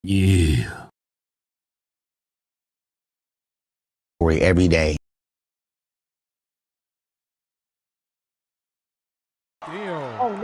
Yeah. Every day. Damn.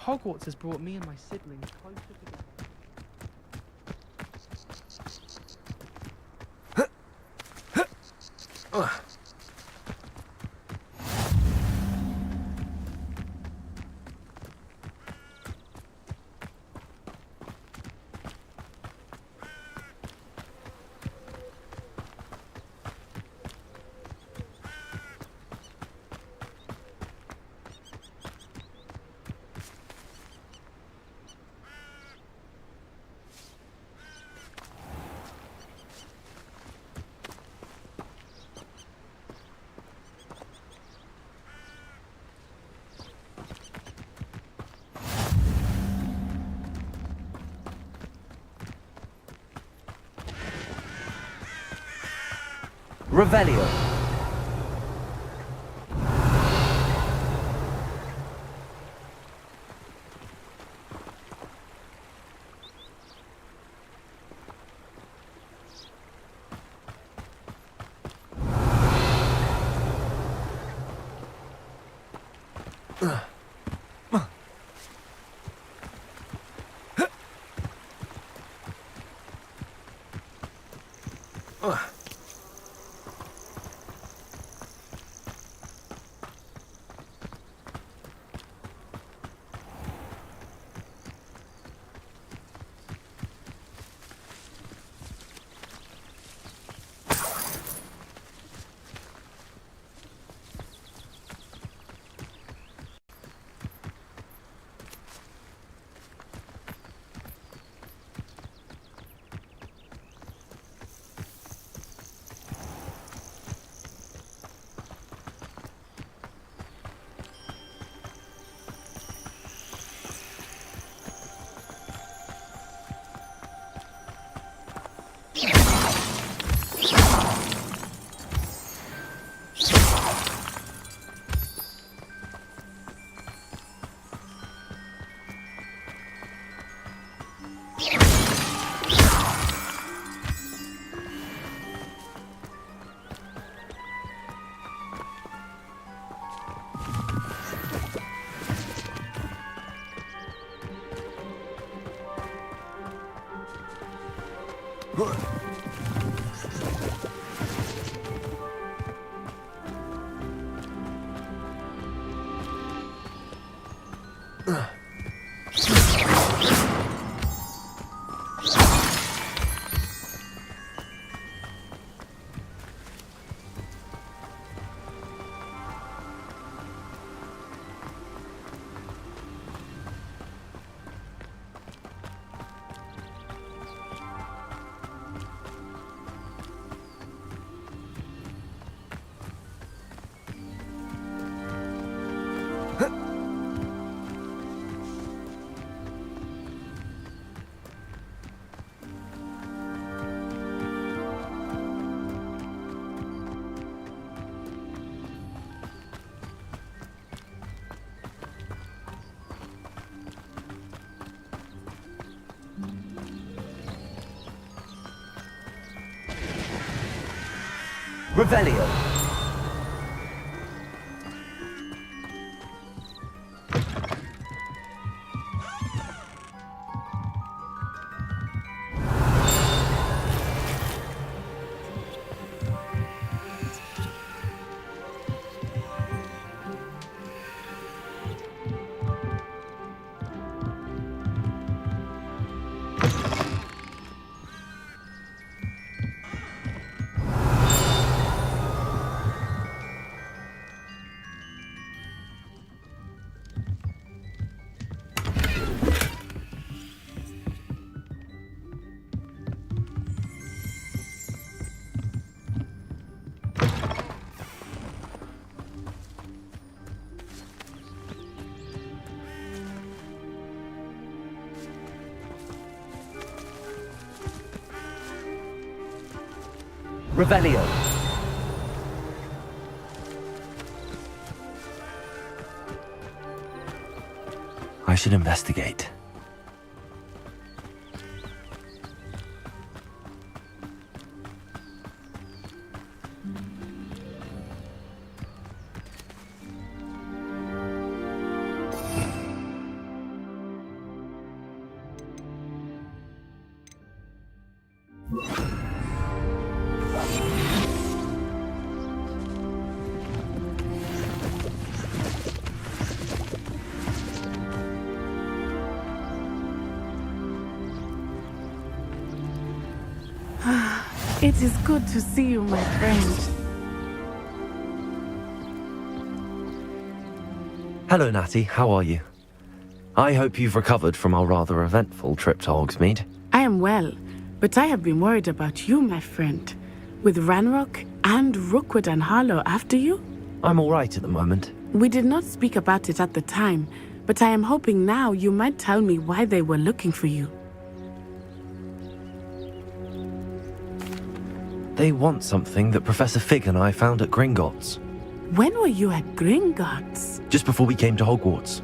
Hogwarts has brought me and my siblings closer together. Revelio. Revelio. Revelio. I should investigate. It is good to see you, my friend. Hello, Natty. How are you? I hope you've recovered from our rather eventful trip to Hogsmeade. I am well, but I have been worried about you, my friend. With Ranrock and Rookwood and Harlow after you? I'm all right at the moment. We did not speak about it at the time, but I am hoping now you might tell me why they were looking for you. They want something that Professor Fig and I found at Gringotts. When were you at Gringotts? Just before we came to Hogwarts.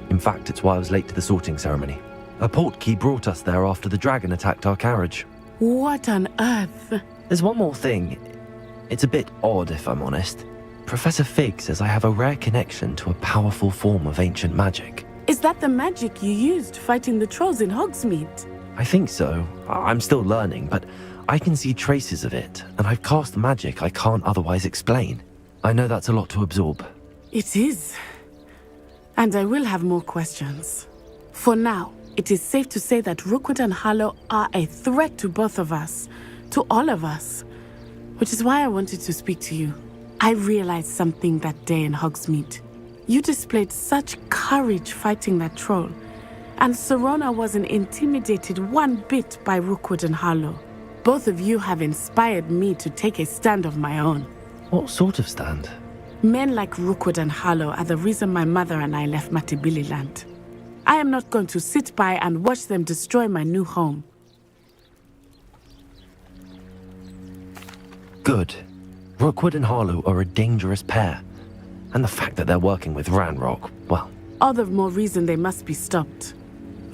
In fact, it's why I was late to the sorting ceremony. A portkey brought us there after the dragon attacked our carriage. What on earth? There's one more thing. It's a bit odd, if I'm honest. Professor Fig says I have a rare connection to a powerful form of ancient magic. Is that the magic you used fighting the trolls in Hogsmeade? I think so. I'm still learning, but I can see traces of it, and I've cast magic I can't otherwise explain. I know that's a lot to absorb. It is. And I will have more questions. For now, it is safe to say that Rookwood and Harlow are a threat to both of us, to all of us, which is why I wanted to speak to you. I realized something that day in Hogsmeade. You displayed such courage fighting that troll, and Serona wasn't intimidated one bit by Rookwood and Harlow. Both of you have inspired me to take a stand of my own. What sort of stand? Men like Rookwood and Harlow are the reason my mother and I left Matabeleland. I am not going to sit by and watch them destroy my new home. Good. Rookwood and Harlow are a dangerous pair. And the fact that they're working with Ranrock, well... All the more reason they must be stopped.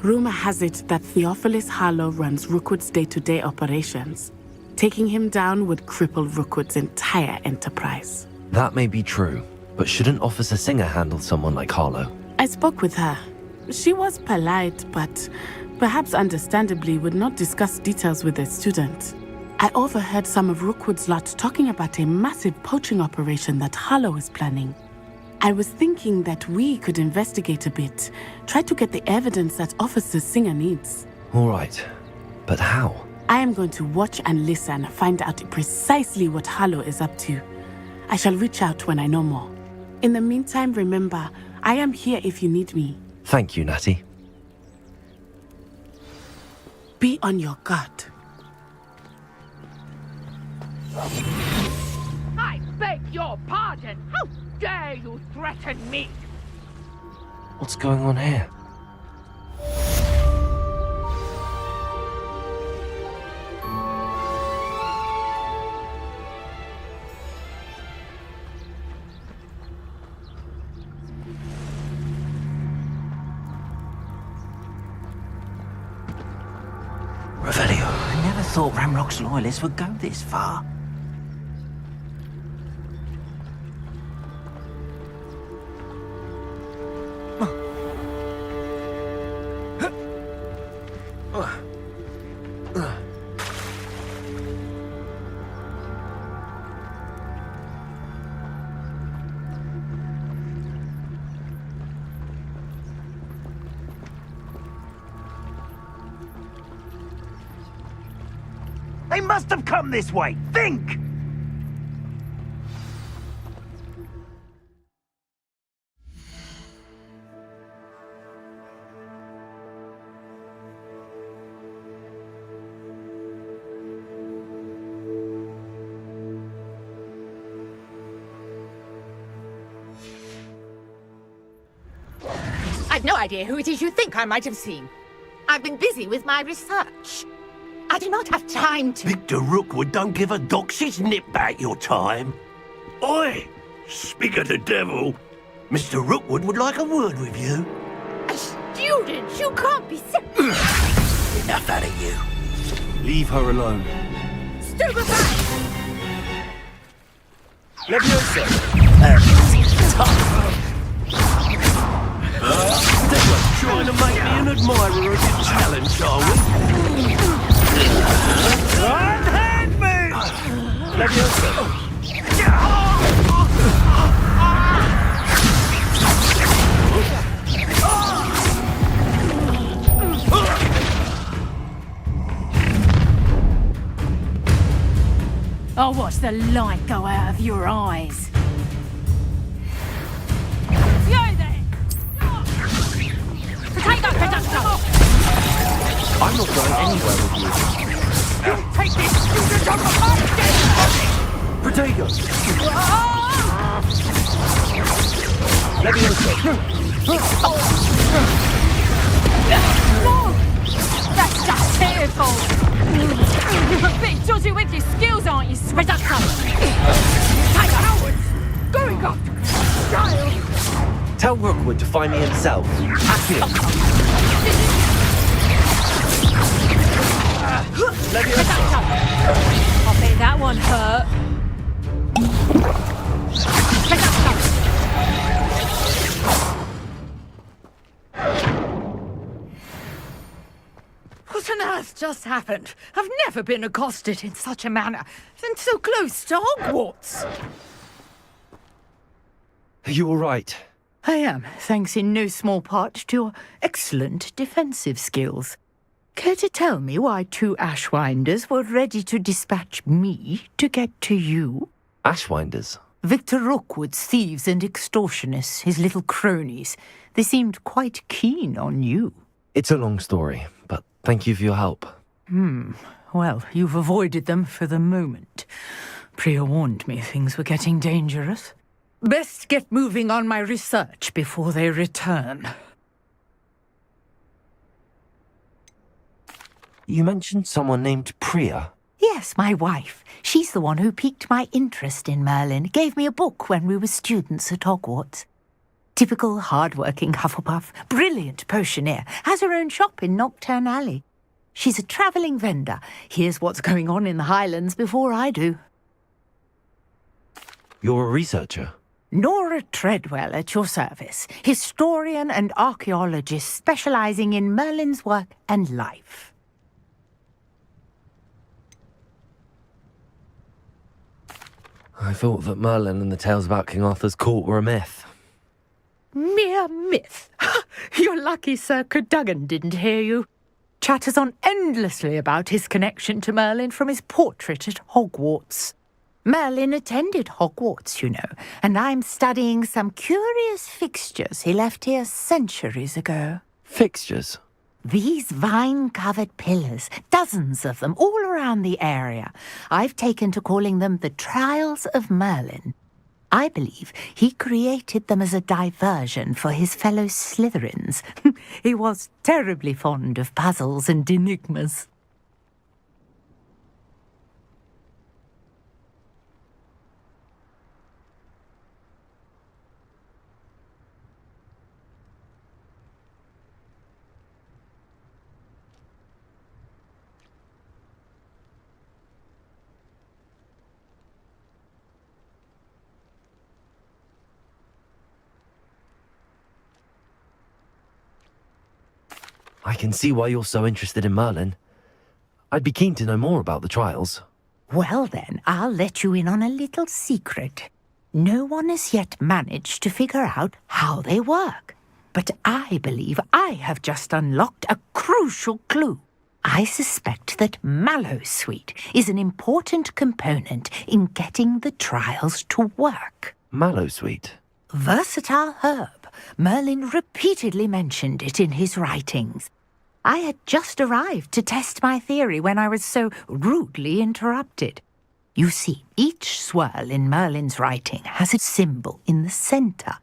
Rumor has it that Theophilus Harlow runs Rookwood's day-to-day operations. Taking him down would cripple Rookwood's entire enterprise. That may be true, but shouldn't Officer Singer handle someone like Harlow? I spoke with her. She was polite, but perhaps understandably would not discuss details with a student. I overheard some of Rookwood's lot talking about a massive poaching operation that Harlow is planning. I was thinking that we could investigate a bit, try to get the evidence that Officer Singer needs. All right, but how? I am going to watch and listen, find out precisely what Harlow is up to. I shall reach out when I know more. In the meantime, remember, I am here if you need me. Thank you, Natty. Be on your guard. I beg your pardon! How dare you threaten me? What's going on here? Revelio. I never thought Ranrock's loyalists would go this far. They must have come this way! Think! I've no idea who it is you think I might have seen. I've been busy with my research. I do not have time to... Victor Rookwood don't give a doxy's nip back your time. Oi! Speak of the devil. Mr. Rookwood would like a word with you. A student? You can't be sick. Enough out of you. Leave her alone. Stupefy! Leviosa! Trying to make me an admirer of your talents, are we? Unhand me! Leviosa! I'll watch the light go out of your eyes. Yo there! Potato, potato! I'm not going anywhere with you. You take this student on the basket! Potato! Levioso! No! That's just tearful! You're a bit dodgy with your skills, aren't you, Potato? Take cowards! Going up! Child! Tell Rookwood to find me himself. Accio! Levioso! I bet that one hurt. What on earth just happened? I've never been accosted in such a manner, and so close to Hogwarts. Are you all right? I am, thanks in no small part to your excellent defensive skills. Care to tell me why 2 Ashwinders were ready to dispatch me to get to you? Ashwinders? Victor Rookwood's thieves and extortionists, his little cronies. They seemed quite keen on you. It's a long story, but thank you for your help. Well, you've avoided them for the moment. Priya warned me things were getting dangerous. Best get moving on my research before they return. You mentioned someone named Priya. Yes, my wife. She's the one who piqued my interest in Merlin. Gave me a book when we were students at Hogwarts. Typical hard-working Hufflepuff, brilliant potioneer, has her own shop in Knockturn Alley. She's a travelling vendor. Hears what's going on in the Highlands before I do. You're a researcher? Nora Treadwell at your service, historian and archaeologist specialising in Merlin's work and life. I thought that Merlin and the tales about King Arthur's court were a myth. Mere myth. You're lucky Sir Cadogan didn't hear you. Chatters on endlessly about his connection to Merlin from his portrait at Hogwarts. Merlin attended Hogwarts, you know, and I'm studying some curious fixtures he left here centuries ago. Fixtures? These vine-covered pillars, dozens of them, all around the area. I've taken to calling them the Trials of Merlin. I believe he created them as a diversion for his fellow Slytherins. He was terribly fond of puzzles and enigmas. I can see why you're so interested in Merlin. I'd be keen to know more about the trials. Well then, I'll let you in on a little secret. No one has yet managed to figure out how they work. But I believe I have just unlocked a crucial clue. I suspect that Mallowsweet is an important component in getting the trials to work. Mallowsweet? Versatile herb. Merlin repeatedly mentioned it in his writings. I had just arrived to test my theory when I was so rudely interrupted. You see, each swirl in Merlin's writing has a symbol in the centre.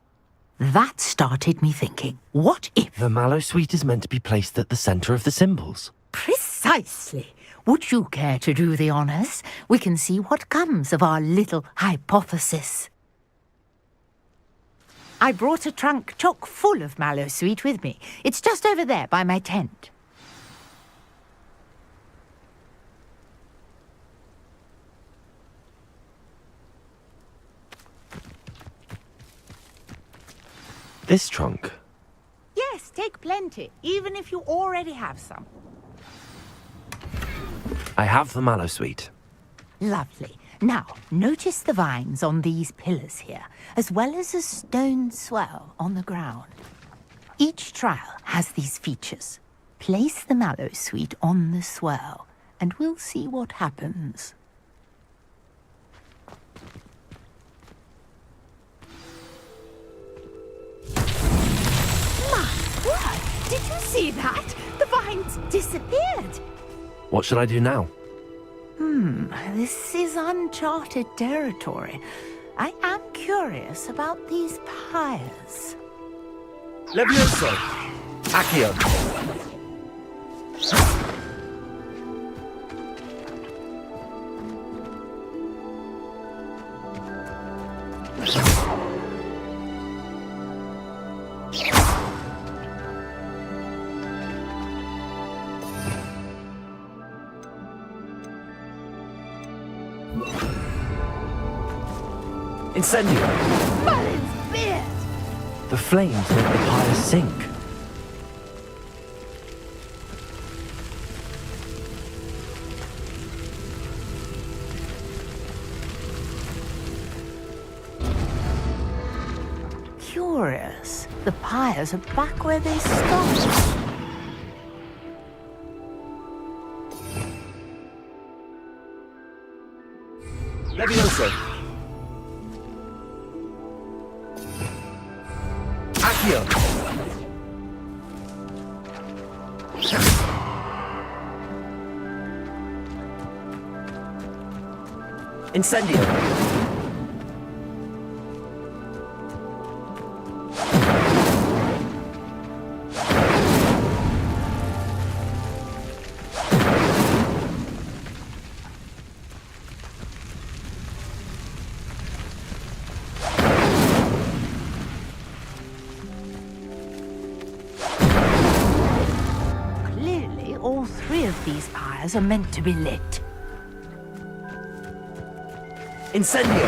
That started me thinking, what if... The Mallowsweet is meant to be placed at the centre of the symbols. Precisely. Would you care to do the honours? We can see what comes of our little hypothesis. I brought a trunk chock full of Mallowsweet with me. It's just over there by my tent. This trunk? Yes, take plenty, even if you already have some. I have the Mallowsweet. Lovely. Now, notice the vines on these pillars here, as well as a stone swell on the ground. Each trial has these features. Place the Mallowsweet on the swell, and we'll see what happens. see that? The vines disappeared. What should I do now? This is uncharted territory. I am curious about these pyres. Levioso! Accio! Incendio! Merlin's beard! The flames make the pyre sink. Curious. The pyres are back where they started. Levioso! Accio! Incendio! Clearly, all three of these pyres are meant to be lit. Incendio!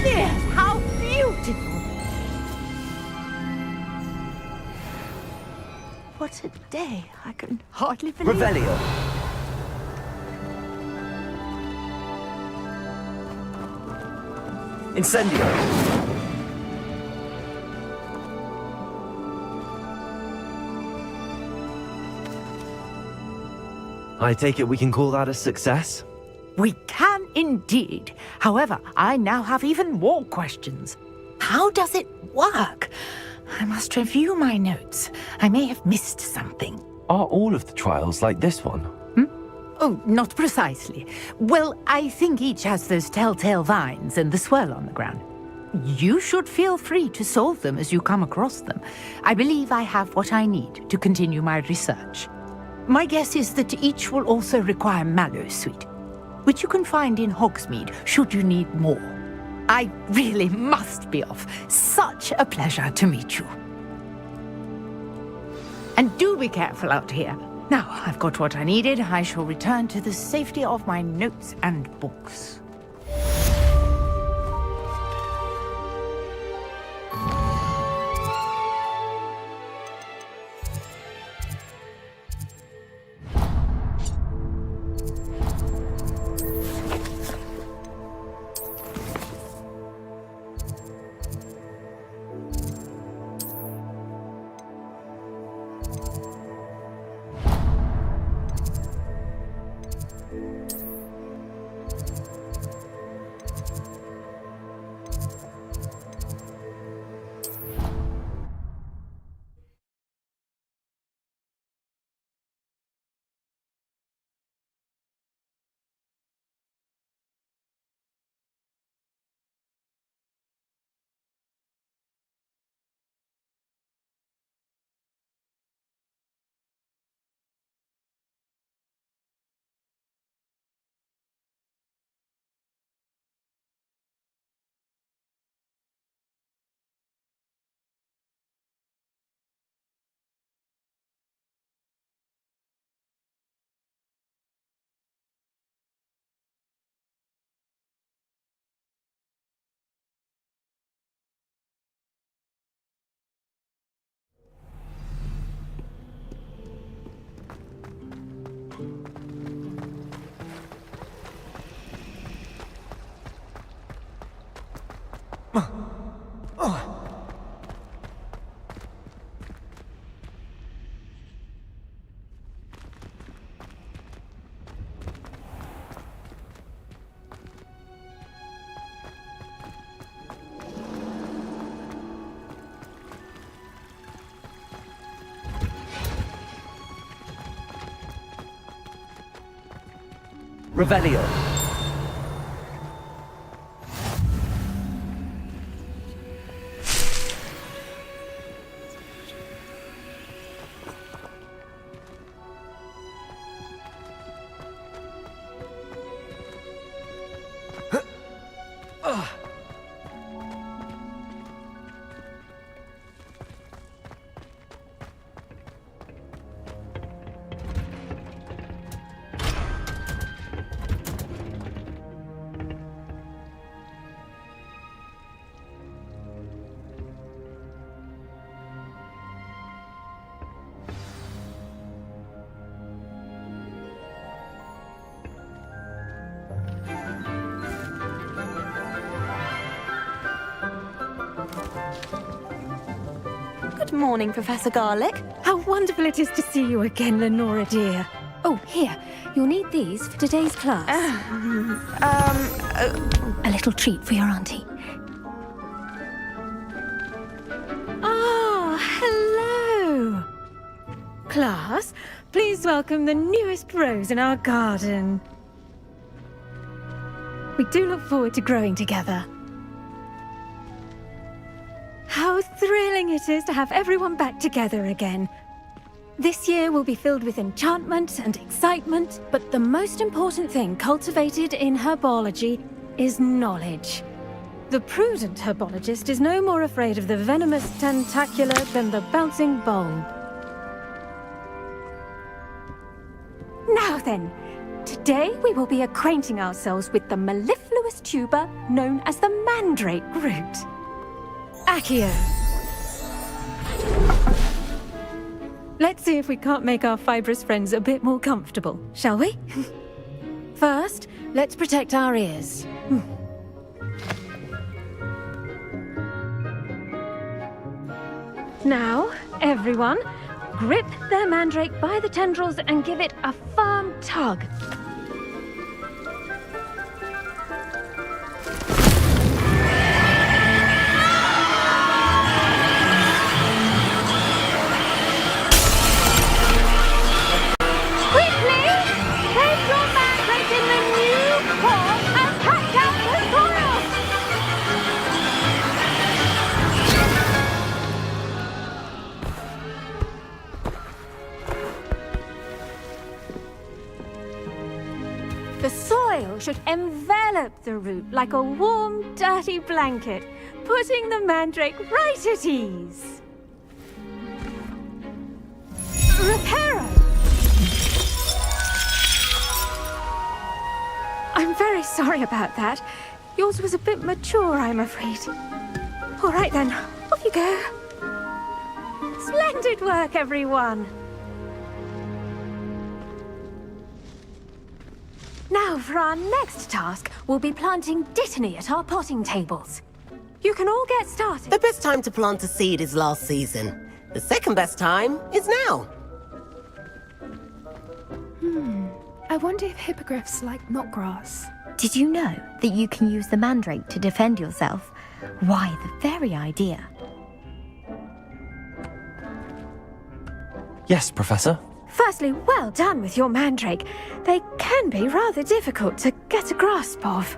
Yes, how beautiful! What a day. I can hardly believe it. Revelio! Incendio! I take it we can call that a success? We can indeed. However, I now have even more questions. How does it work? I must review my notes. I may have missed something. Are all of the trials like this one? Oh, not precisely. Well, I think each has those telltale vines and the swirl on the ground. You should feel free to solve them as you come across them. I believe I have what I need to continue my research. My guess is that each will also require Mallow Sweet, which you can find in Hogsmeade should you need more. I really must be off. Such a pleasure to meet you. And do be careful out here. Now I've got what I needed, I shall return to the safety of my notes and books. Revelio. Good morning, Professor Garlic. How wonderful it is to see you again, Lenora dear. Oh, here. You'll need these for today's class. A little treat for your auntie. Ah, hello. Class, please welcome the newest rose in our garden. We do look forward to growing together. How thrilling it is to have everyone back together again. This year will be filled with enchantment and excitement, but the most important thing cultivated in herbology is knowledge. The prudent herbologist is no more afraid of the venomous tentacula than the bouncing bulb. Now then, today we will be acquainting ourselves with the mellifluous tuber known as the mandrake root. Accio. Let's see if we can't make our fibrous friends a bit more comfortable, shall we? First, let's protect our ears. Now, everyone, grip their mandrake by the tendrils and give it a firm tug. The soil should envelop the root like a warm, dirty blanket, putting the mandrake right at ease. Reparo! I'm very sorry about that. Yours was a bit mature, I'm afraid. All right then, off you go. Splendid work, everyone! Now, for our next task, we'll be planting Dittany at our potting tables. You can all get started. The best time to plant a seed is last season. The second best time is now. I wonder if hippogriffs like knotgrass. Did you know that you can use the mandrake to defend yourself? Why, the very idea. Yes, Professor. Firstly, well done with your mandrake. They can be rather difficult to get a grasp of.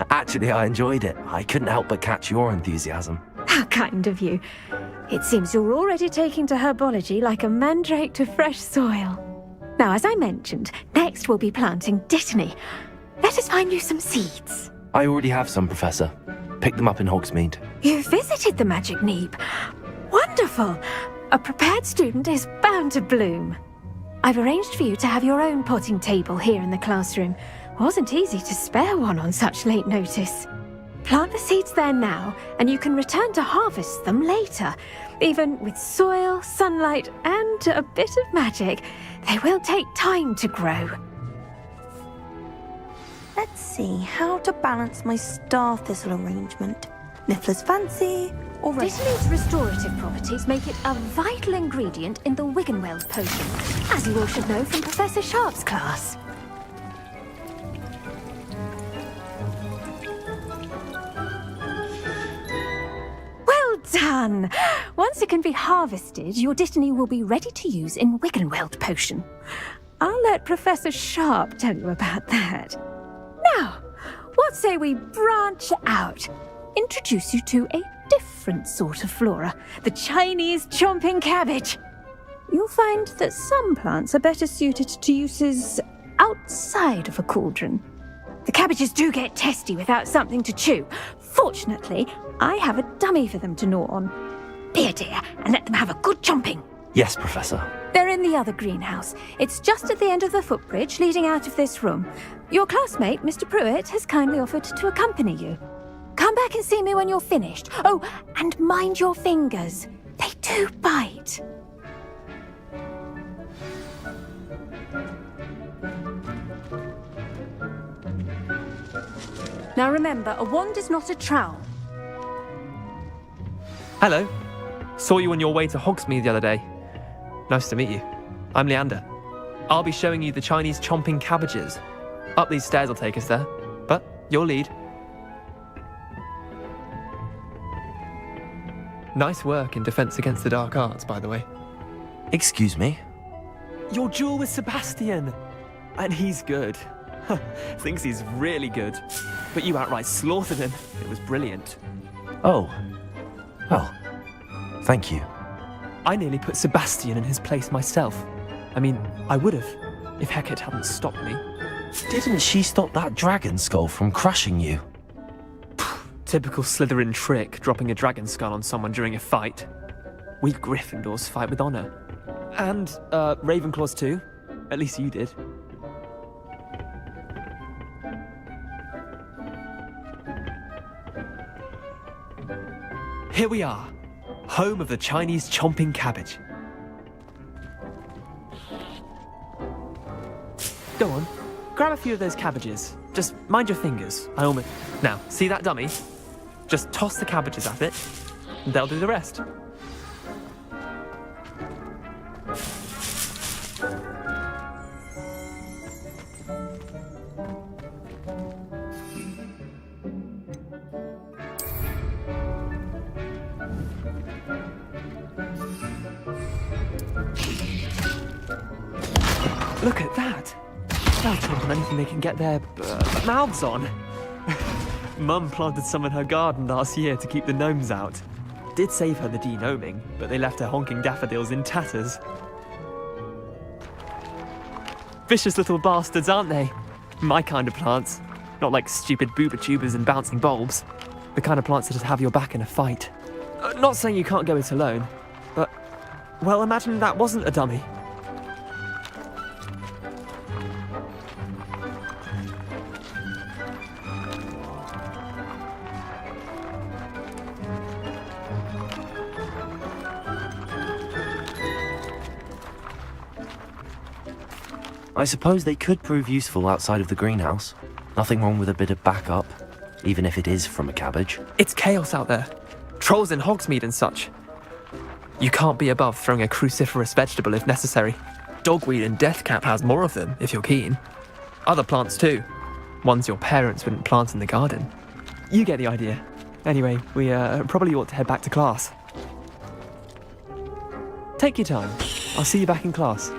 Actually, I enjoyed it. I couldn't help but catch your enthusiasm. How kind of you. It seems you're already taking to herbology like a mandrake to fresh soil. Now, as I mentioned, next we'll be planting Dittany. Let us find you some seeds. I already have some, Professor. Picked them up in Hogsmeade. You visited the Magic Neep. Wonderful! A prepared student is bound to bloom. I've arranged for you to have your own potting table here in the classroom. Wasn't easy to spare one on such late notice. Plant the seeds there now, and you can return to harvest them later. Even with soil, sunlight, and a bit of magic, they will take time to grow. Let's see how to balance my star thistle arrangement. Niffler's fancy, or Dittany's restorative properties make it a vital ingredient in the Wiggenweld potion, as you all should know from Professor Sharp's class. Well done! Once it can be harvested, your Dittany will be ready to use in Wiggenweld potion. I'll let Professor Sharp tell you about that. Now, what say we branch out? Introduce you to a different sort of flora, the Chinese chomping cabbage. You'll find that some plants are better suited to uses outside of a cauldron. The cabbages do get testy without something to chew. Fortunately, I have a dummy for them to gnaw on. Here, dear, and let them have a good chomping. Yes, Professor. They're in the other greenhouse. It's just at the end of the footbridge leading out of this room. Your classmate, Mr. Pruitt, has kindly offered to accompany you. Come back and see me when you're finished. Oh, and mind your fingers. They do bite. Now remember, a wand is not a trowel. Hello. Saw you on your way to Hogsmeade the other day. Nice to meet you. I'm Leander. I'll be showing you the Chinese chomping cabbages. Up these stairs will take us there, but you'll lead. Nice work in Defense Against the Dark Arts, by the way. Excuse me? Your duel with Sebastian! And he's good. Thinks he's really good. But you outright slaughtered him. It was brilliant. Oh. Well, thank you. I nearly put Sebastian in his place myself. I mean, I would have, if Hecate hadn't stopped me. Didn't she stop that dragon skull from crushing you? Typical Slytherin trick, dropping a dragon skull on someone during a fight. We Gryffindors fight with honor. And, Ravenclaws too. At least you did. Here we are, home of the Chinese chomping cabbage. Go on, grab a few of those cabbages. Just mind your fingers. Now, see that dummy? Just toss the cabbages at it, and they'll do the rest. Look at that! They'll chomp on anything they can get their mouths on. Mum planted some in her garden last year to keep the gnomes out. Did save her the de-gnoming, but they left her honking daffodils in tatters. Vicious little bastards, aren't they? My kind of plants. Not like stupid booba tubers and bouncing bulbs. The kind of plants that just have your back in a fight. Not saying you can't go it alone, but, well, imagine that wasn't a dummy. I suppose they could prove useful outside of the greenhouse. Nothing wrong with a bit of backup, even if it is from a cabbage. It's chaos out there. Trolls in Hogsmeade and such. You can't be above throwing a cruciferous vegetable if necessary. Dogweed and deathcap has more of them, if you're keen. Other plants too. Ones your parents wouldn't plant in the garden. You get the idea. Anyway, we probably ought to head back to class. Take your time. I'll see you back in class.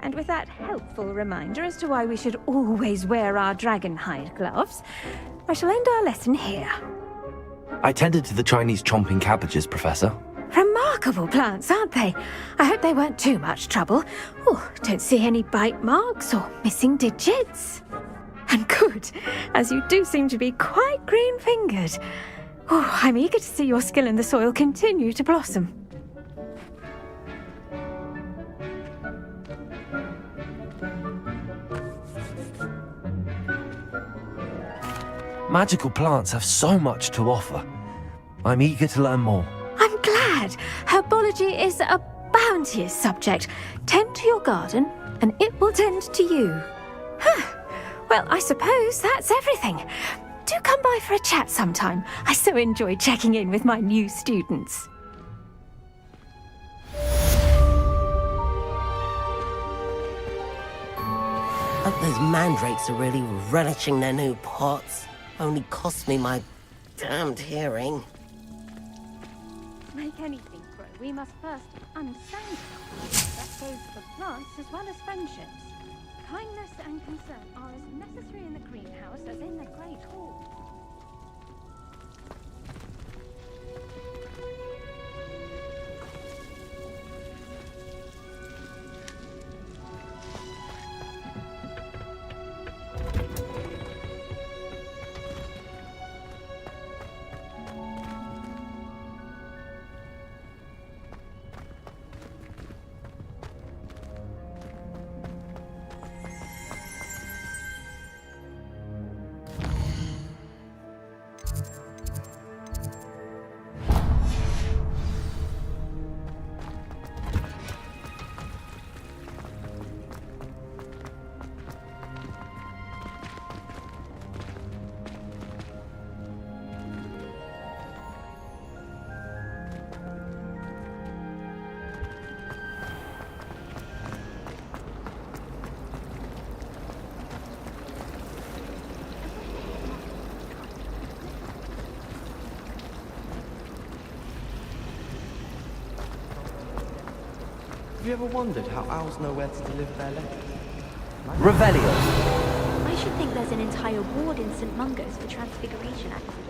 And with that helpful reminder as to why we should always wear our dragon hide gloves, I shall end our lesson here. I tended to the Chinese chomping cabbages, Professor. Remarkable plants, aren't they? I hope they weren't too much trouble. Oh, don't see any bite marks or missing digits. And good, as you do seem to be quite green-fingered. Oh, I'm eager to see your skill in the soil continue to blossom. Magical plants have so much to offer. I'm eager to learn more. I'm glad. Herbology is a bounteous subject. Tend to your garden, and it will tend to you. Well, I suppose that's everything. Do come by for a chat sometime. I so enjoy checking in with my new students. Hope those mandrakes are really relishing their new pots. Only cost me my damned hearing. To make anything grow, we must first understand it. That goes for plants as well as friendships. Kindness and concern are as necessary in the greenhouse as in the Great Hall. Have you ever wondered how owls know where to deliver their letters? Revelio. I should think there's an entire ward in St. Mungo's for transfiguration accidents.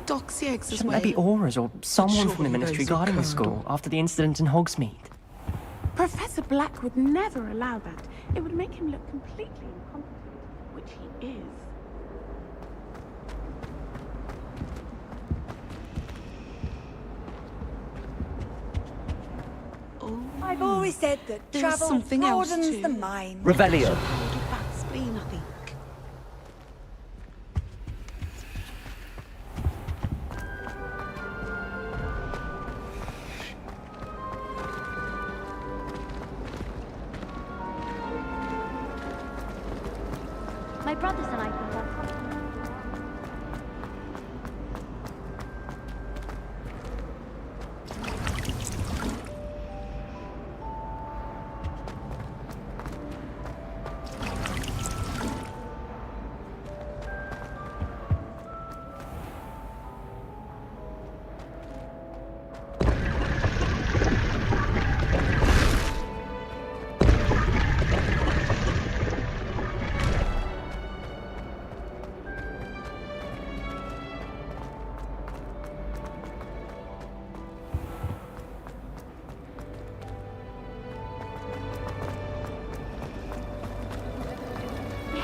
Doxy-eggs as Shouldn't well. there be auras or someone from the Surely ministry those are guarding the code. school after the incident in Hogsmeade? Professor Black would never allow that. It would make him look completely incompetent, which he is. I've always said that There's travel something else broadens too. the mind. Revelio. Bad spleen, I think. My brothers and I think that's what...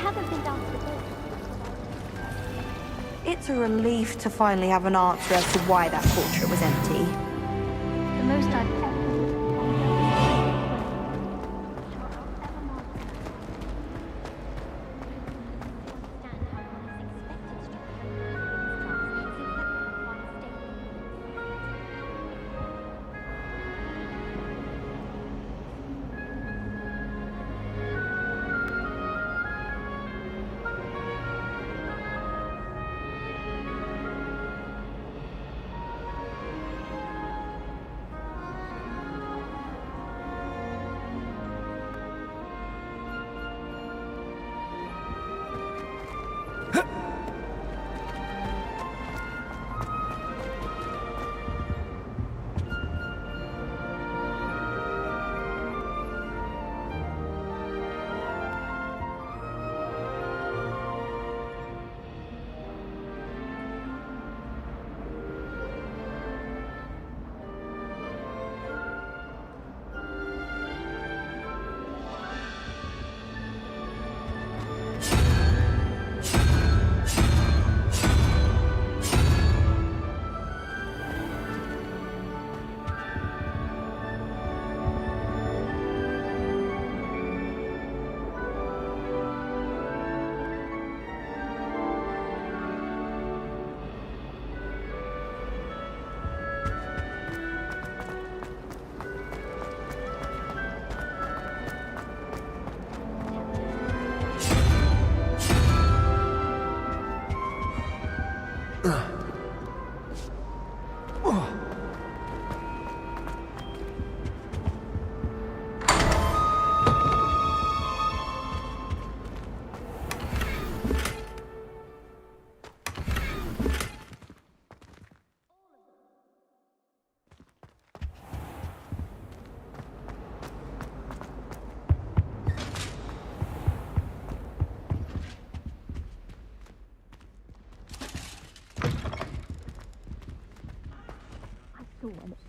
haven't been down to the boat. It's a relief to finally have an answer as to why that portrait was empty. The most I've ever...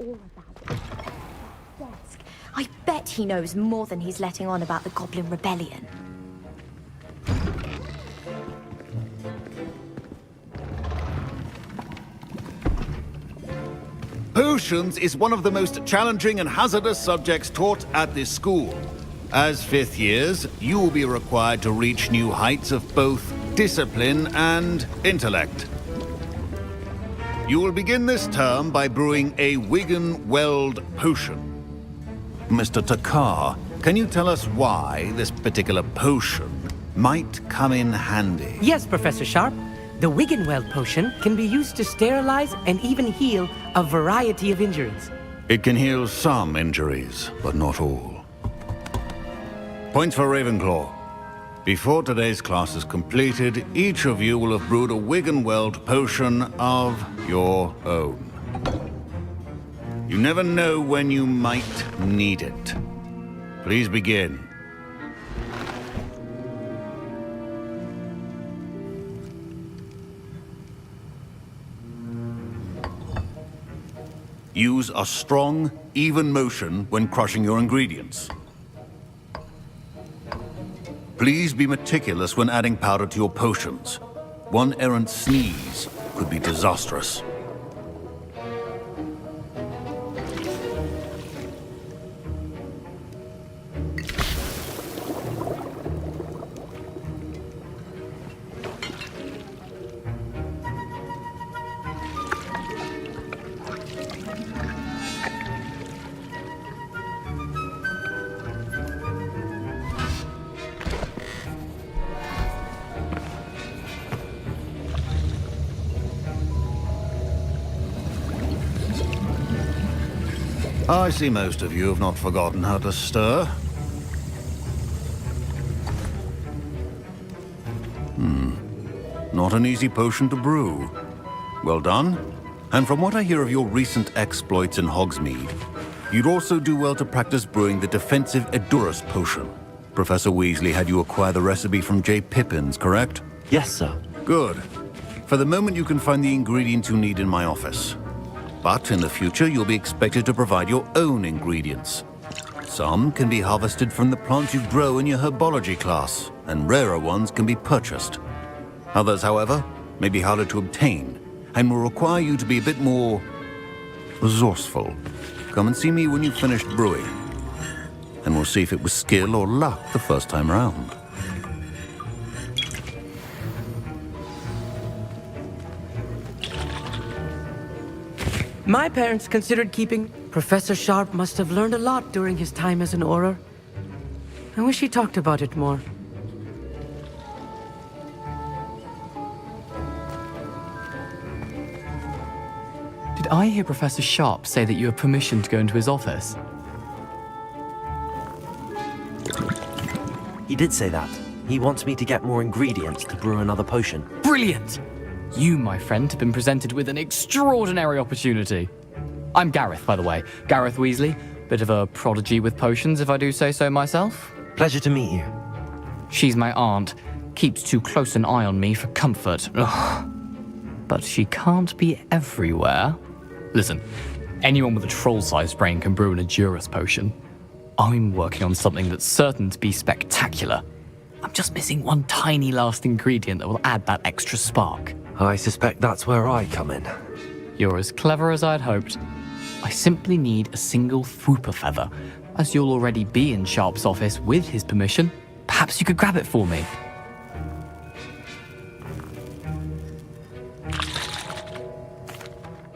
all about it. Desk. I bet he knows more than he's letting on about the Goblin Rebellion. Potions is one of the most challenging and hazardous subjects taught at this school. As fifth years, you will be required to reach new heights of both discipline and intellect. You will begin this term by brewing a Wiggenweld potion. Mr. Takar, can you tell us why this particular potion might come in handy? Yes, Professor Sharp. The Wiggenweld potion can be used to sterilize and even heal a variety of injuries. It can heal some injuries, but not all. Points for Ravenclaw. Before today's class is completed, each of you will have brewed a Wiggenweld potion of your own. You never know when you might need it. Please begin. Use a strong, even motion when crushing your ingredients. Please be meticulous when adding powder to your potions. One errant sneeze could be disastrous. I see most of you have not forgotten how to stir. Not an easy potion to brew. Well done. And from what I hear of your recent exploits in Hogsmeade, you'd also do well to practice brewing the defensive Edurus potion. Professor Weasley had you acquire the recipe from J. Pippins, correct? Yes, sir. Good. For the moment, you can find the ingredients you need in my office. But in the future, you'll be expected to provide your own ingredients. Some can be harvested from the plants you grow in your herbology class, and rarer ones can be purchased. Others, however, may be harder to obtain, and will require you to be a bit more resourceful. Come and see me when you've finished brewing, and we'll see if it was skill or luck the first time round. My parents considered keeping. Professor Sharp must have learned a lot during his time as an Auror. I wish he talked about it more. Did I hear Professor Sharp say that you have permission to go into his office? He did say that. He wants me to get more ingredients to brew another potion. Brilliant! You, my friend, have been presented with an extraordinary opportunity. I'm Gareth, by the way. Gareth Weasley. Bit of a prodigy with potions, if I do say so myself. Pleasure to meet you. She's my aunt. Keeps too close an eye on me for comfort. Ugh. But she can't be everywhere. Listen, anyone with a troll-sized brain can brew an Edurus potion. I'm working on something that's certain to be spectacular. I'm just missing one tiny last ingredient that will add that extra spark. I suspect that's where I come in. You're as clever as I'd hoped. I simply need a single Fwooper feather. As you'll already be in Sharp's office with his permission, perhaps you could grab it for me.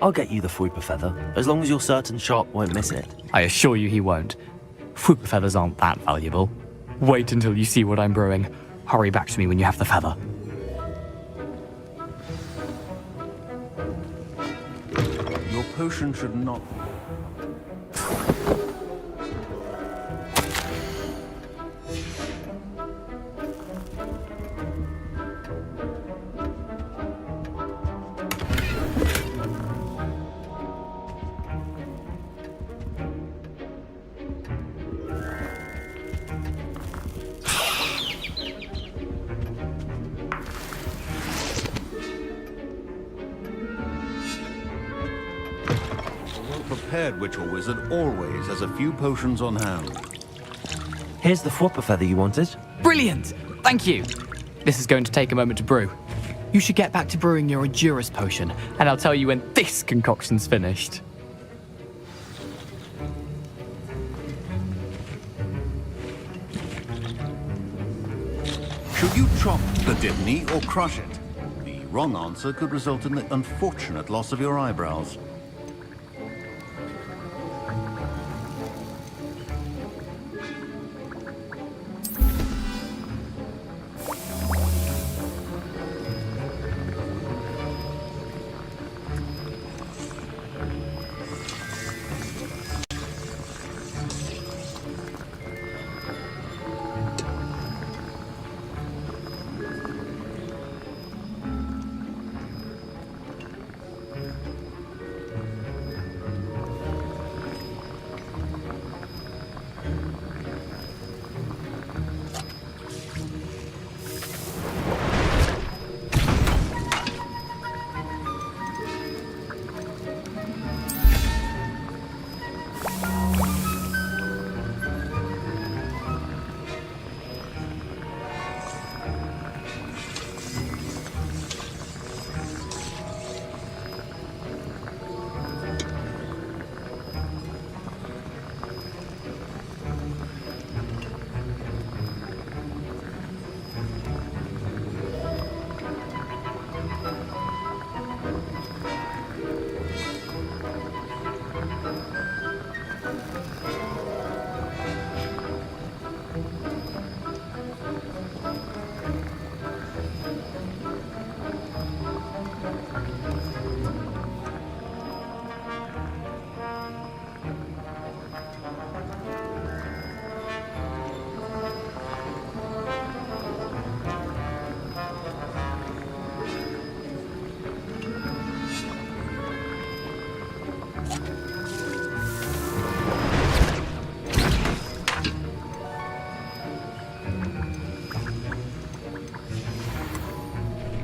I'll get you the Fwooper feather, as long as you're certain Sharp won't miss it. I assure you he won't. Fwooper feathers aren't that valuable. Wait until you see what I'm brewing. Hurry back to me when you have the feather. Your potion should not... Prepared witch or wizard always has a few potions on hand. Here's the Fwooper feather you wanted. Brilliant! Thank you! This is going to take a moment to brew. You should get back to brewing your Edurus potion, and I'll tell you when this concoction's finished. Should you chop the Dittany or crush it? The wrong answer could result in the unfortunate loss of your eyebrows.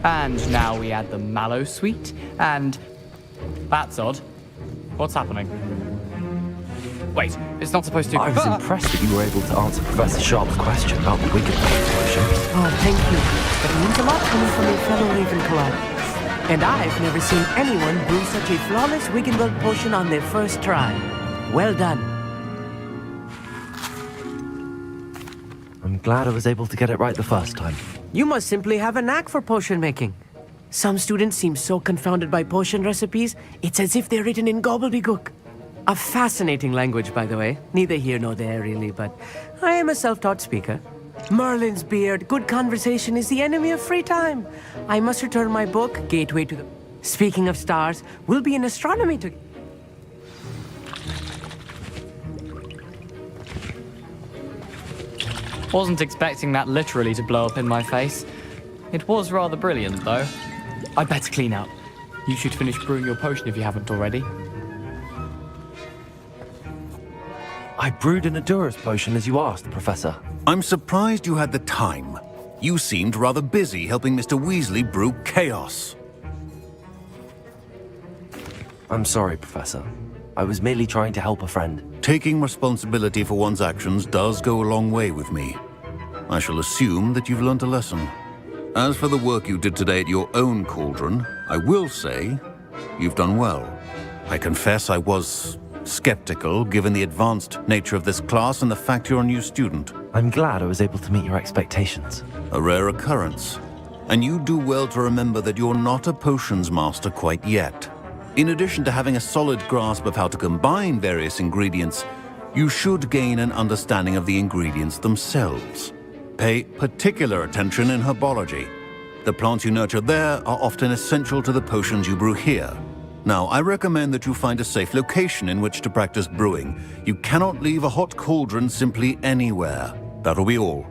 And now we add the mallow sweet, and... That's odd. What's happening? Wait, it's not supposed to... I was impressed that you were able to answer Professor Sharp's question about the Wiggenweld potion. Oh, thank you. That means a lot coming from a fellow Ravenclaw. And I've never seen anyone brew such a flawless Wiggenweld potion on their first try. Well done. I'm glad I was able to get it right the first time. You must simply have a knack for potion making. Some students seem so confounded by potion recipes, it's as if they're written in gobbledygook. A fascinating language, by the way. Neither here nor there, really, but I am a self-taught speaker. Merlin's beard, good conversation is the enemy of free time. I must return my book, Gateway to the... Speaking of stars, we'll be in astronomy to... Wasn't expecting that literally to blow up in my face. It was rather brilliant, though. I'd better clean up. You should finish brewing your potion if you haven't already. I brewed an Adurus potion as you asked, Professor. I'm surprised you had the time. You seemed rather busy helping Mr. Weasley brew chaos. I'm sorry, Professor. I was merely trying to help a friend. Taking responsibility for one's actions does go a long way with me. I shall assume that you've learnt a lesson. As for the work you did today at your own cauldron, I will say you've done well. I confess I was skeptical, given the advanced nature of this class and the fact you're a new student. I'm glad I was able to meet your expectations. A rare occurrence. And you do well to remember that you're not a potions master quite yet. In addition to having a solid grasp of how to combine various ingredients, you should gain an understanding of the ingredients themselves. Pay particular attention in herbology. The plants you nurture there are often essential to the potions you brew here. Now, I recommend that you find a safe location in which to practice brewing. You cannot leave a hot cauldron simply anywhere. That'll be all.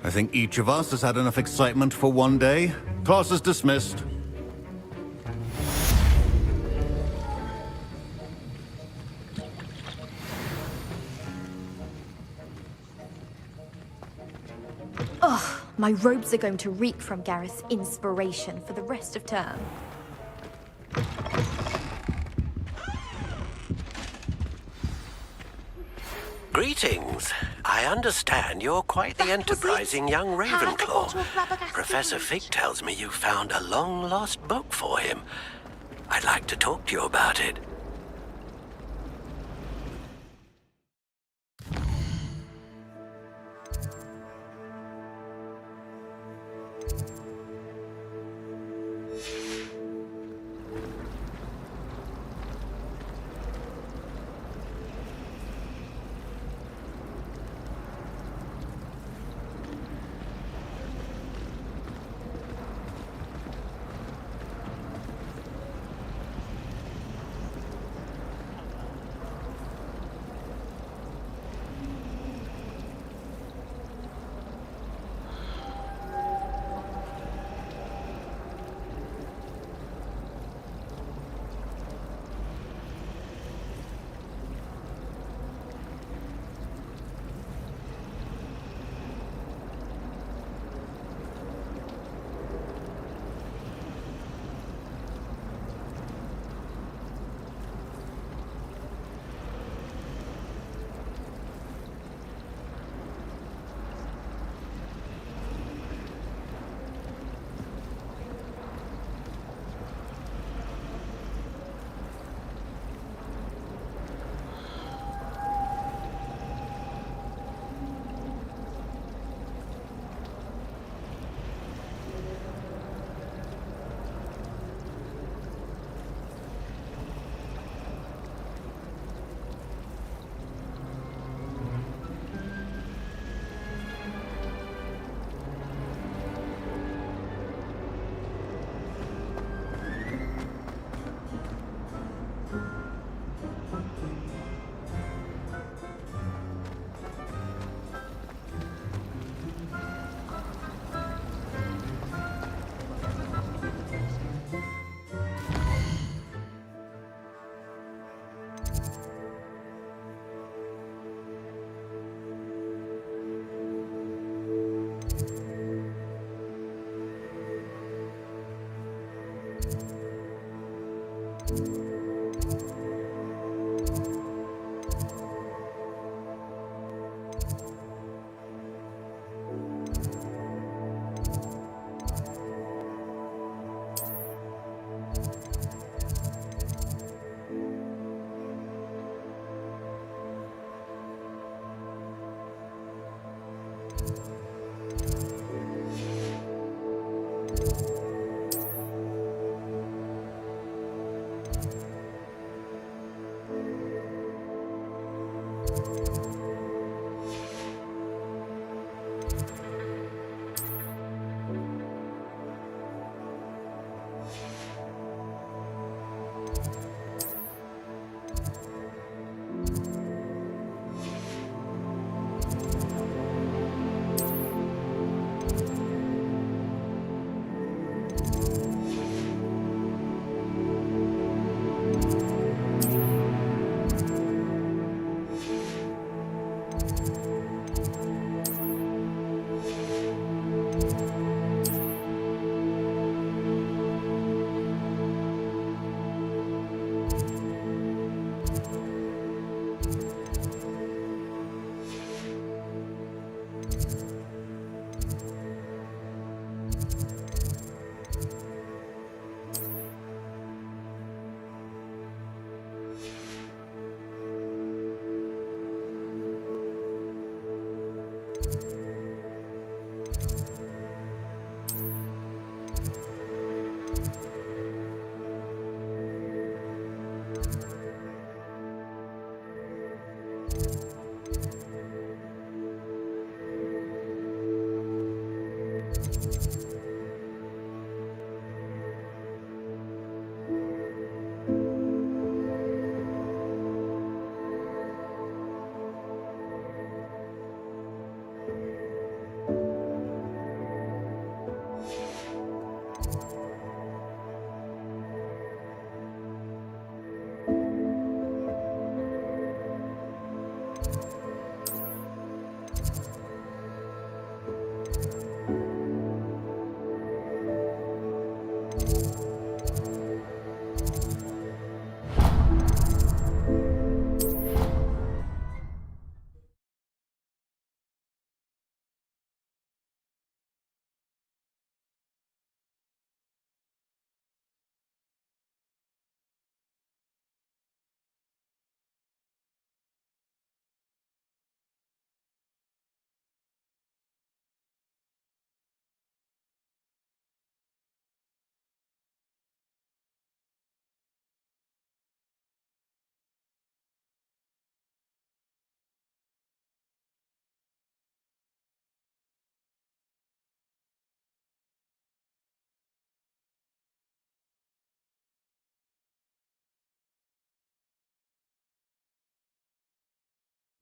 I think each of us has had enough excitement for one day. Class is dismissed. Ugh, my robes are going to reek from Gareth's inspiration for the rest of term. Greetings. I understand you're quite the enterprising young Ravenclaw. Professor Fig tells me you found a long-lost book for him. I'd like to talk to you about it.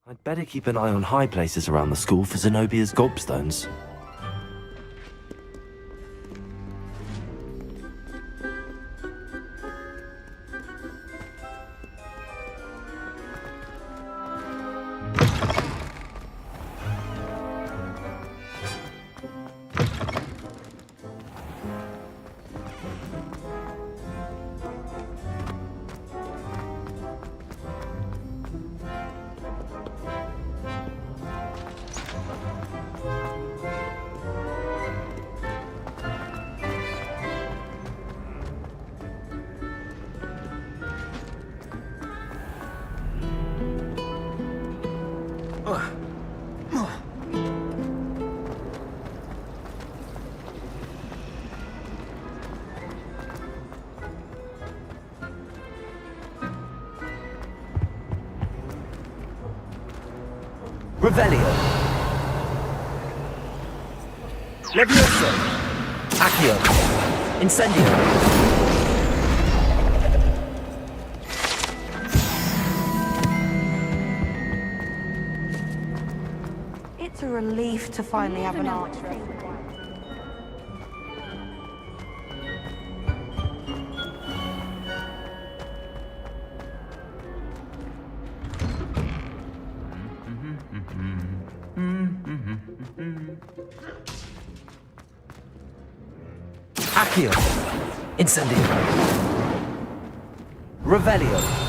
I'd better keep an eye on high places around the school for Zenobia's gobstones. Revelio. Levioso. Accio. Incendio. It's a relief to finally have an archer. Accio. Incendio. Revelio.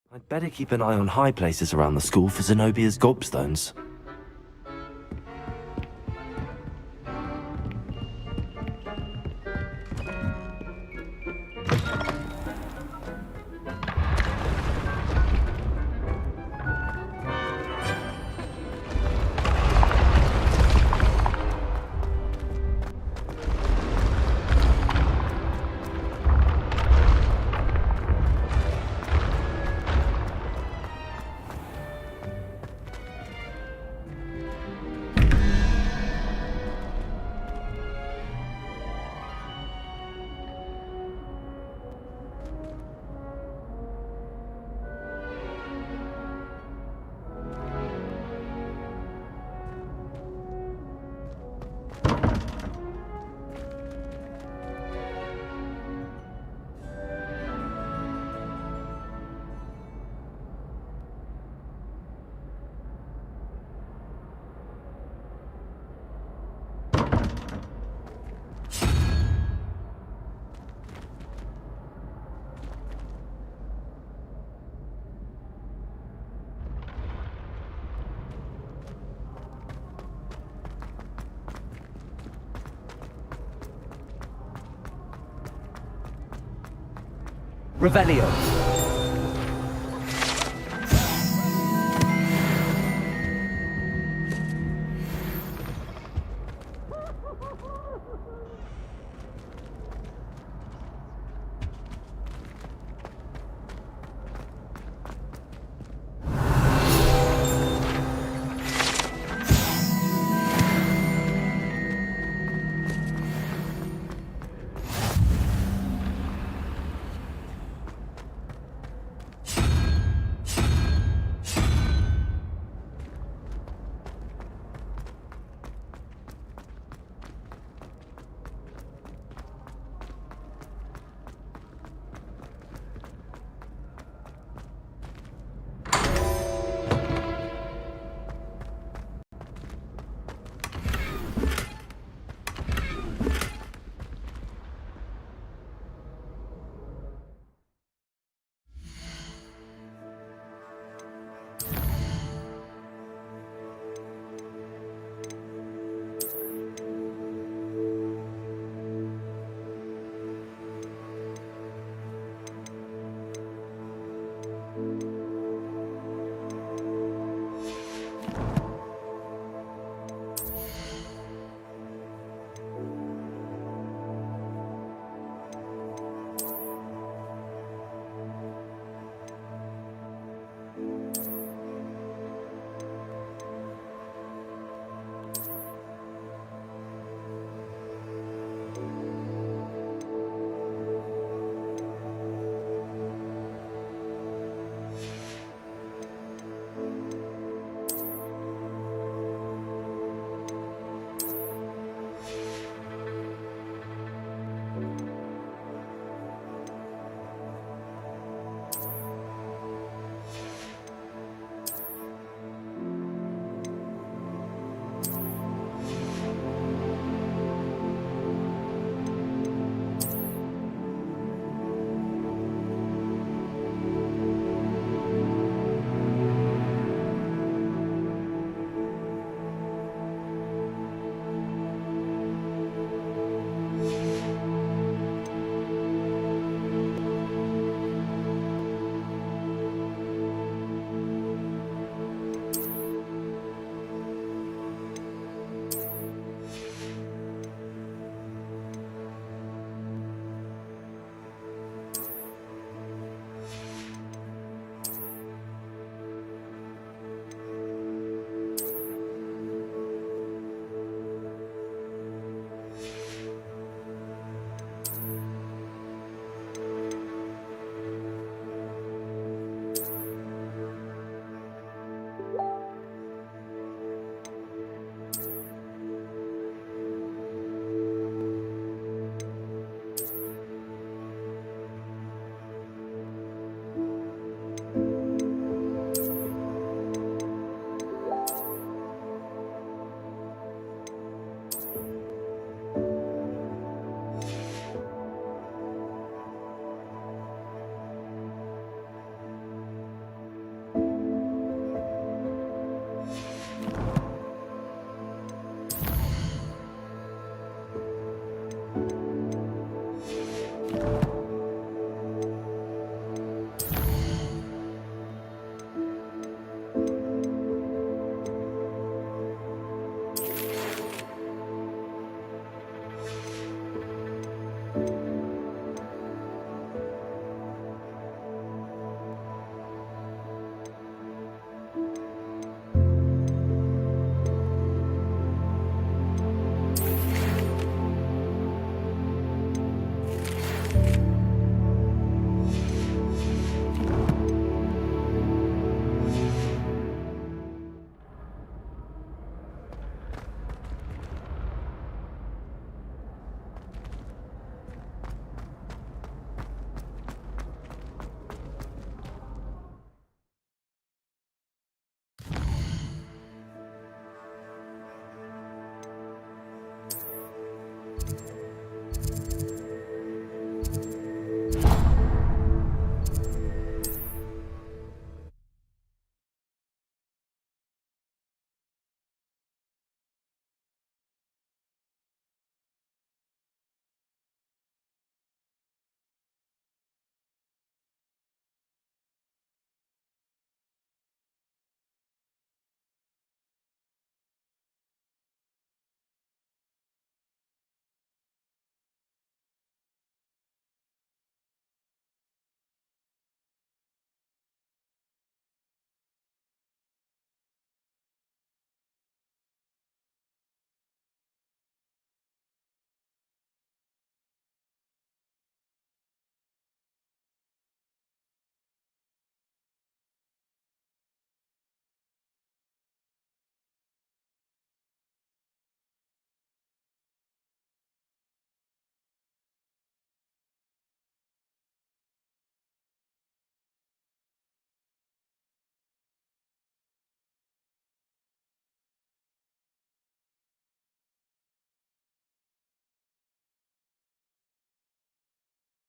I'd better keep an eye on high places around the school for Zenobia's gobstones. Revelio.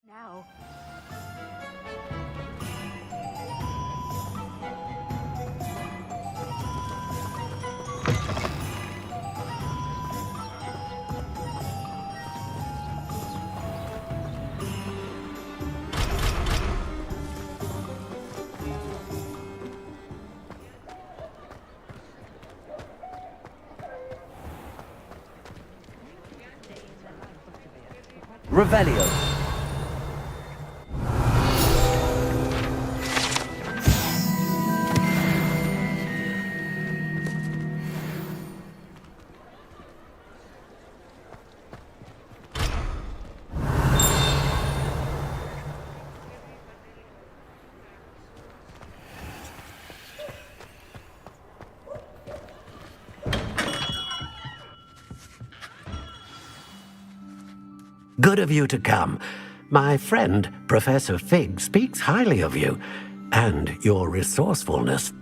Now. Revelio. Good of you to come. My friend, Professor Fig, speaks highly of you and your resourcefulness.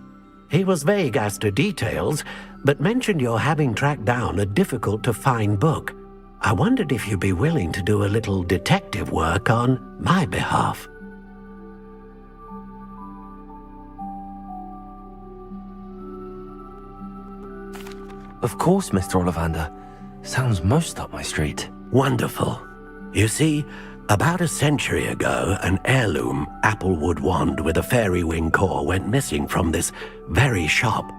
He was vague as to details, but mentioned your having tracked down a difficult-to-find book. I wondered if you'd be willing to do a little detective work on my behalf. Of course, Mr. Ollivander. Sounds most up my street. Wonderful. You see, about a century ago, an heirloom applewood wand with a fairy wing core went missing from this very shop.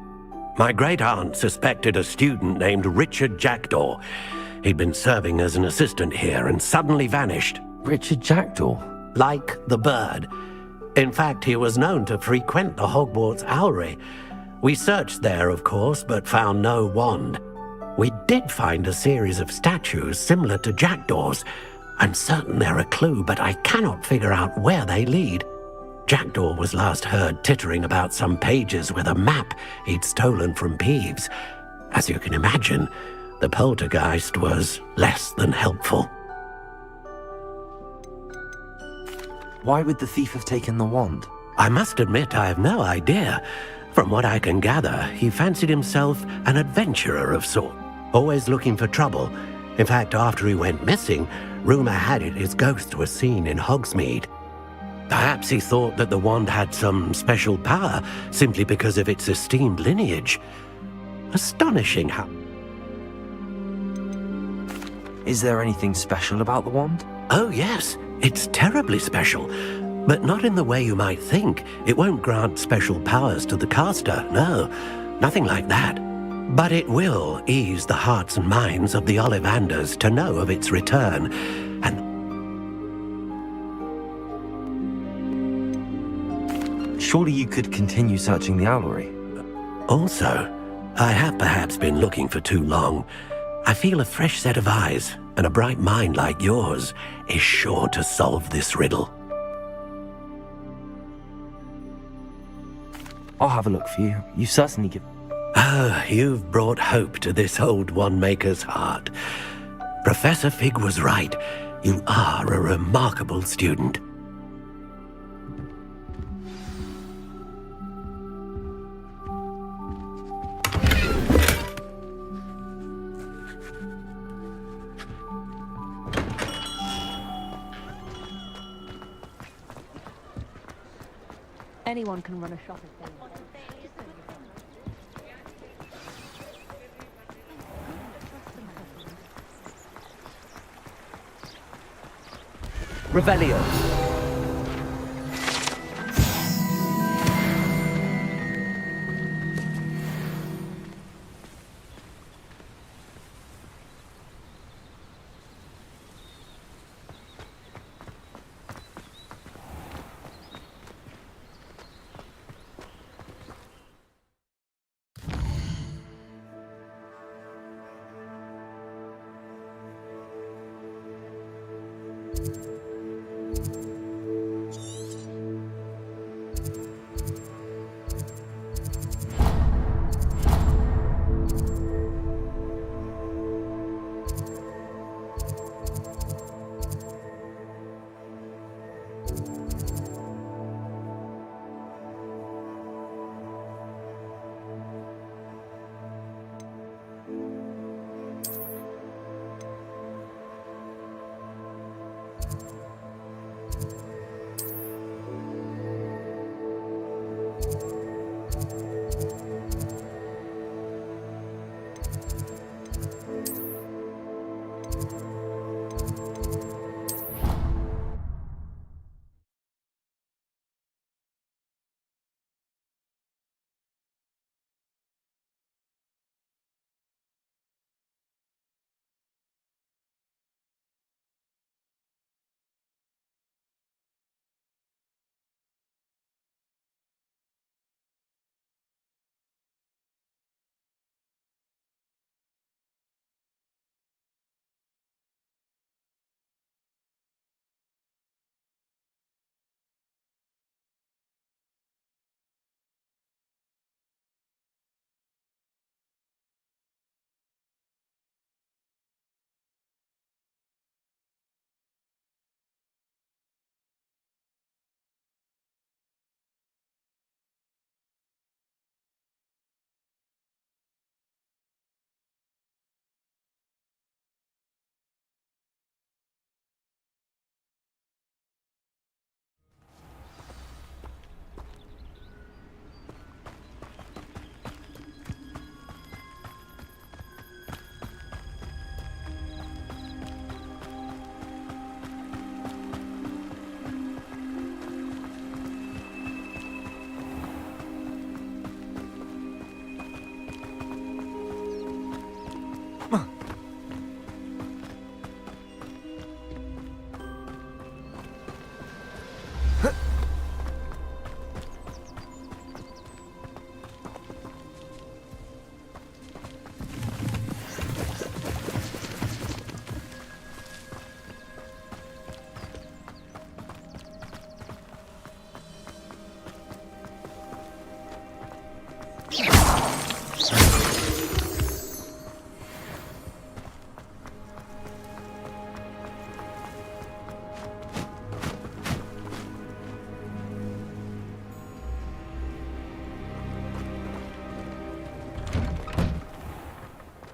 My great-aunt suspected a student named Richard Jackdaw. He'd been serving as an assistant here and suddenly vanished. Richard Jackdaw? Like the bird. In fact, he was known to frequent the Hogwarts Owlery. We searched there, of course, but found no wand. We did find a series of statues similar to Jackdaw's. I'm certain they're a clue, but I cannot figure out where they lead. Jackdaw was last heard tittering about some pages with a map he'd stolen from Peeves. As you can imagine, the poltergeist was less than helpful. Why would the thief have taken the wand? I must admit I have no idea. From what I can gather, he fancied himself an adventurer of sort, always looking for trouble. In fact, after he went missing, rumor had it his ghost was seen in Hogsmeade. Perhaps he thought that the wand had some special power simply because of its esteemed lineage. Astonishing how... Is there anything special about the wand? Oh yes, it's terribly special. But not in the way you might think. It won't grant special powers to the caster, no. Nothing like that. But it will ease the hearts and minds of the Ollivanders to know of its return, and... Surely you could continue searching the Owlery. Also, I have perhaps been looking for too long. I feel a fresh set of eyes, and a bright mind like yours is sure to solve this riddle. I'll have a look for you. You certainly give... Oh, you've brought hope to this old wand-maker's heart. Professor Fig was right. You are a remarkable student. Anyone can run a shop if they want. Revelio.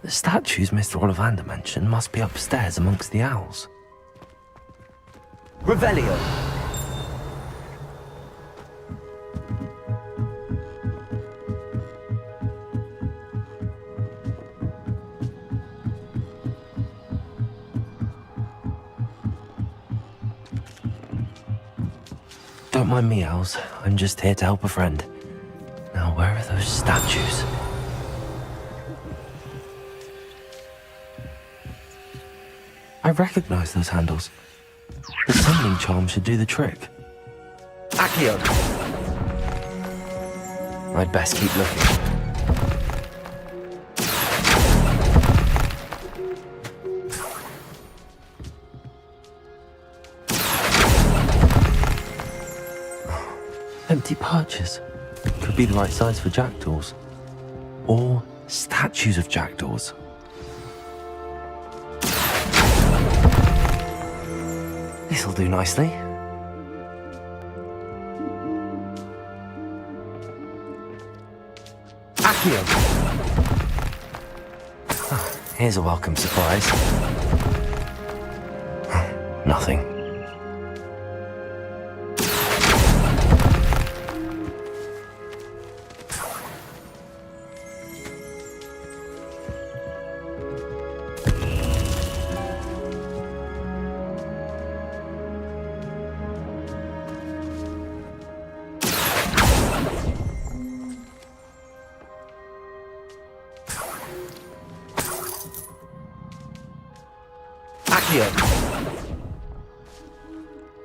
The statues Mr. Ollivander mentioned must be upstairs amongst the owls. Revelio. Don't mind me, owls. I'm just here to help a friend. Now, where are those statues? I recognize those handles. The summoning charm should do the trick. Accio. I'd best keep looking. Empty perches. Could be the right size for jackdaws. Or statues of jackdaws. This'll do nicely. Accio. Oh, here's a welcome surprise. Nothing.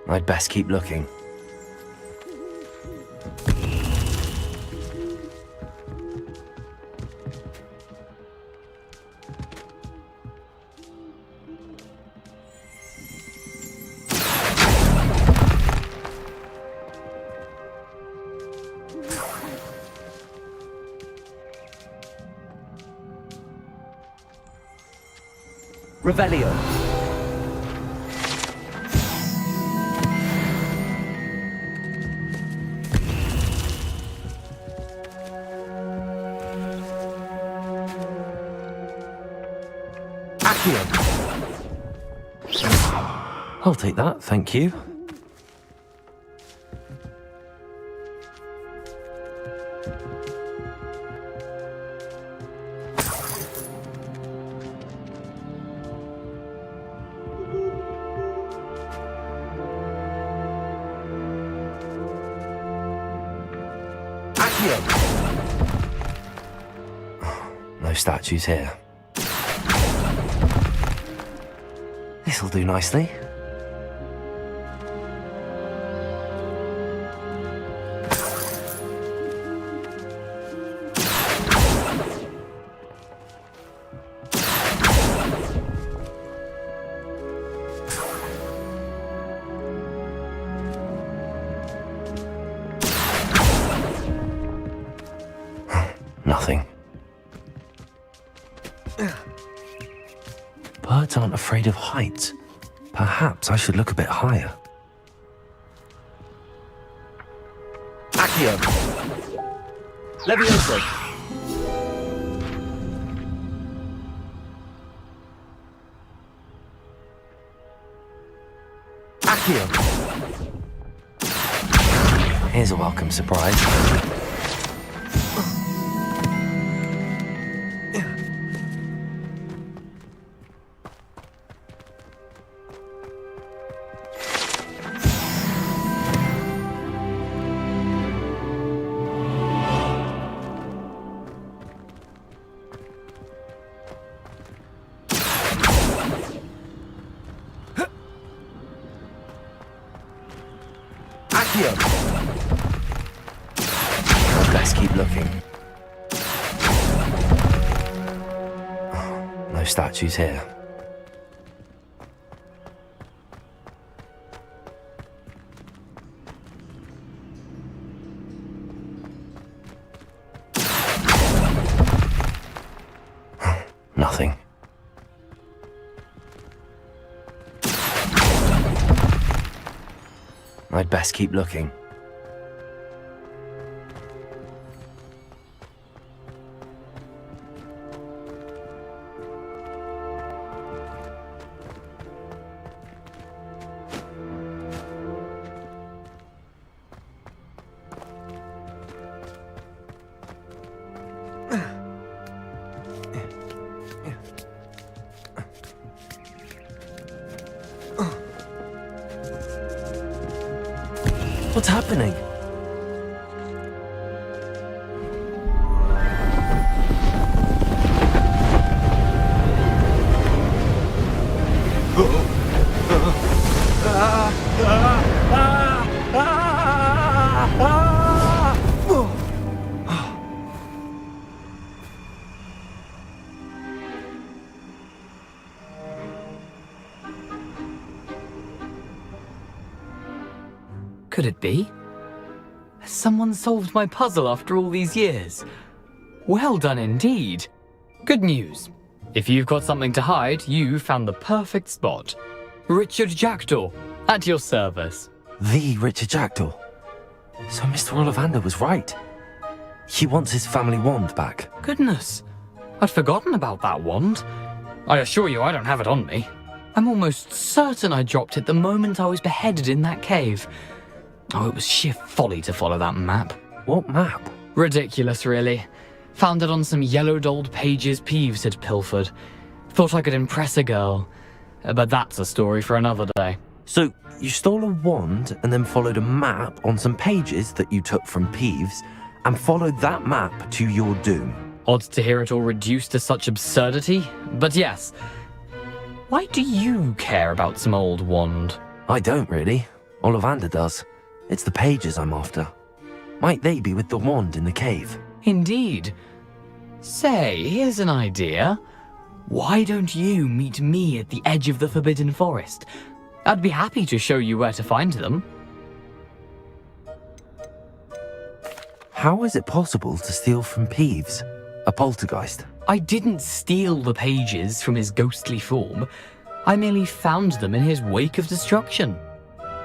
I'd best keep looking. Revelio. I'll take that, thank you. No statues here. This'll do nicely. Nothing. Birds aren't afraid of heights. Perhaps I should look a bit higher. Accio. Levioso. Accio. Here's a welcome surprise. Let's keep looking. No statues here. Nothing. I'd best keep looking. What's happening? Could it be? Has someone solved my puzzle after all these years? Well done indeed. Good news. If you've got something to hide, you found the perfect spot. Richard Jackdaw, at your service. The Richard Jackdaw. So Mr. Ollivander was right. He wants his family wand back. Goodness, I'd forgotten about that wand. I assure you I don't have it on me. I'm almost certain I dropped it the moment I was beheaded in that cave. Oh, it was sheer folly to follow that map. What map? Ridiculous, really. Found it on some yellowed old pages Peeves had pilfered. Thought I could impress a girl. But that's a story for another day. So, you stole a wand and then followed a map on some pages that you took from Peeves and followed that map to your doom. Odd to hear it all reduced to such absurdity, but yes. Why do you care about some old wand? I don't really. Ollivander does. It's the pages I'm after. Might they be with the wand in the cave? Indeed. Say, here's an idea. Why don't you meet me at the edge of the Forbidden Forest? I'd be happy to show you where to find them. How is it possible to steal from Peeves, a poltergeist? I didn't steal the pages from his ghostly form. I merely found them in his wake of destruction.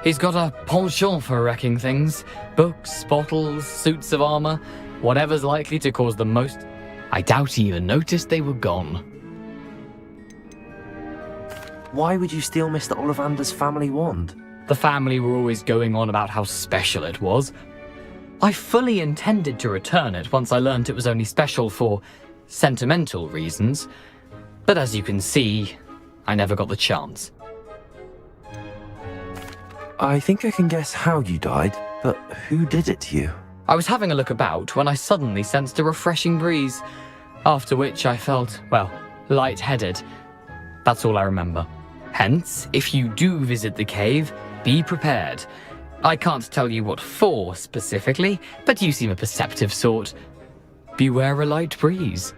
He's got a penchant for wrecking things. Books, bottles, suits of armor, whatever's likely to cause the most. I doubt he even noticed they were gone. Why would you steal Mr. Ollivander's family wand? The family were always going on about how special it was. I fully intended to return it once I learned it was only special for sentimental reasons, but as you can see, I never got the chance. I think I can guess how you died, but who did it to you? I was having a look about when I suddenly sensed a refreshing breeze, after which I felt, well, lightheaded. That's all I remember. Hence, if you do visit the cave, be prepared. I can't tell you what for specifically, but you seem a perceptive sort. Beware a light breeze.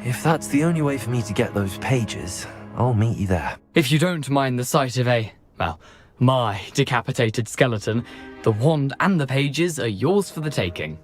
If that's the only way for me to get those pages, I'll meet you there. If you don't mind the sight of my decapitated skeleton, the wand and the pages are yours for the taking.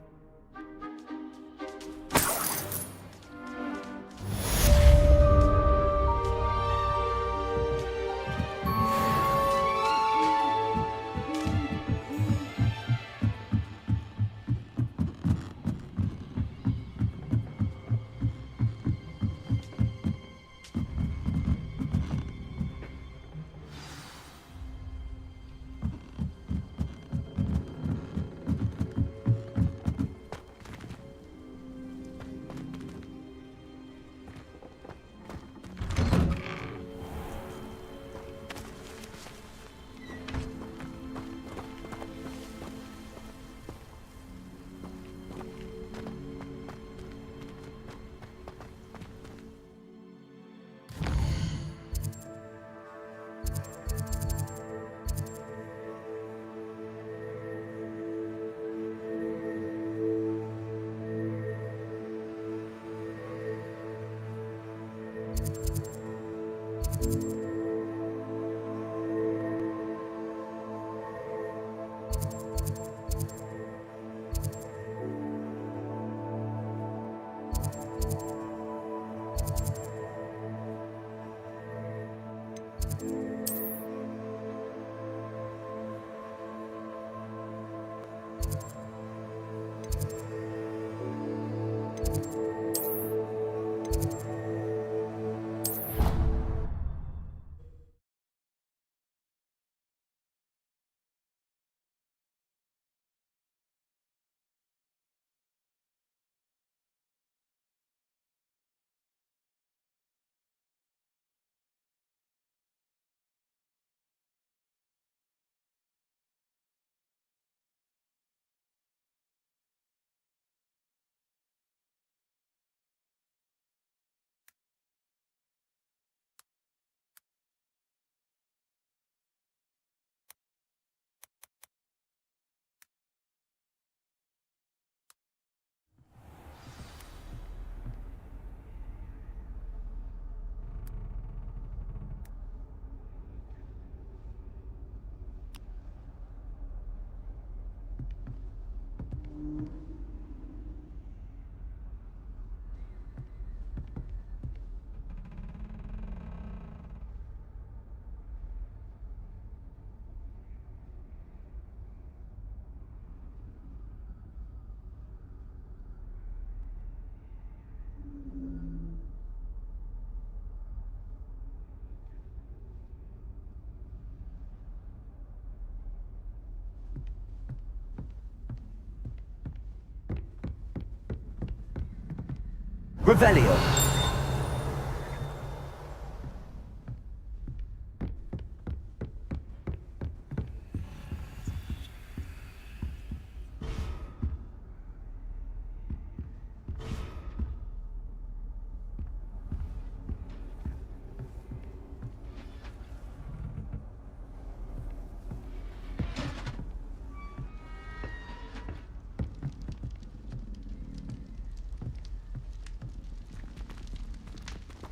Revelio.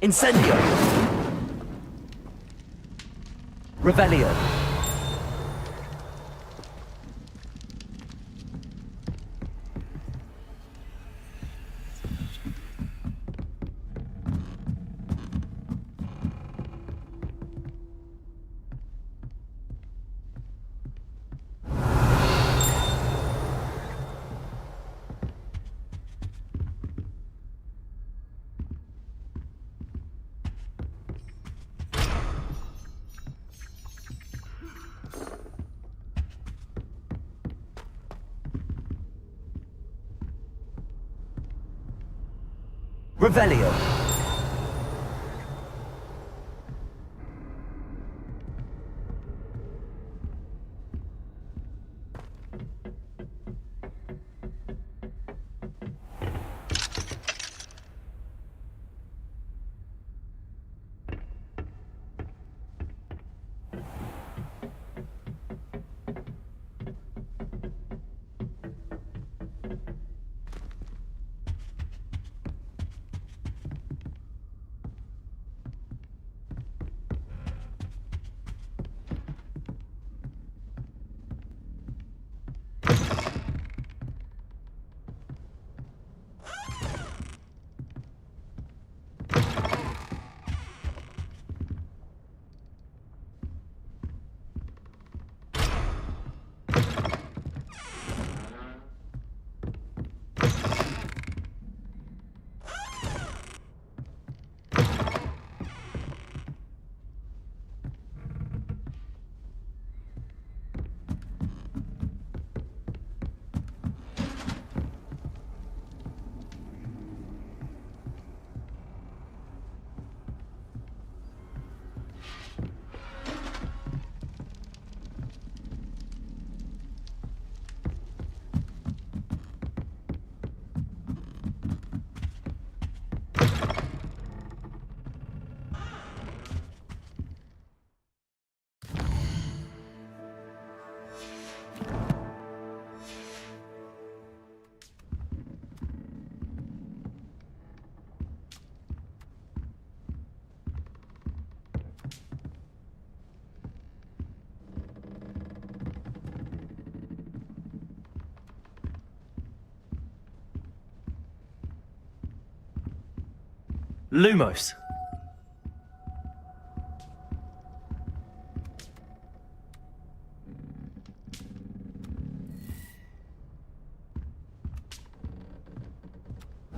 Incendio. Revelio. Revelio. Lumos.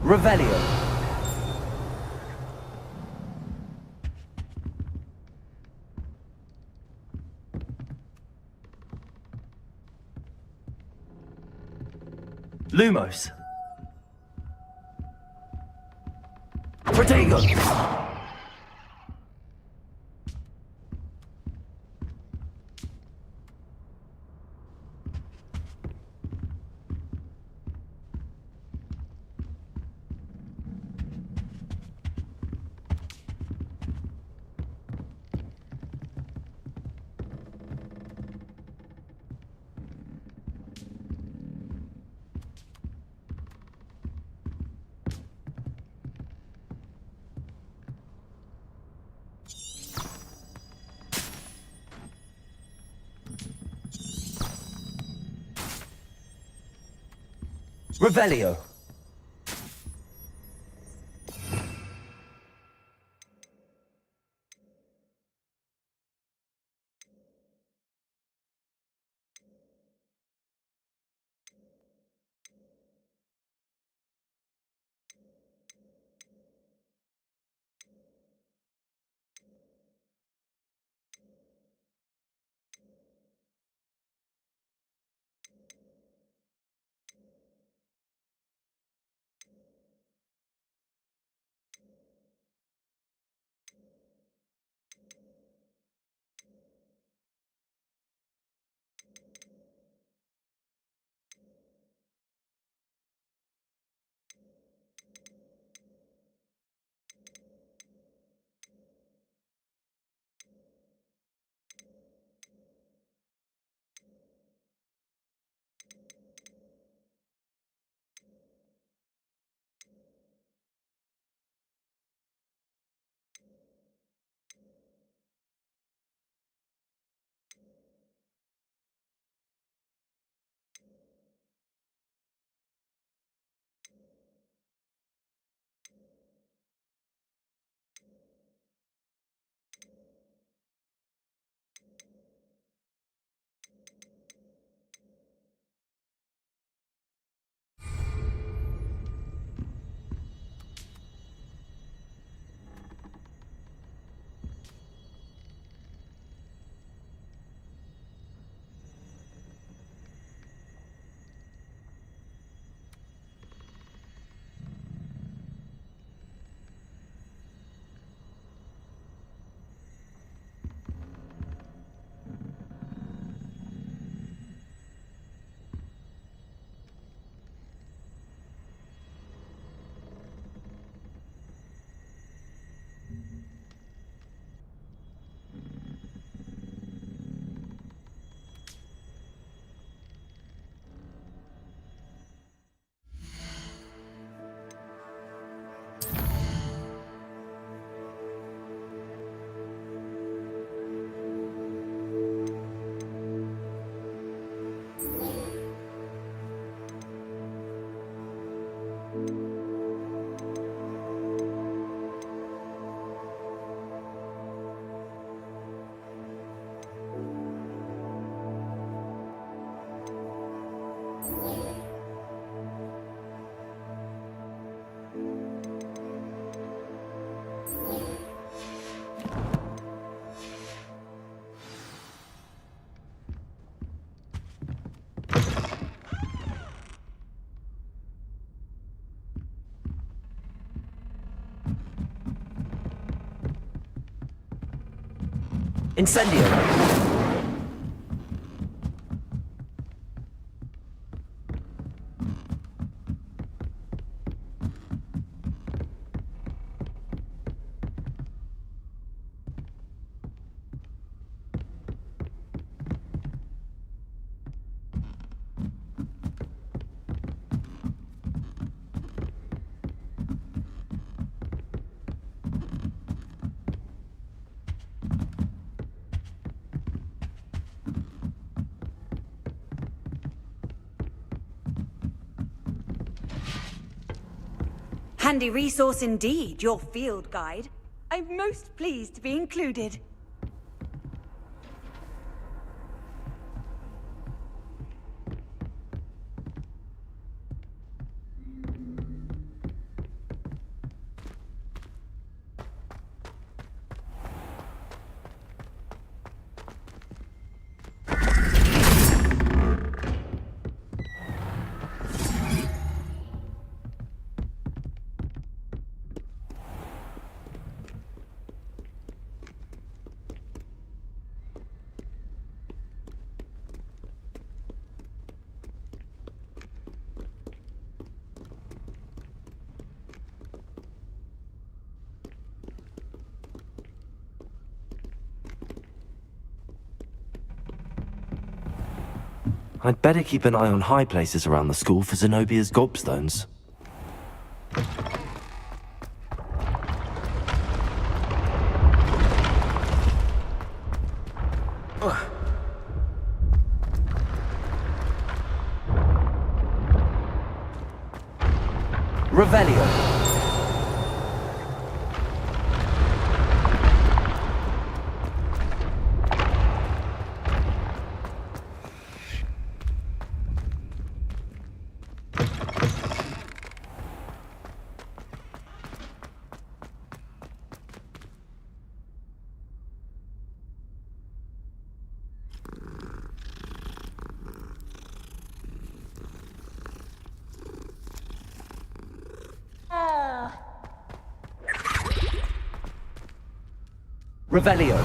Revelio. Lumos. Protego. Revelio. Incendio. Handy resource indeed, your field guide. I'm most pleased to be included. I'd better keep an eye on high places around the school for Zenobia's gobstones. Revelio. Revelio.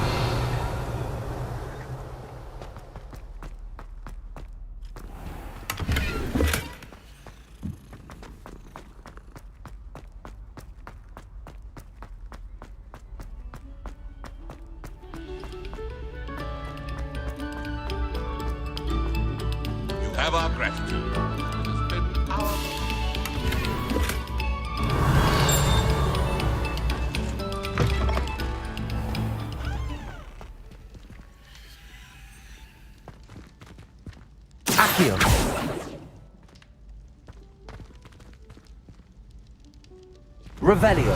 You have our gratitude. It has been our... Accio. Revelio.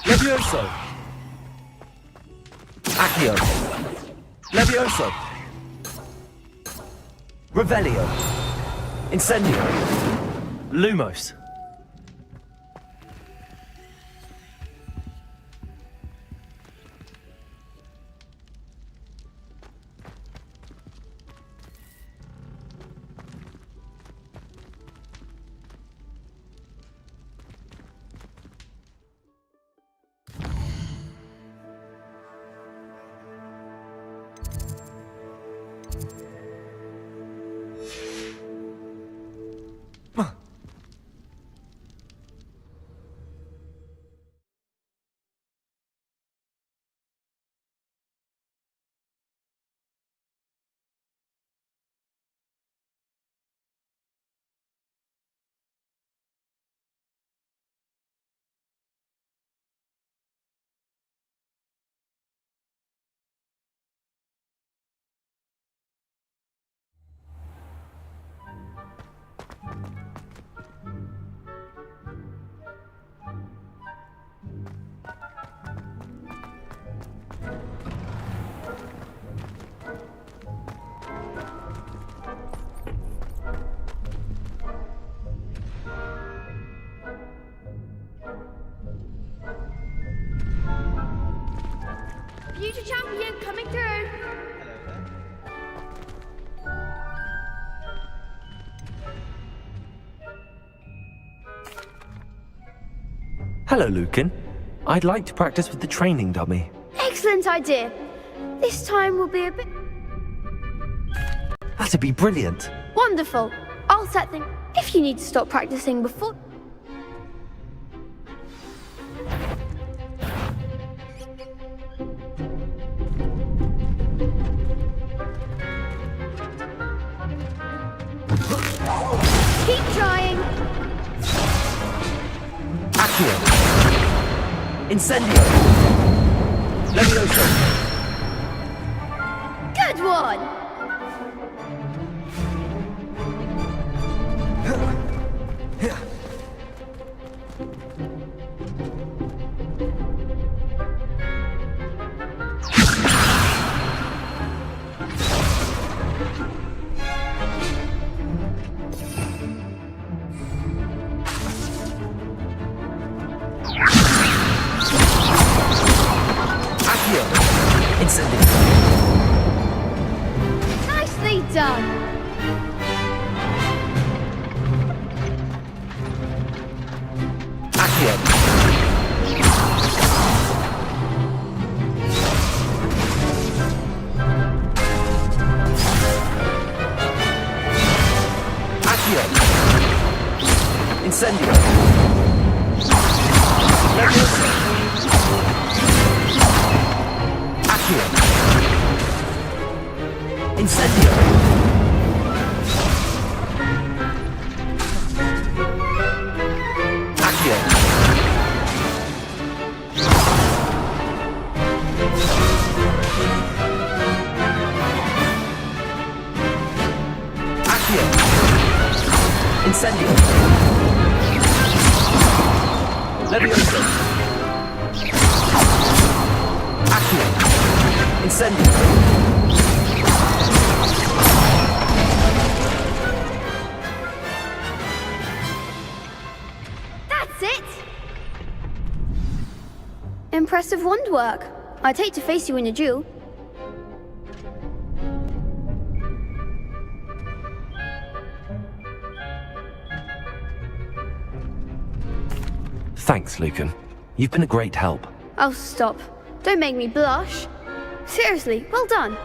Levioso. Accio. Levioso. Revelio. Incendio. Lumos. Future champion coming through. Hello, Lucan. I'd like to practice with the training dummy. Excellent idea. This time will be a bit... That'd be brilliant. Wonderful. I'll set things... If you need to stop practicing before... Keep trying. Accio. Incendio. Levioso. Good one. Nicely done. Accio. Accio. Incendio. Levioso. Accio. Incendio. Accio. Accio. Incendio. Levioso. Accio. Incendio. That's it. Impressive wand work. I'd hate to face you in a duel. Thanks, Lucan. You've been a great help. Oh, stop. Don't make me blush. Seriously, well done.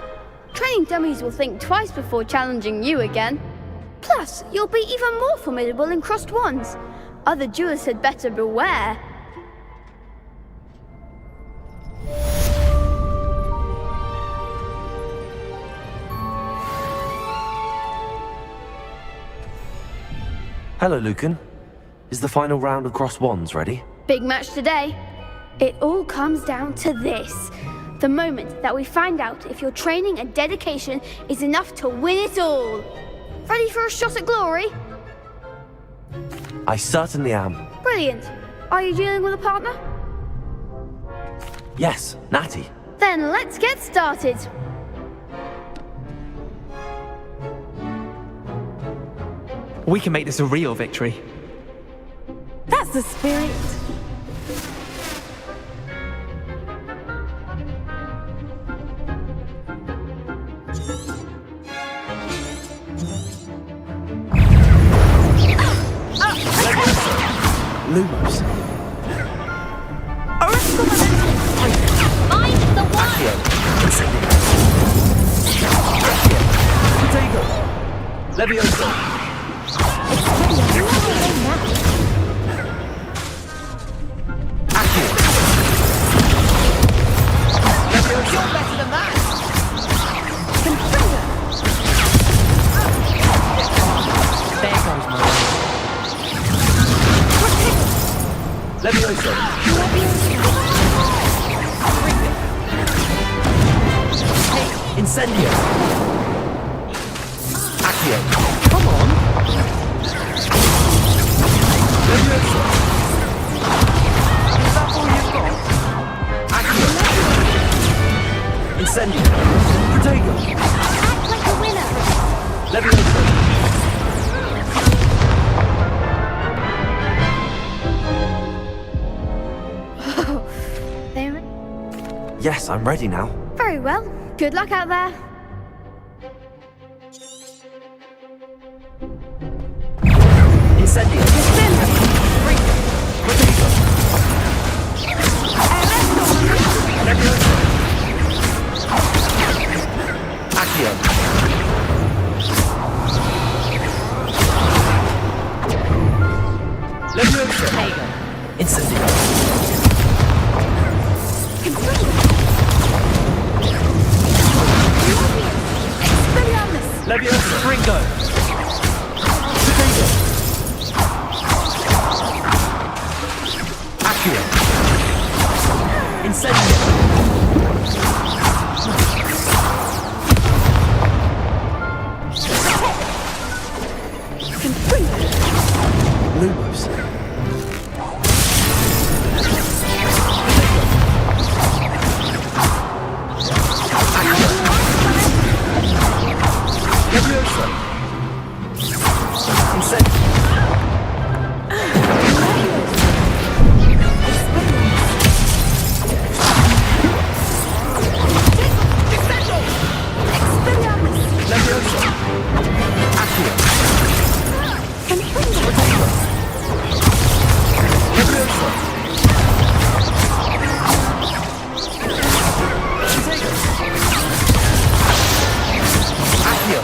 Training dummies will think twice before challenging you again. Plus, you'll be even more formidable in crossed wands. Other duelists had better beware. Hello, Lucan. Is the final round of cross wands ready? Big match today. It all comes down to this. The moment that we find out if your training and dedication is enough to win it all. Ready for a shot at glory? I certainly am. Brilliant. Are you dealing with a partner? Yes, Natty. Then let's get started. We can make this a real victory. That's the spirit. Lumos. I'm the one. Accio. Incendio. Accio. Potato. Levioso. Accio. Levioso. You're better than that. There goes my Levioso. Incendio. Accio. Come on. Levioso. Is that all you've got? Accio. Incendio. Protego. Act like a winner. Levioso. Yes, I'm ready now. Very well. Good luck out there. Incendio. Protego. Incendio. Leviosa. Ringo. Potato. Accio. Incendio. Lumos. Leviosa. Incendio. Leviosa. Accio. Potato. Leviosa. Potato. Accio.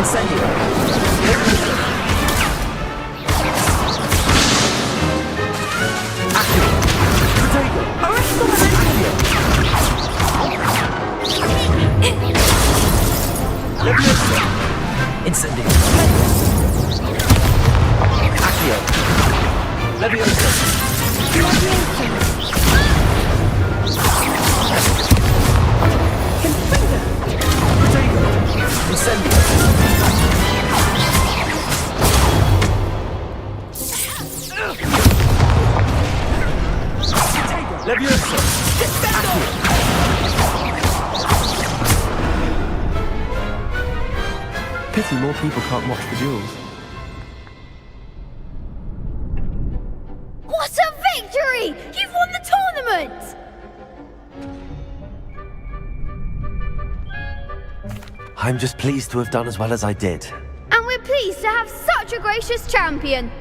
Incendio. Leviosa. Accio. Potato. Accio. Leviosa. Incendio. Accio. Leviosa. Potato. Incendio. Leviosa. Accio. Pity more people can't watch the duels. What a victory! You've won the tournament! I'm just pleased to have done as well as I did. And we're pleased to have such a gracious champion.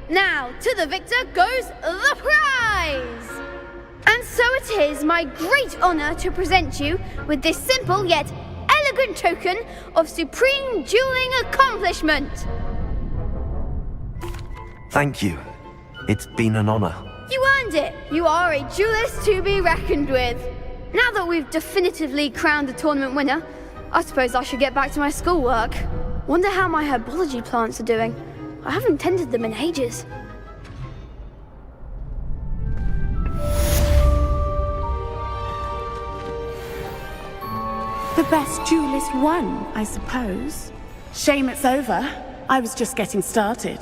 Now, to the victor goes the prize! And so it is my great honor to present you with this simple yet elegant token of supreme dueling accomplishment. Thank you. It's been an honor. You earned it. You are a duelist to be reckoned with. Now that we've definitively crowned the tournament winner, I suppose I should get back to my schoolwork. Wonder how my herbology plants are doing. I haven't tended them in ages. The best duelist won, I suppose. Shame it's over. I was just getting started.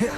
You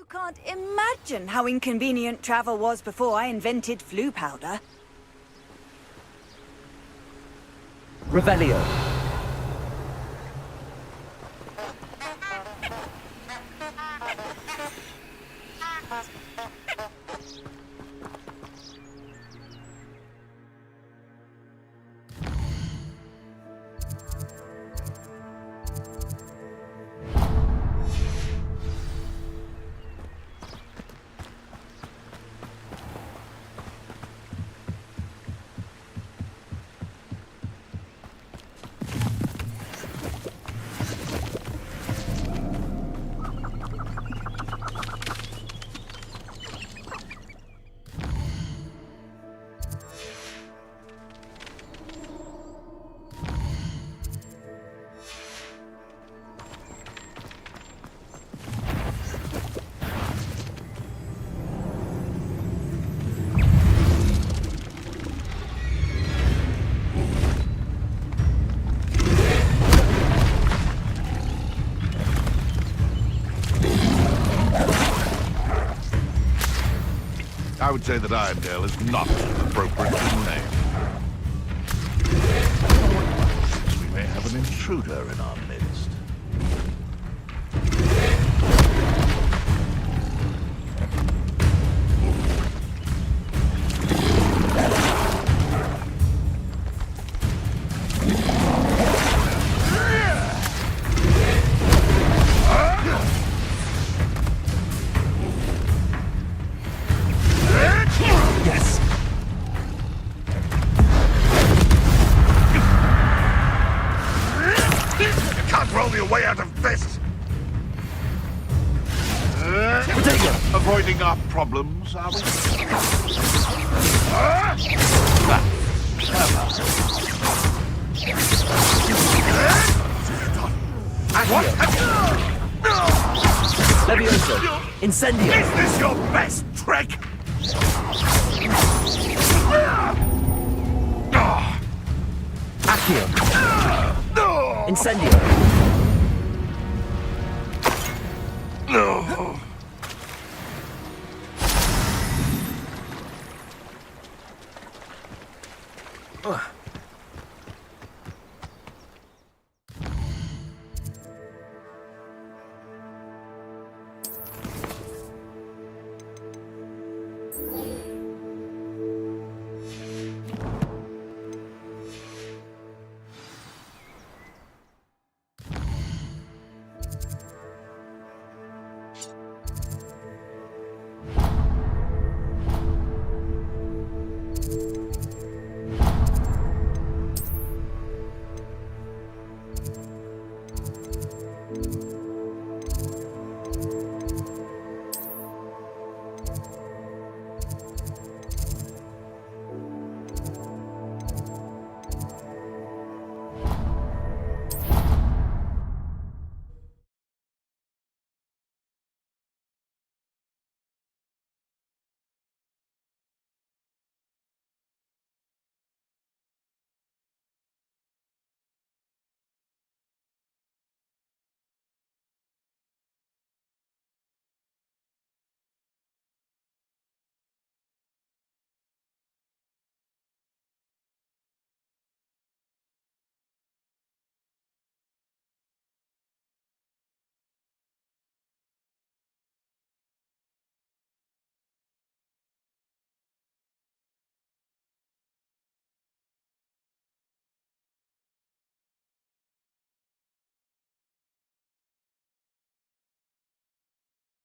can't imagine how inconvenient travel was before I invented flu powder. Revelio. I would say that Irondale is not appropriate to name. We may have an intruder in our midst. Way out of this! Avoiding our problems, are we? Levioso. Incendio! Is this your best trick? Accio! Incendio!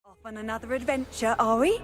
Off on another adventure, are we?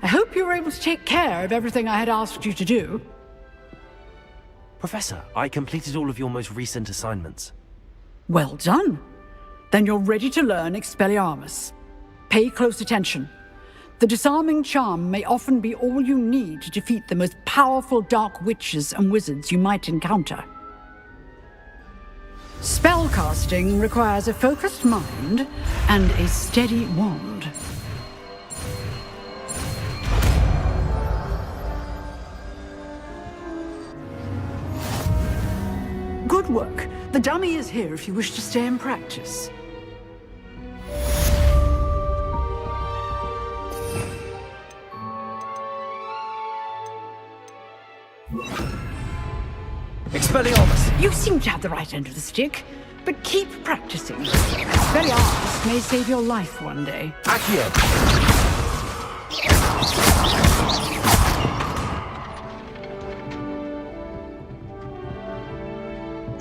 I hope you were able to take care of everything I had asked you to do. Professor, I completed all of your most recent assignments. Well done. Then you're ready to learn Expelliarmus. Pay close attention. The disarming charm may often be all you need to defeat the most powerful dark witches and wizards you might encounter. Spellcasting requires a focused mind and a steady wand. Good work. The dummy is here if you wish to stay and practice. Expelliarmus! You seem to have the right end of the stick, but keep practicing. Expelliarmus may save your life one day. Accio!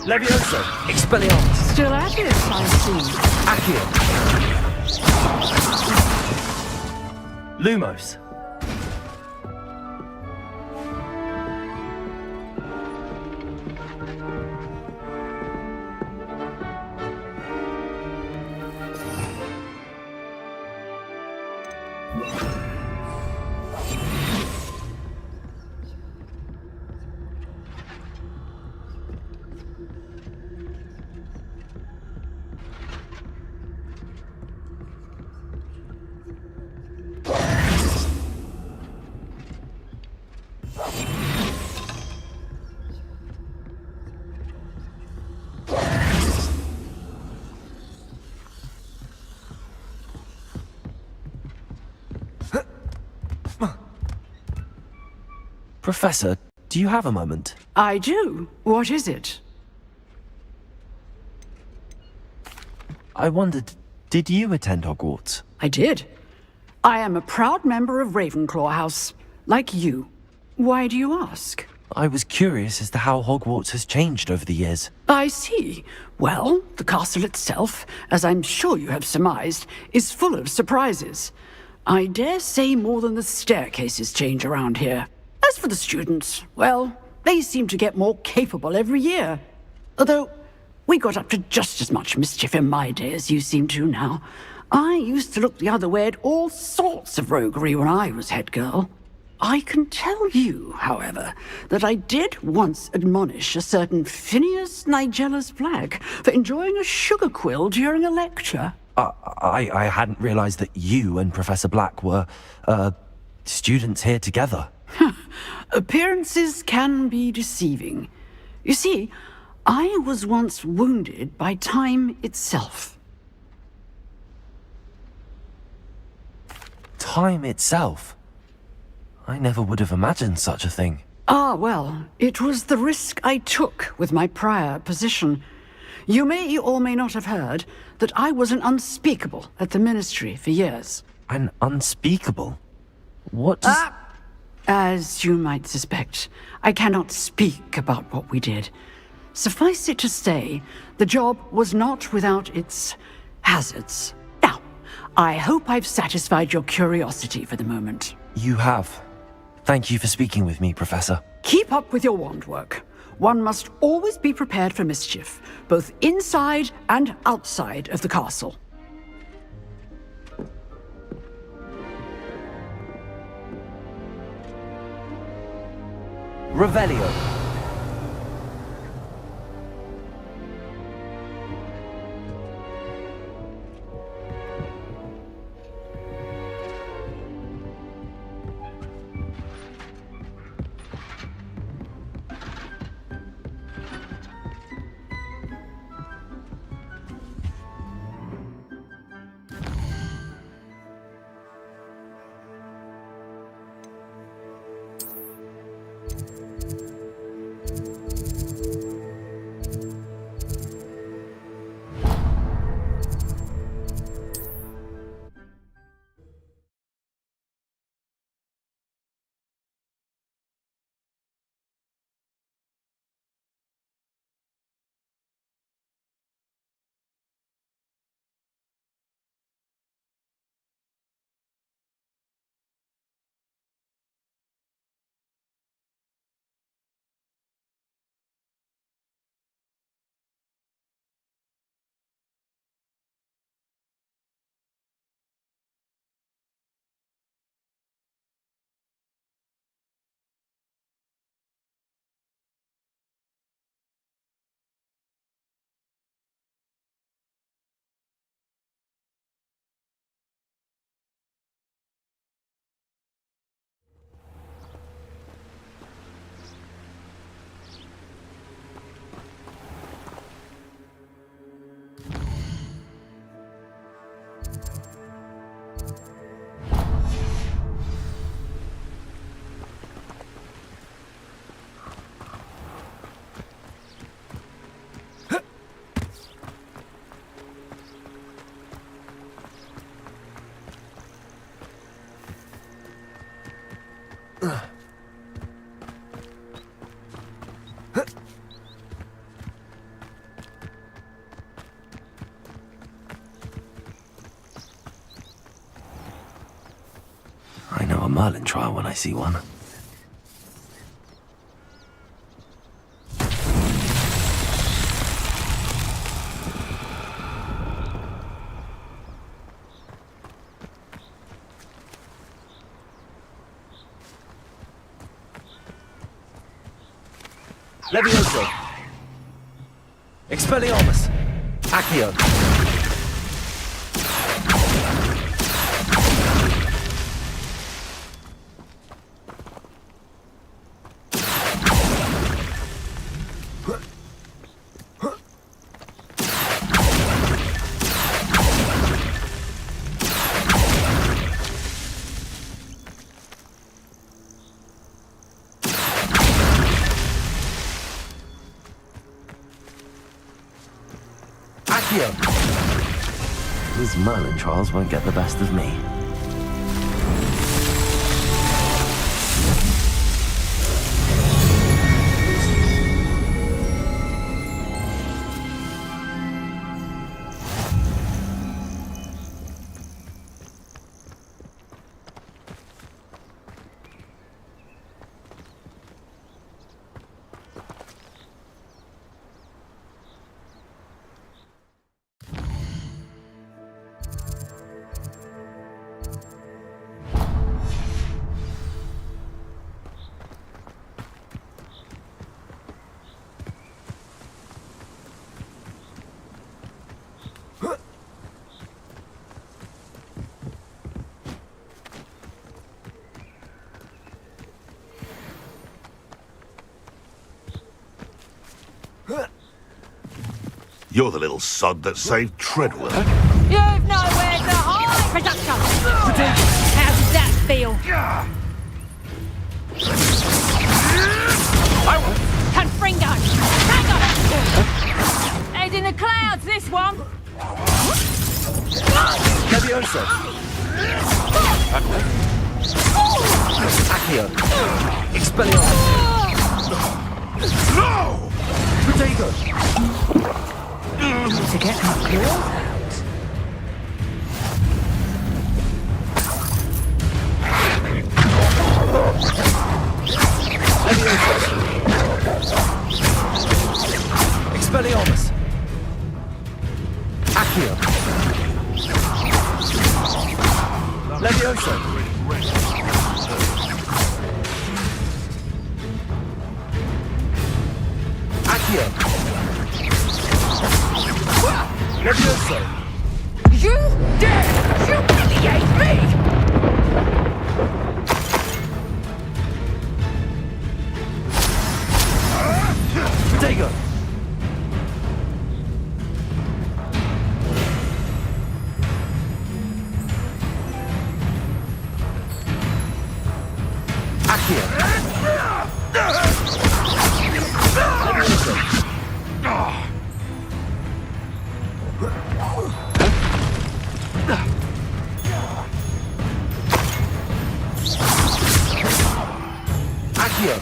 Levioso! Expelliarmus! Still at it, I see. Accio! Lumos! Professor, do you have a moment? I do. What is it? I wondered, did you attend Hogwarts? I did. I am a proud member of Ravenclaw House, like you. Why do you ask? I was curious as to how Hogwarts has changed over the years. I see. Well, the castle itself, as I'm sure you have surmised, is full of surprises. I dare say more than the staircases change around here. As for the students, well, they seem to get more capable every year. Although, we got up to just as much mischief in my day as you seem to now. I used to look the other way at all sorts of roguery when I was head girl. I can tell you, however, that I did once admonish a certain Phineas Nigella's Black for enjoying a sugar quill during a lecture. I hadn't realized that you and Professor Black were, students here together. Appearances can be deceiving. You see, I was once wounded by time itself. Time itself? I never would have imagined such a thing. Ah, well, it was the risk I took with my prior position. You may or may not have heard that I was an unspeakable at the Ministry for years. An unspeakable? What does... As you might suspect, I cannot speak about what we did. Suffice it to say, the job was not without its hazards. Now, I hope I've satisfied your curiosity for the moment. You have. Thank you for speaking with me, Professor. Keep up with your wand work. One must always be prepared for mischief, both inside and outside of the castle. Revelio. I know a Merlin trial when I see one. Levioso. Expelliarmus. Accio. These Merlin trials won't get the best of me. You're the little sod that saved Treadwell. You've nowhere to hide! Production! How does that feel? Confringo! Tango! Head in the clouds, this one! Levioso! Accio! Expelliarmus! No! Protego! To get my claws out. Levioso! Expelliarmus! Accio! Levioso! Accio! Levioso! You dare humiliate me! Protego! Accio! Levioso! Accio!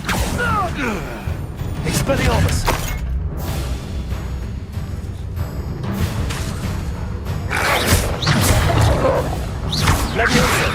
Expelliarmus! Levioso!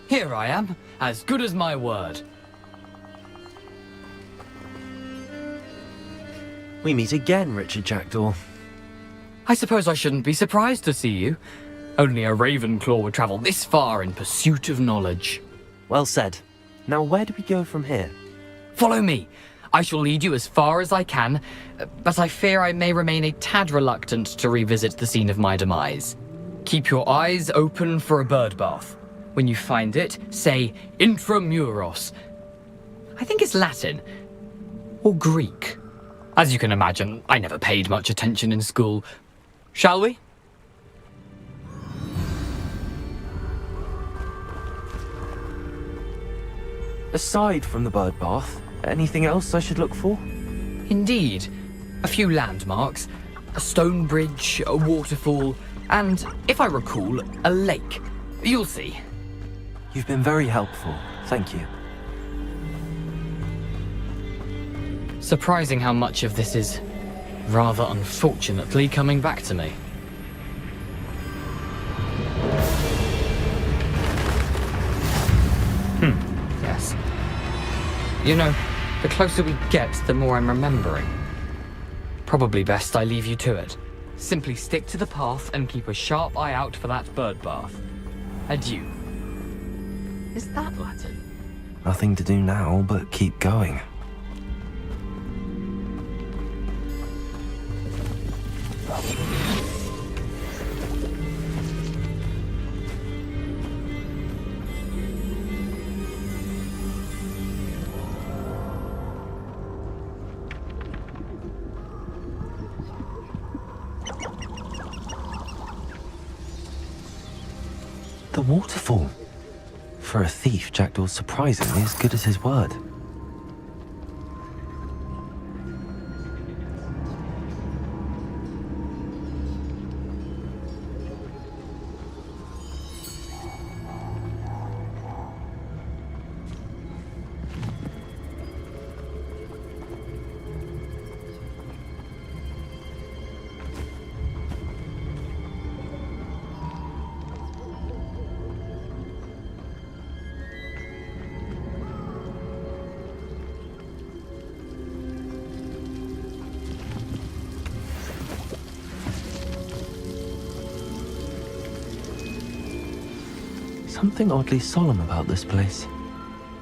Here I am, as good as my word. We meet again, Richard Jackdaw. I suppose I shouldn't be surprised to see you. Only a Ravenclaw would travel this far in pursuit of knowledge. Well said. Now where do we go from here? Follow me. I shall lead you as far as I can, but I fear I may remain a tad reluctant to revisit the scene of my demise. Keep your eyes open for a bird bath. When you find it, say Intramuros. I think it's Latin. Or Greek. As you can imagine, I never paid much attention in school. Shall we? Aside from the bird bath, anything else I should look for? Indeed. A few landmarks, a stone bridge, a waterfall, and, if I recall, a lake. You'll see. You've been very helpful. Thank you. Surprising how much of this is, rather unfortunately, coming back to me. Yes. You know, the closer we get, the more I'm remembering. Probably best I leave you to it. Simply stick to the path and keep a sharp eye out for that bird bath. Adieu. Is that Latin? Nothing to do now but keep going. The waterfall. For a thief, Jackdaw's surprisingly as good as his word. something oddly solemn about this place.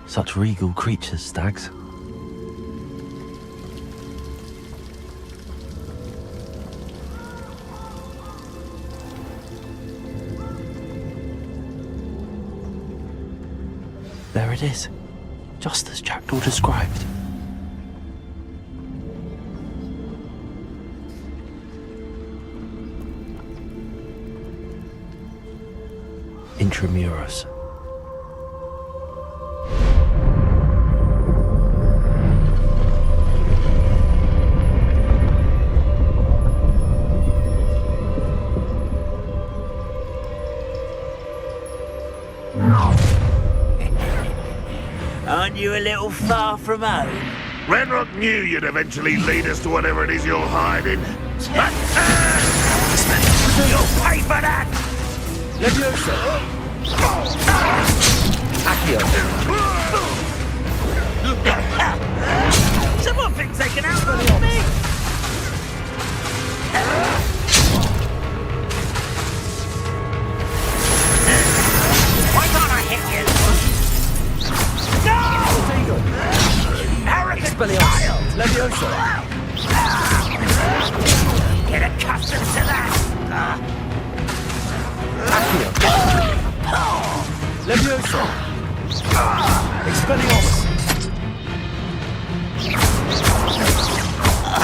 Such regal creatures, stags. There it is, just as Jackdaw described. Intramuros. Aren't you a little far from home? Ranrock knew you'd eventually lead us to whatever it is you're hiding. You'll pay for that! Leviosa! Accio! Someone thinks they can outrun me! Why can't I hit you? No! Arrogant child! Leviosa! Get accustomed to that! Accio! Leviosa! Expelliarmus!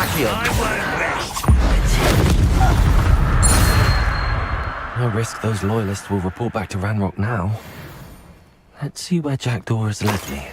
Accio! I won't rest! No risk those loyalists will report back to Ranrock now. Let's see where Jackdaw has led me.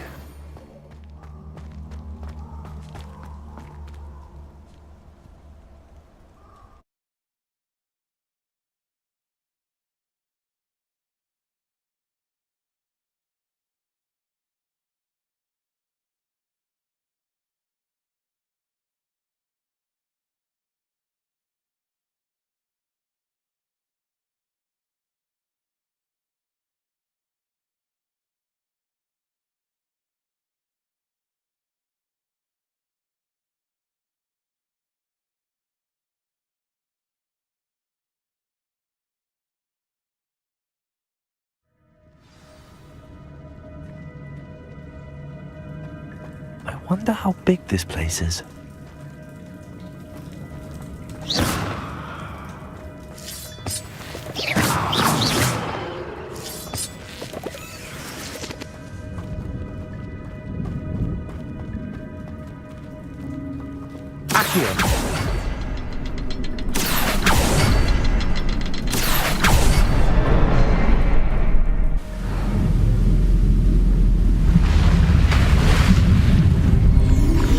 I wonder how big this place is.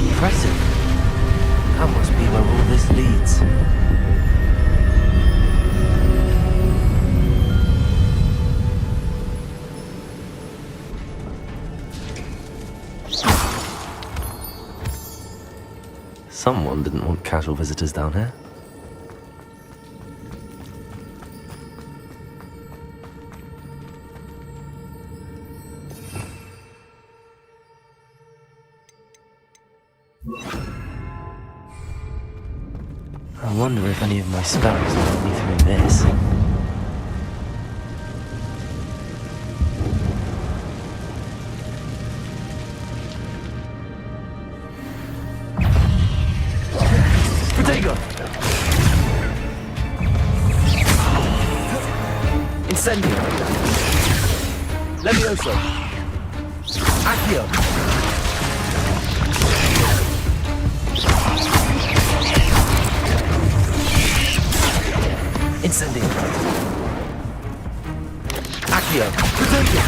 Impressive. That must be where all this leads. Someone didn't want casual visitors down here. I wonder if any of my spells will help me through this. Protego! Incendio! Levioso! Accio! Incendio! Accio! Protego!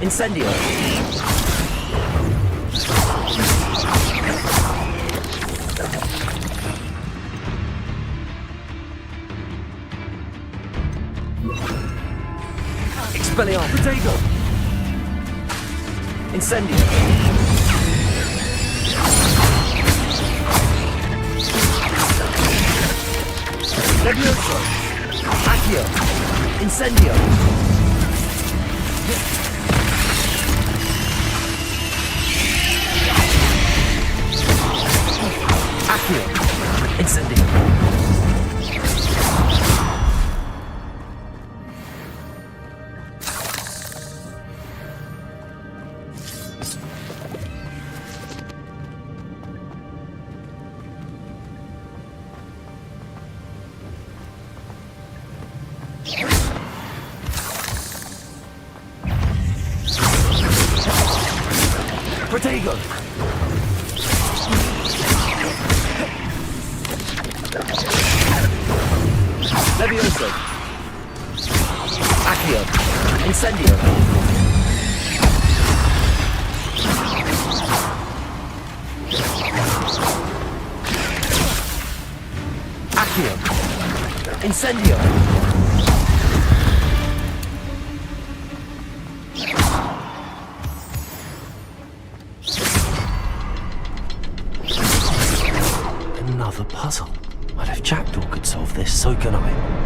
Incendio! Expelliarmus! Protego! Incendio! Levioso! Accio! Incendio! Accio. Incendio. Protego! Levioso! Accio! Incendio! Accio! Incendio! Another puzzle. Well, if Jackdaw could solve this, so can I.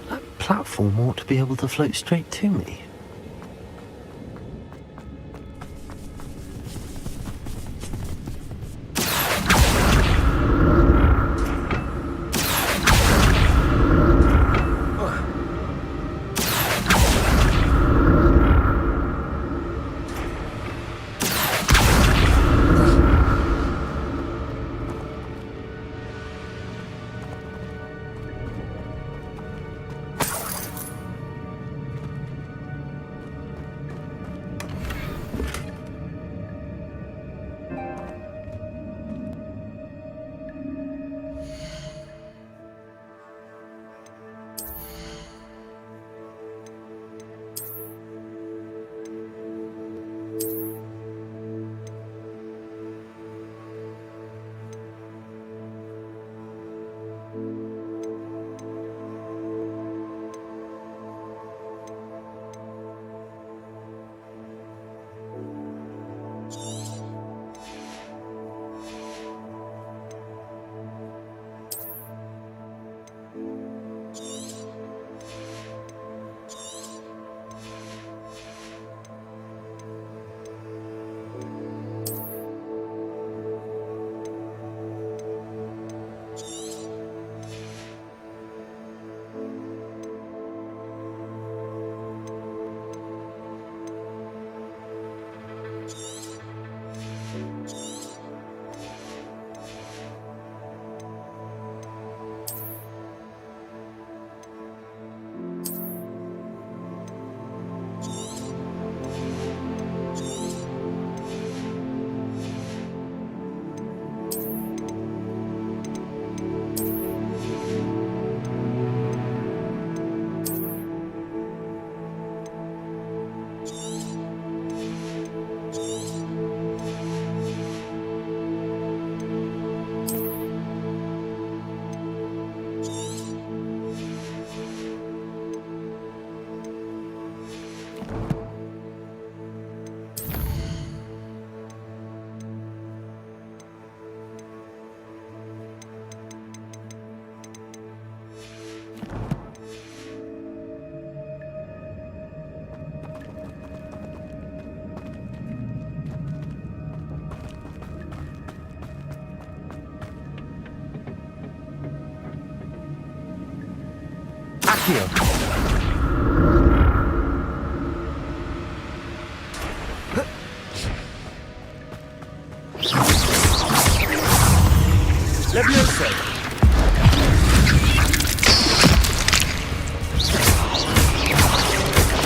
That platform ought to be able to float straight to me. Accio. Levioso.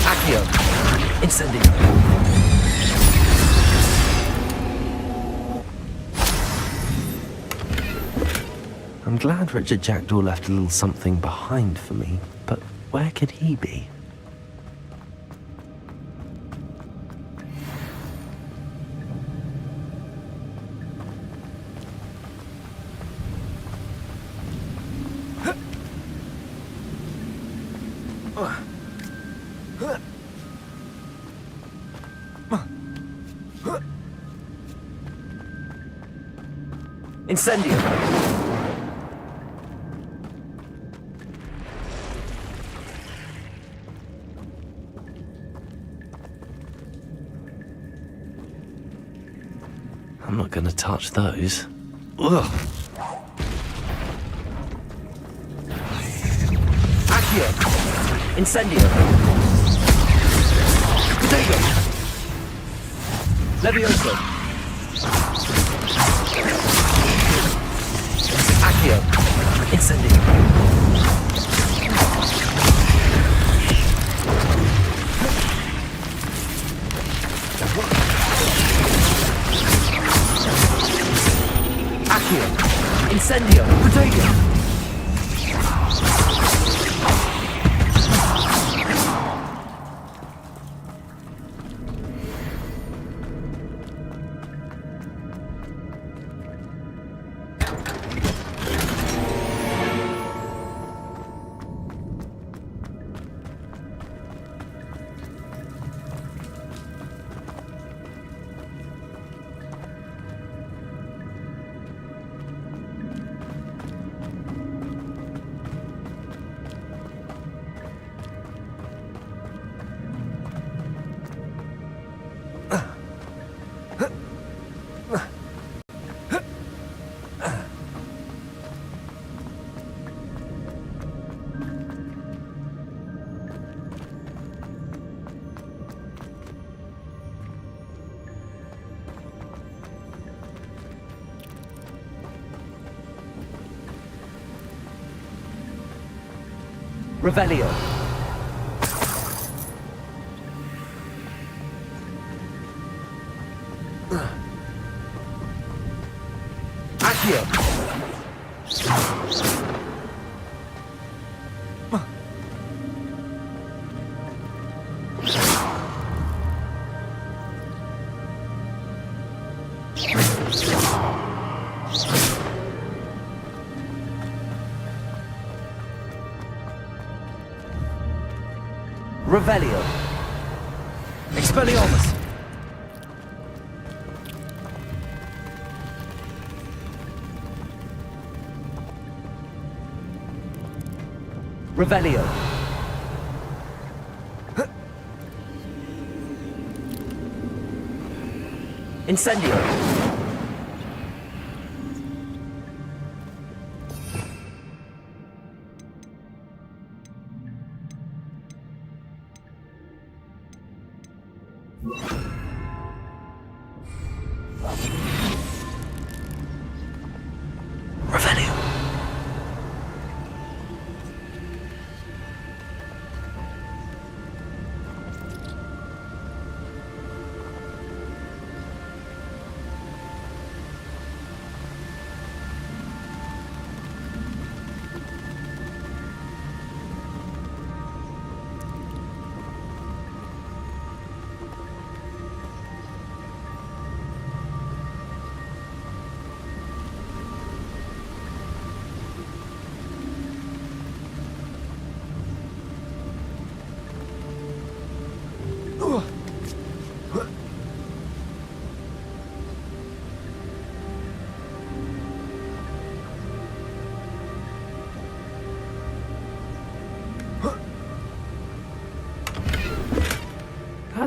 Accio. Incendio. I'm glad Richard Jackdaw left a little something behind for me, but where could he be? Incendio! I'm not gonna touch those. Ugh. Accio! Incendio! Potato! Levioso! Accio! Incendio! Accio! Incendio! Potato! Revelio. Accio. Revelio. Expelliarmus. Revelio. Incendio.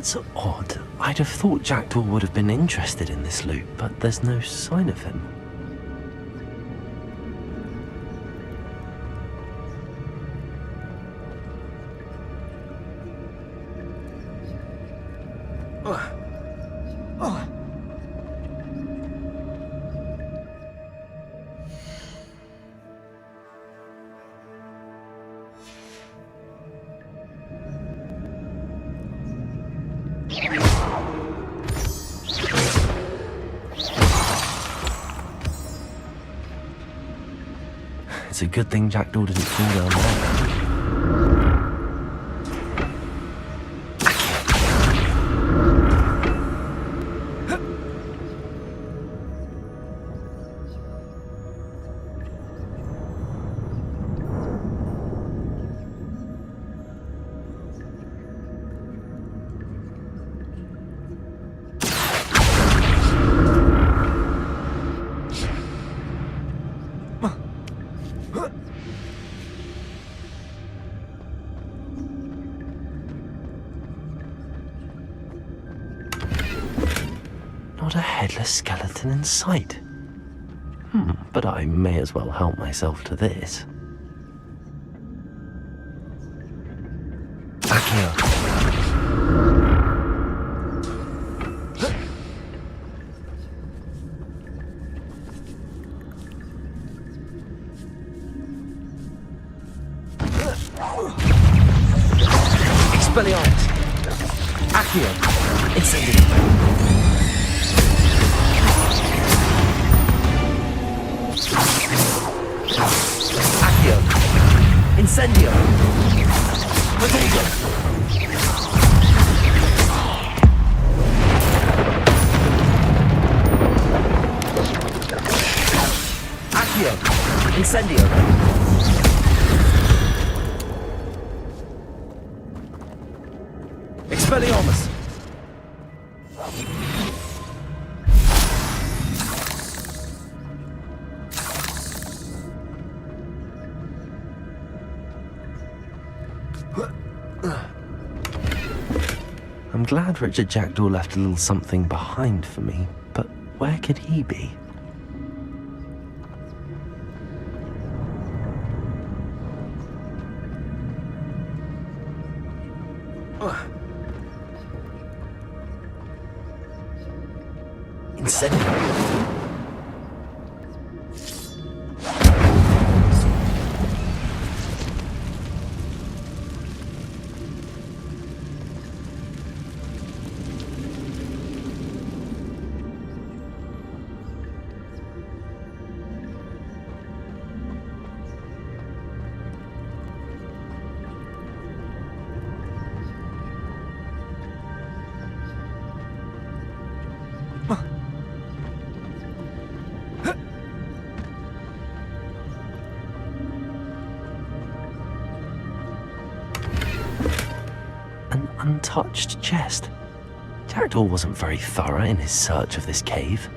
That's odd. I'd have thought Jackdaw would have been interested in this loot, but there's no sign of him. It's a good thing Jackdaw didn't fall down there. Not a headless skeleton in sight. But I may as well help myself to this. Accio. Expelliarmus. Accio. Incendio. Accio. Incendio. Protego. Accio. Incendio. Expelliarmus. I'm glad Richard Jackdaw left a little something behind for me, but where could he be? Incendio. Untouched chest. Jackdaw wasn't very thorough in his search of this cave.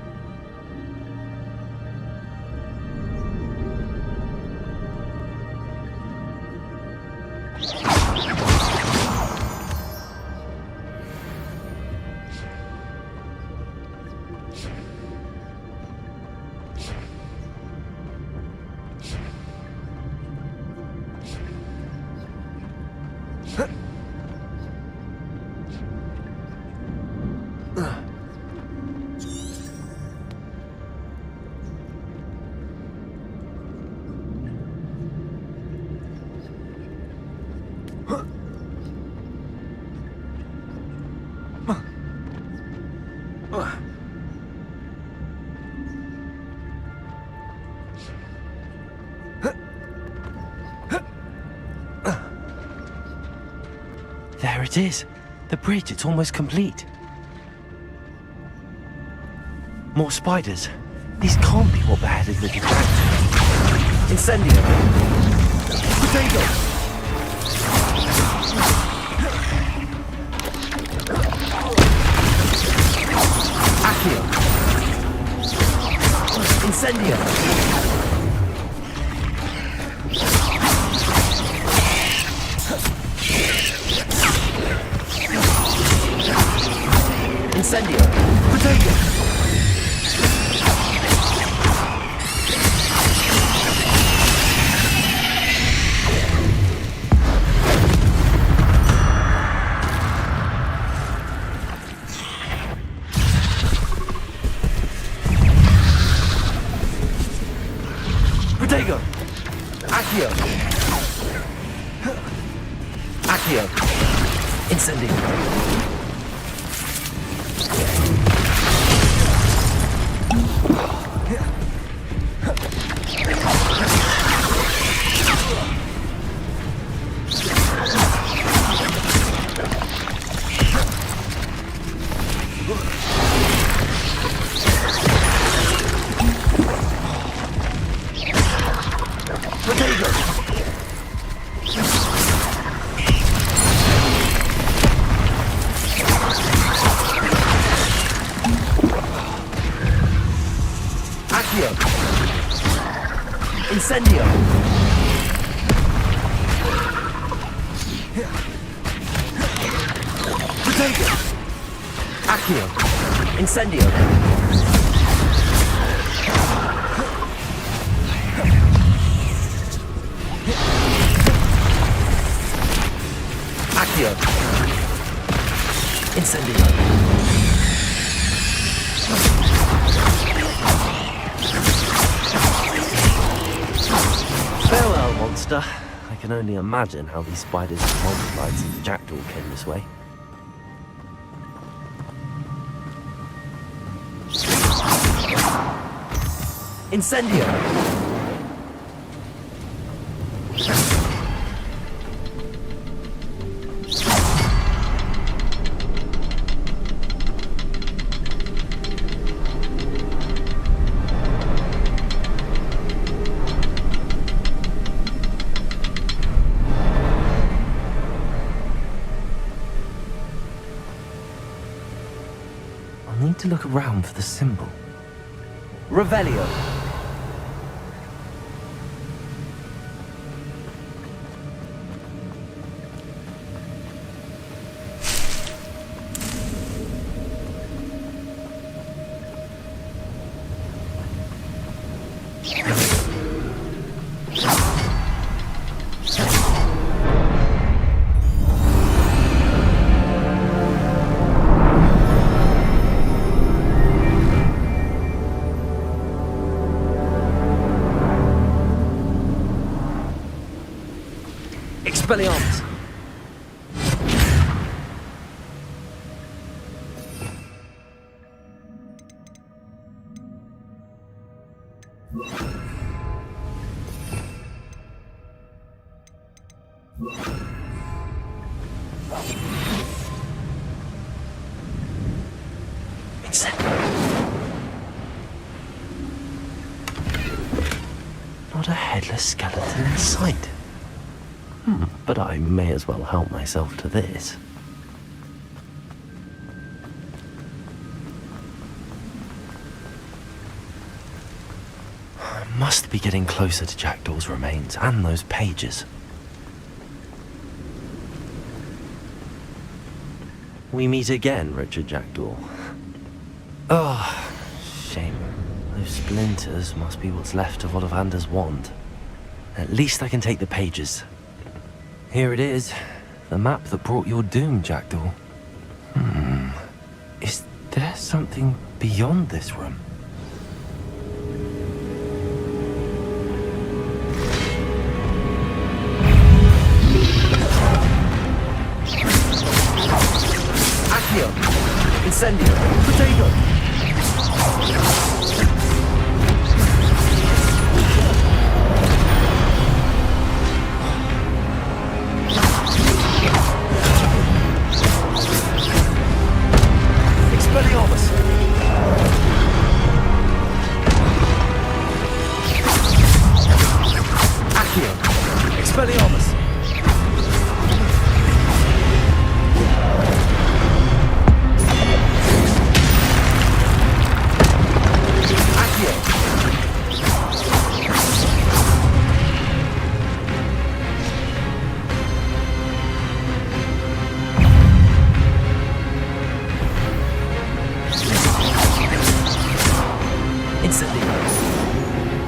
There it is. The bridge, it's almost complete. More spiders. These can't be what beheaded little dragons. Incendio. Potato. Accio. Incendio. Incendio. Potato. Protego! Accio! Accio! Incendio! Accio! Incendio! Protego! Accio! Incendio! Accio! Incendio! Farewell, monster. I can only imagine how these spiders multiplied since Jackdaw came this way. Incendio! I'll need to look around for the symbol. Revelio! Expelliarmus! Not a headless skeleton in sight. But I may as well help myself to this. I must be getting closer to Jackdaw's remains and those pages. We meet again, Richard Jackdaw. Oh, shame. Those splinters must be what's left of Ollivander's wand. At least I can take the pages. Here it is, the map that brought your doom, Jackdaw. Is there something beyond this room? Accio! Incendio! Protego! Expelliarmus! Accio! Expelliarmus!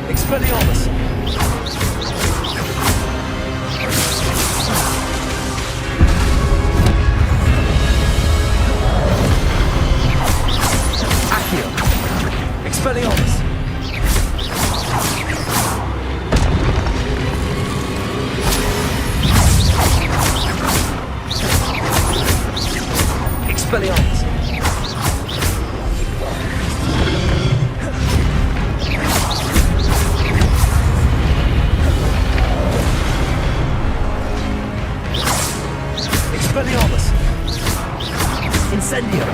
Expelliarmus! Accio! Expelliarmus! Expelliarmus! Expelliarmus! Incendio!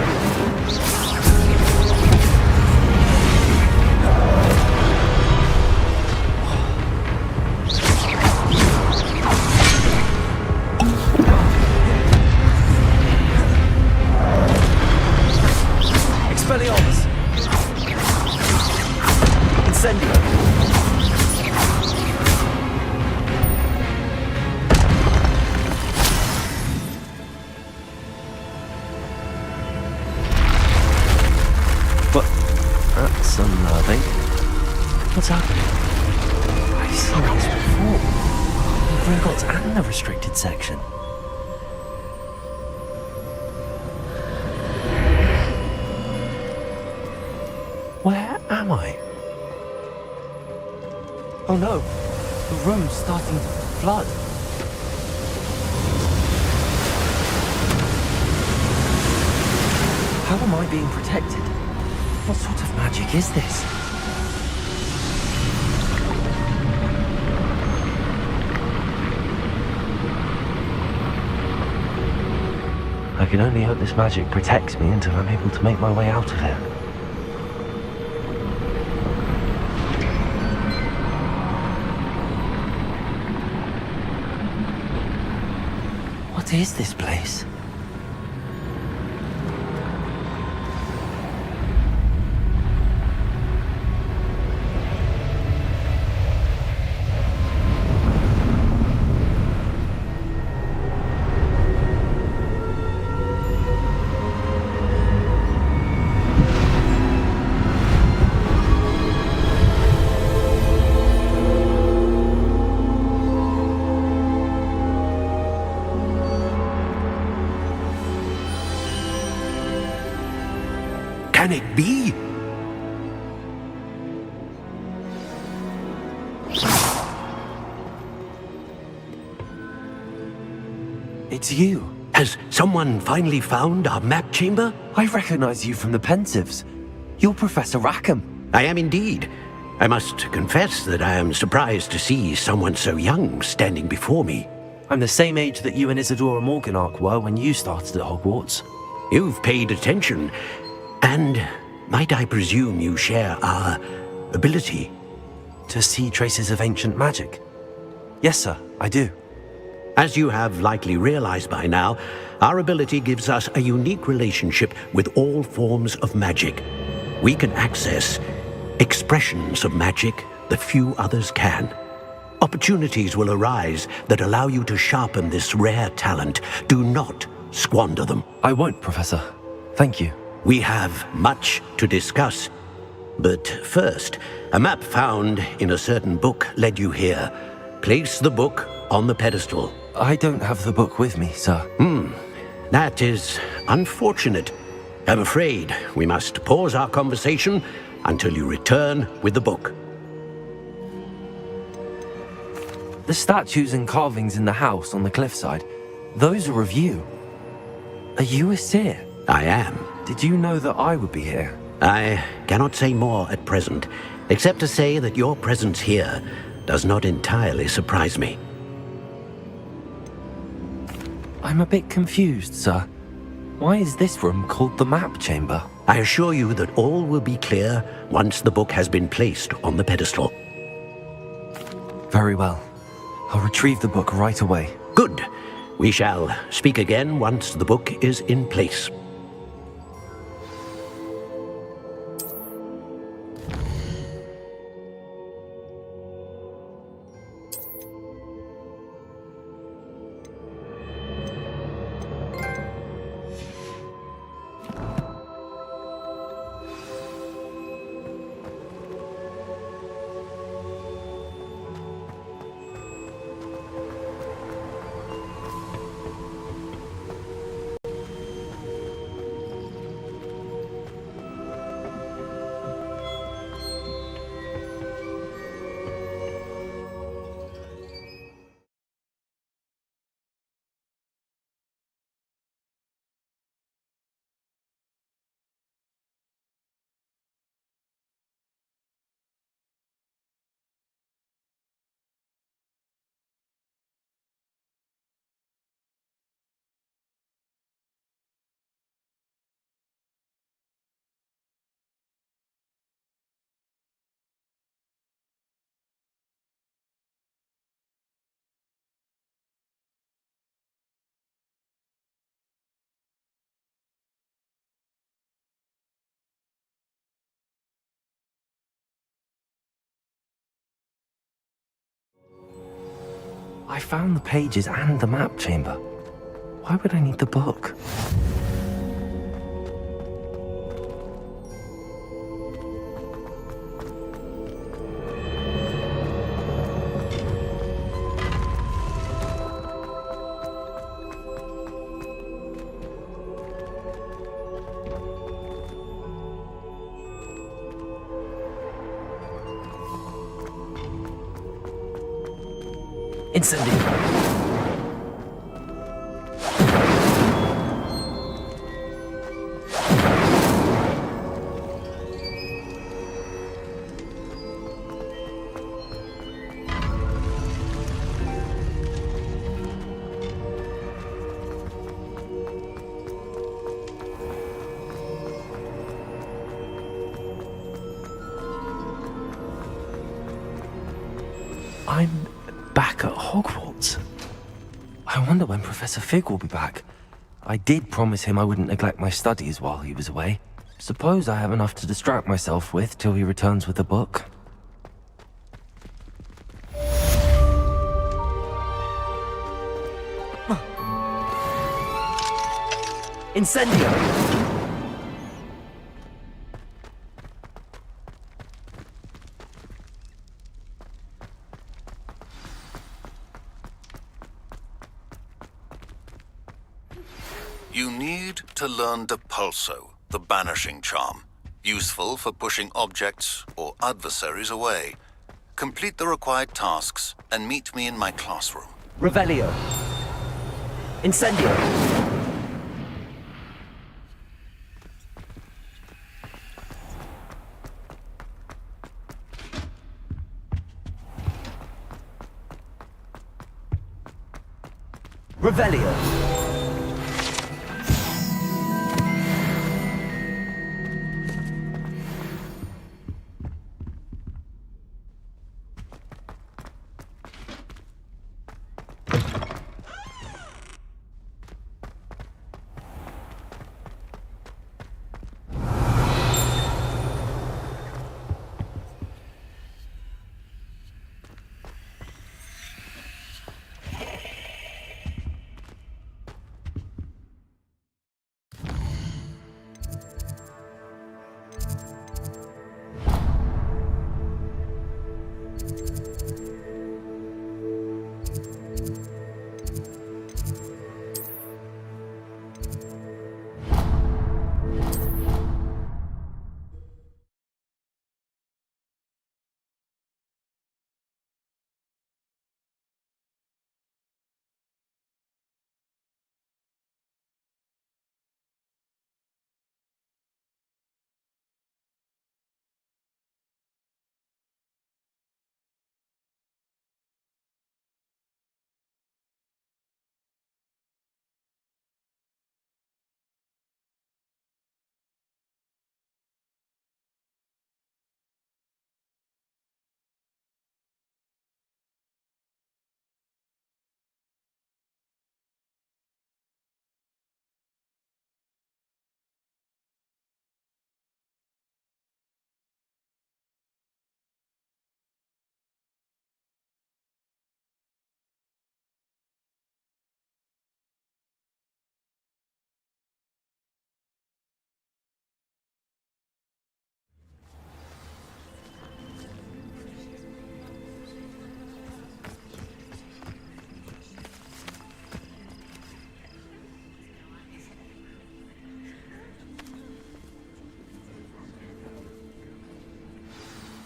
Incendio. But that's unnerving. What's happening? I've seen this before. The Gringotts and the restricted section. Where am I? Oh no, the room's starting to flood. How am I being protected? What sort of magic is this? I can only hope this magic protects me until I'm able to make my way out of here. What is this place? Can it be? It's you. Has someone finally found our map chamber? I recognize you from the Pensives. You're Professor Rackham. I am indeed. I must confess that I am surprised to see someone so young standing before me. I'm the same age that you and Isadora Morganarch were when you started at Hogwarts. You've paid attention. And might I presume you share our ability? To see traces of ancient magic? Yes, sir, I do. As you have likely realized by now, our ability gives us a unique relationship with all forms of magic. We can access expressions of magic that few others can. Opportunities will arise that allow you to sharpen this rare talent. Do not squander them. I won't, Professor. Thank you. We have much to discuss. But first, a map found in a certain book led you here. Place the book on the pedestal. I don't have the book with me, sir. That is unfortunate. I'm afraid we must pause our conversation until you return with the book. The statues and carvings in the house on the cliffside, those are of you. Are you a seer? I am. Did you know that I would be here? I cannot say more at present, except to say that your presence here does not entirely surprise me. I'm a bit confused, sir. Why is this room called the map chamber? I assure you that all will be clear once the book has been placed on the pedestal. Very well. I'll retrieve the book right away. Good. We shall speak again once the book is in place. I found the pages and the map chamber. Why would I need the book? Incendio! I'm back at Hogwarts. I wonder when Professor Fig will be back. I did promise him I wouldn't neglect my studies while he was away. Suppose I have enough to distract myself with till he returns with the book. Incendio! You need to learn Depulso, the banishing charm. Useful for pushing objects or adversaries away. Complete the required tasks and meet me in my classroom. Revelio! Incendio! Revelio!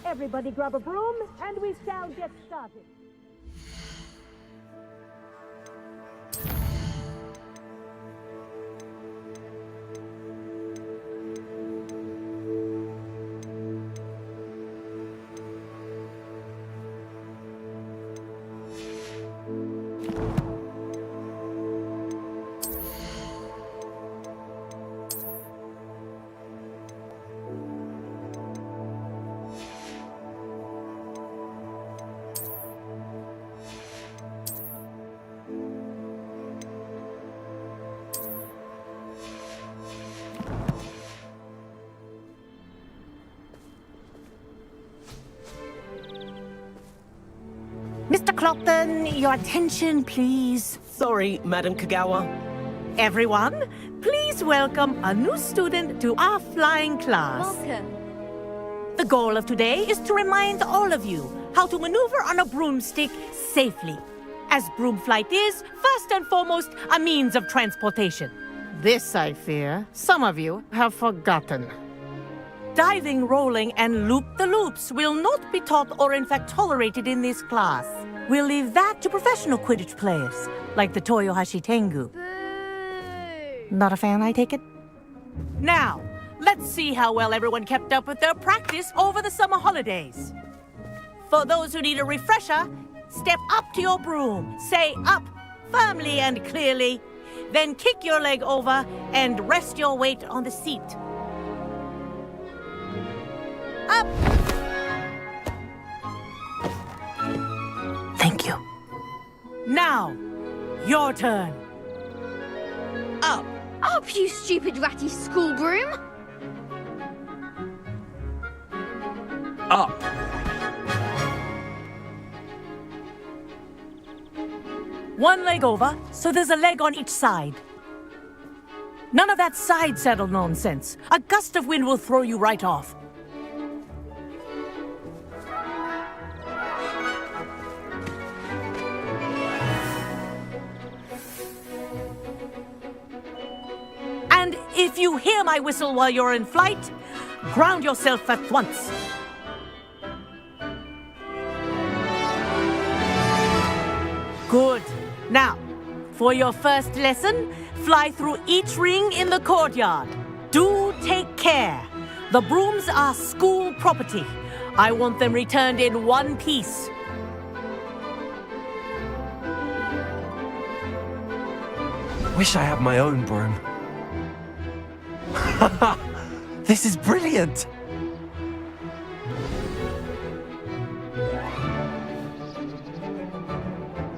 Everybody grab a broom, and we shall get started. Mr. Clopton, your attention, please. Sorry, Madam Kagawa. Everyone, please welcome a new student to our flying class. Welcome. The goal of today is to remind all of you how to maneuver on a broomstick safely, as broom flight is, first and foremost, a means of transportation. This, I fear, some of you have forgotten. Diving, rolling, and loop-the-loops will not be taught or in fact tolerated in this class. We'll leave that to professional Quidditch players, like the Toyohashi Tengu. Not a fan, I take it? Now, let's see how well everyone kept up with their practice over the summer holidays. For those who need a refresher, step up to your broom, say up firmly and clearly, then kick your leg over and rest your weight on the seat. Up! Thank you. Now, your turn. Up! Up, you stupid ratty school broom! Up! One leg over, so there's a leg on each side. None of that side saddle nonsense. A gust of wind will throw you right off. And if you hear my whistle while you're in flight, ground yourself at once. Good. Now, for your first lesson, fly through each ring in the courtyard. Do take care. The brooms are school property. I want them returned in one piece. Wish I had my own broom. This is brilliant!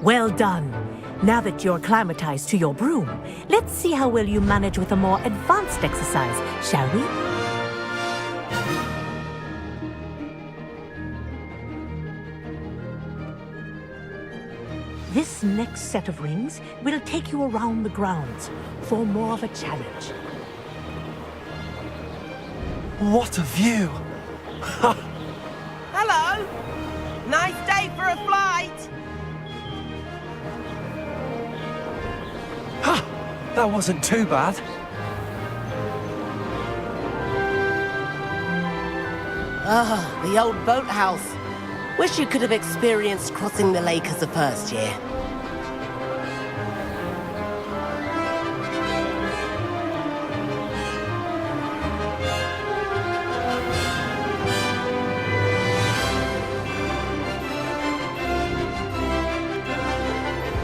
Well done. Now that you're acclimatized to your broom, let's see how well you manage with a more advanced exercise, shall we? This next set of rings will take you around the grounds for more of a challenge. What a view! Hello! Nice day for a flight! That wasn't too bad. Ah, the old boathouse. Wish you could have experienced crossing the lake as a first year.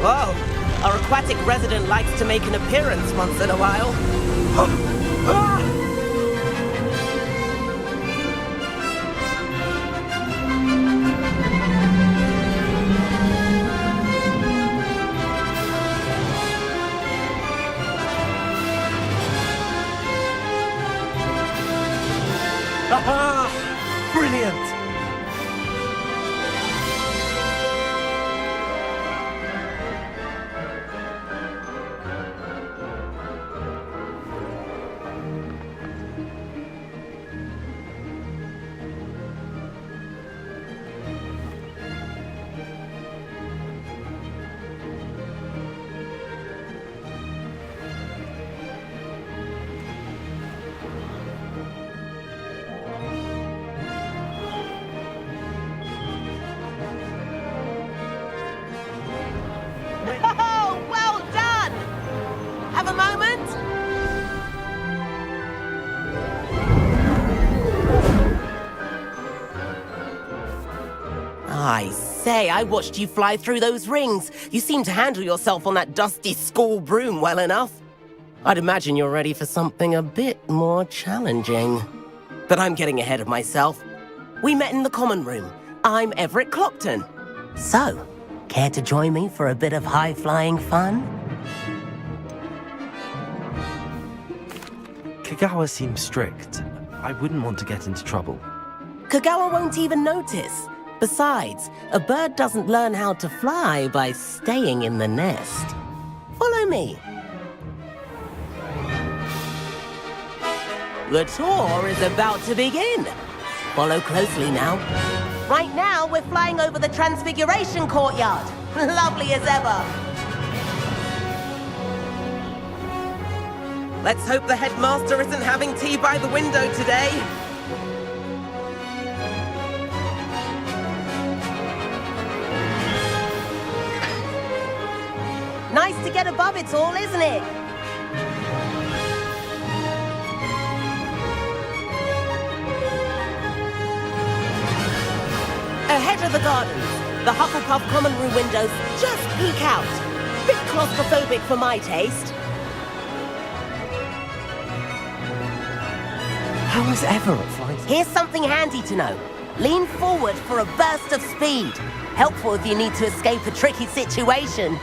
Whoa! Our aquatic resident likes to make an appearance once in a while. Aha! Brilliant! Oh, well done! Have a moment? I say, I watched you fly through those rings. You seem to handle yourself on that dusty school broom well enough. I'd imagine you're ready for something a bit more challenging. But I'm getting ahead of myself. We met in the common room. I'm Everett Clopton. So, care to join me for a bit of high-flying fun? Kagawa seems strict. I wouldn't want to get into trouble. Kagawa won't even notice. Besides, a bird doesn't learn how to fly by staying in the nest. Follow me. The tour is about to begin. Follow closely now. Right now, we're flying over the Transfiguration Courtyard. Lovely as ever. Let's hope the headmaster isn't having tea by the window today. Nice to get above it all, isn't it? Ahead of the gardens, the Hufflepuff common room windows just peek out. Bit claustrophobic for my taste. How is Everett flying? Here's something handy to know. Lean forward for a burst of speed. Helpful if you need to escape a tricky situation.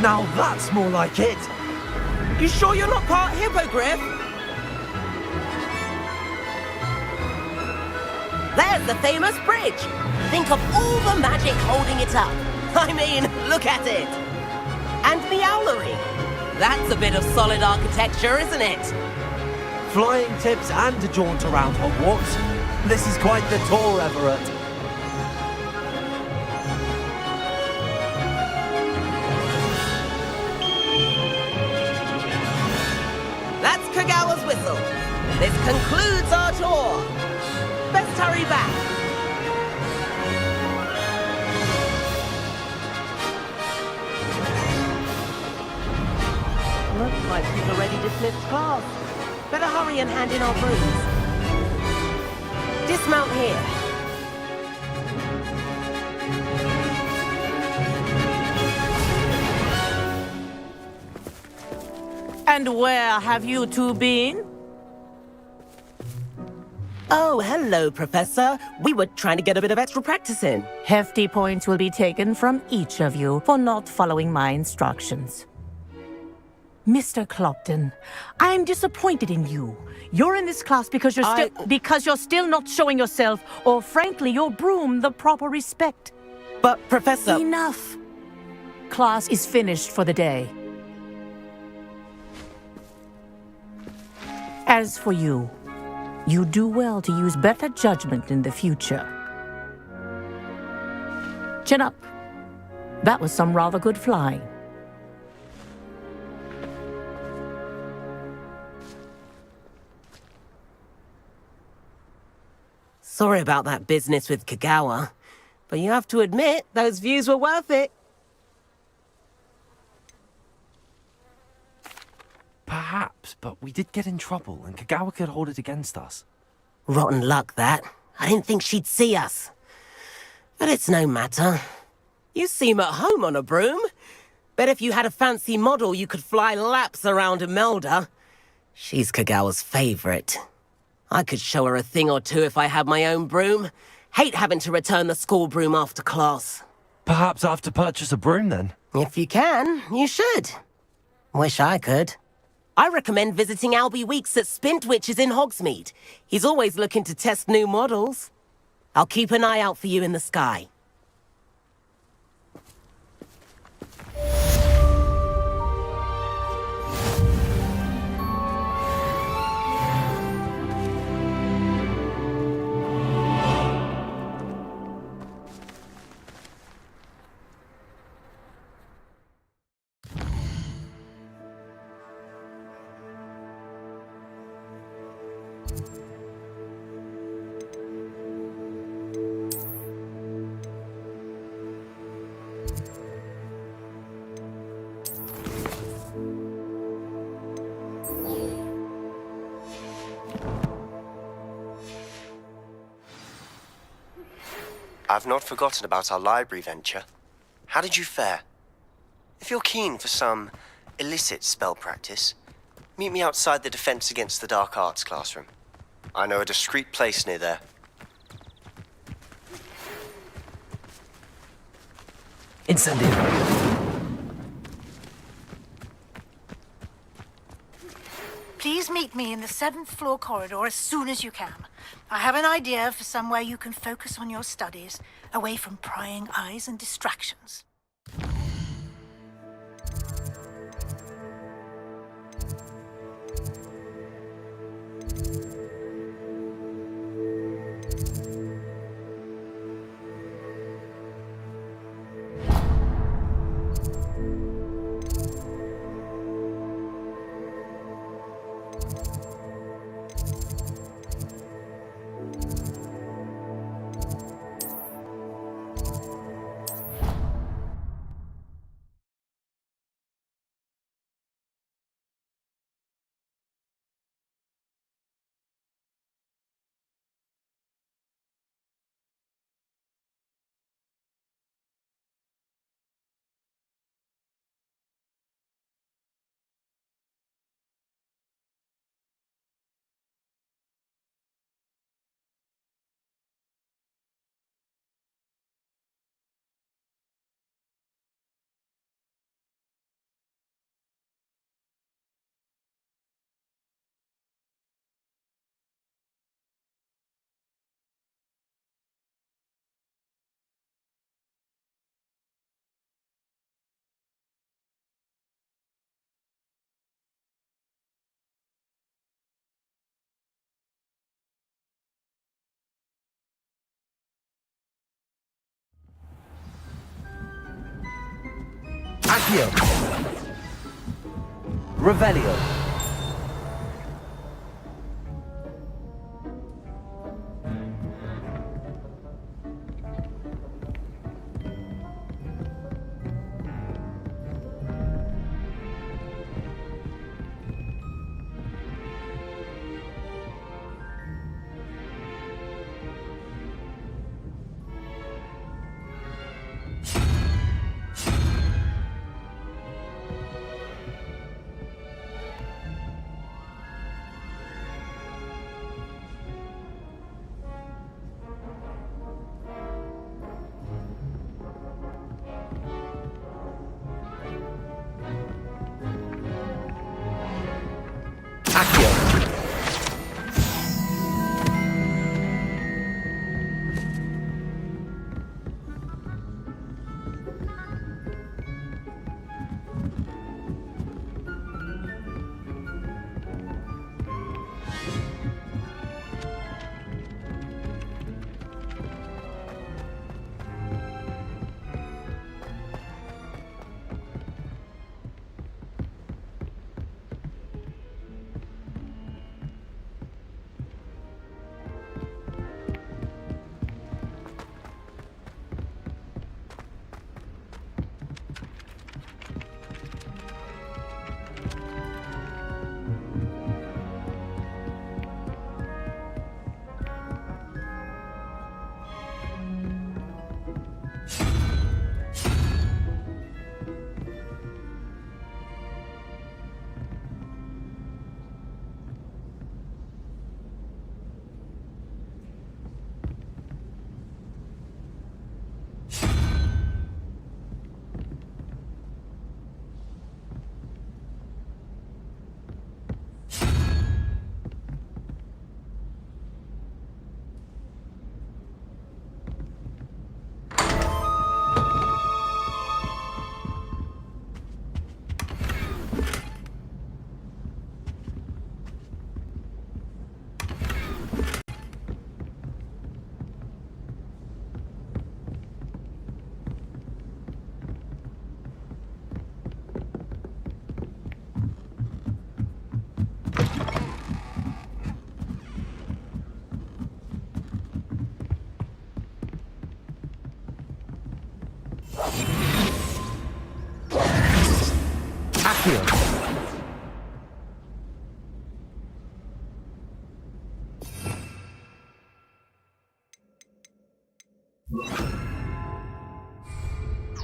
Now that's more like it. You sure you're not part hippogriff? There's the famous bridge. Think of all the magic holding it up. I mean, look at it. And the owlery. That's a bit of solid architecture, isn't it? Flying tips and a jaunt around Hogwarts. This is quite the tour, Everett. That's Kagawa's whistle. This concludes our tour. Best hurry back. Looks like we've already dismissed class. Better hurry and hand in our brooms. Dismount here. And where have you two been? Oh, hello, Professor. We were trying to get a bit of extra practice in. Hefty points will be taken from each of you for not following my instructions. Mr. Clopton, I'm disappointed in you. You're in this class because you're still not showing yourself, or frankly, your broom, the proper respect. But, Professor... Enough. Class is finished for the day. As for you, you do well to use better judgment in the future. Chin up. That was some rather good flying. Sorry about that business with Kagawa, but you have to admit, those views were worth it. Perhaps, but we did get in trouble, and Kagawa could hold it against us. Rotten luck, that. I didn't think she'd see us. But it's no matter. You seem at home on a broom. Bet if you had a fancy model, you could fly laps around Imelda. She's Kagawa's favorite. I could show her a thing or two if I had my own broom. Hate having to return the school broom after class. Perhaps I have to purchase a broom, then? If you can, you should. Wish I could. I recommend visiting Albie Weeks at Spintwitches in Hogsmeade. He's always looking to test new models. I'll keep an eye out for you in the sky. I've not forgotten about our library venture. How did you fare? If you're keen for some illicit spell practice, meet me outside the Defense Against the Dark Arts classroom. I know a discreet place near there. Incendio. Please meet me in the 7th floor corridor as soon as you can. I have an idea for somewhere you can focus on your studies, away from prying eyes and distractions. Accio! Revelio!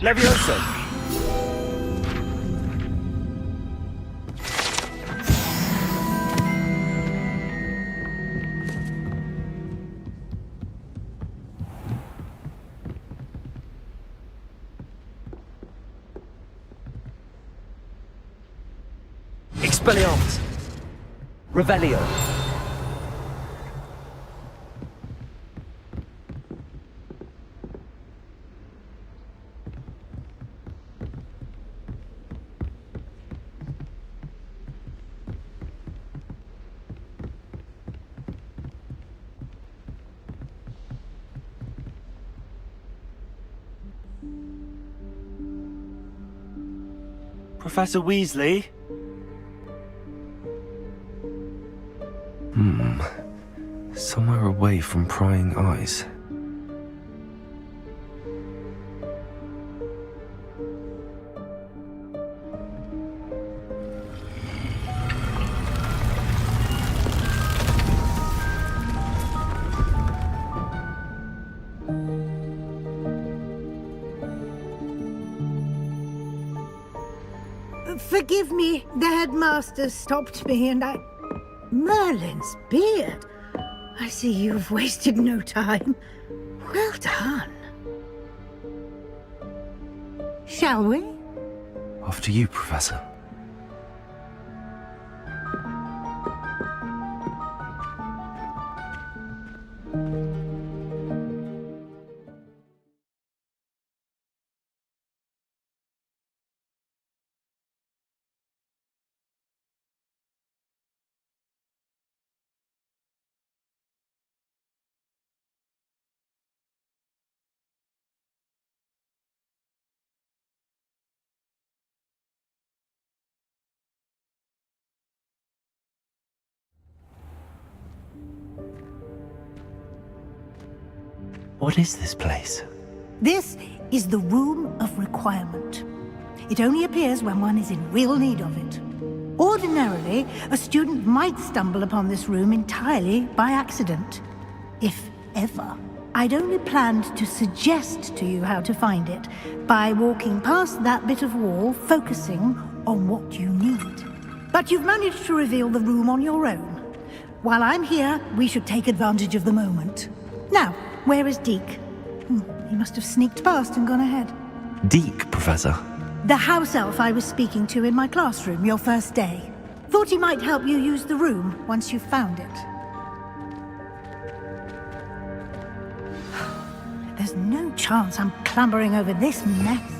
Levioso! Expelliarmus! Revelio. Professor Weasley? Somewhere away from prying eyes. Forgive me, the headmaster stopped me and I... Merlin's beard. I see you've wasted no time. Well done. Shall we? After you, Professor. What is this place? This is the Room of Requirement. It only appears when one is in real need of it. Ordinarily, a student might stumble upon this room entirely by accident. If ever. I'd only planned to suggest to you how to find it by walking past that bit of wall, focusing on what you need. But you've managed to reveal the room on your own. While I'm here, we should take advantage of the moment. Now, where is Deke? He must have sneaked past and gone ahead. Deke, Professor. The house elf I was speaking to in my classroom your first day. Thought he might help you use the room once you've found it. There's no chance I'm clambering over this mess.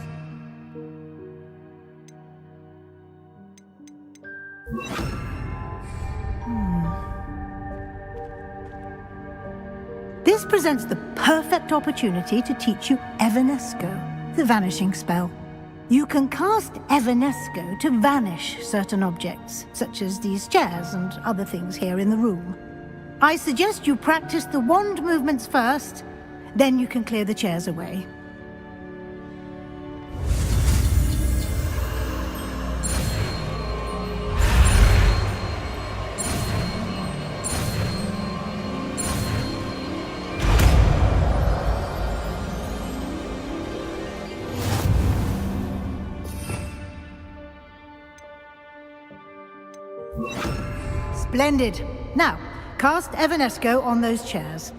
This presents the perfect opportunity to teach you Evanesco, the vanishing spell. You can cast Evanesco to vanish certain objects, such as these chairs and other things here in the room. I suggest you practice the wand movements first, then you can clear the chairs away. Splendid. Now, cast Evanesco on those chairs.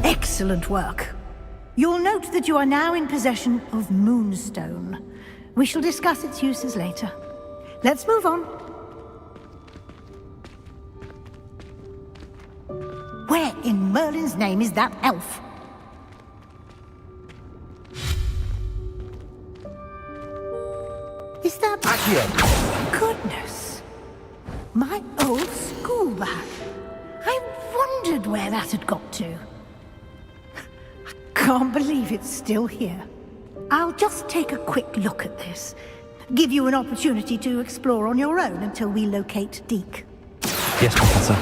Excellent work. You'll note that you are now in possession of Moonstone. We shall discuss its uses later. Let's move on. Where in Merlin's name is that elf? Is that... Accio! Goodness! My old school bag. I wondered where that had got to. I can't believe it's still here. I'll just take a quick look at this. Give you an opportunity to explore on your own until we locate Deke. Yes, Professor.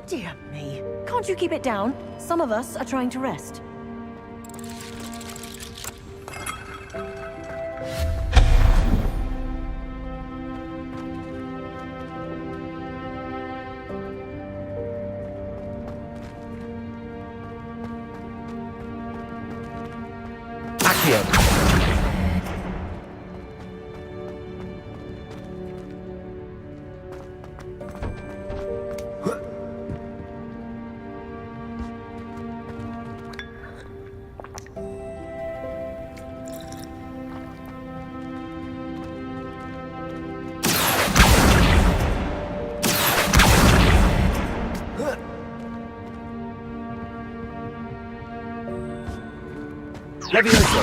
Dear me. Can't you keep it down? Some of us are trying to rest. Levioso.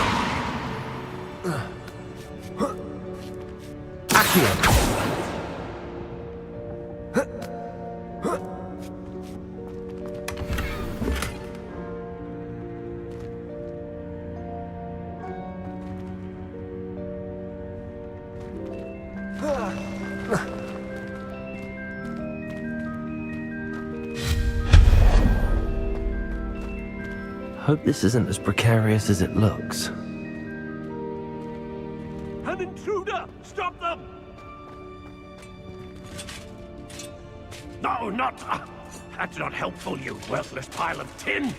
Accio. Hope this isn't as precarious as it looks. An intruder! Stop them! No, not... that's not helpful, you worthless pile of tin!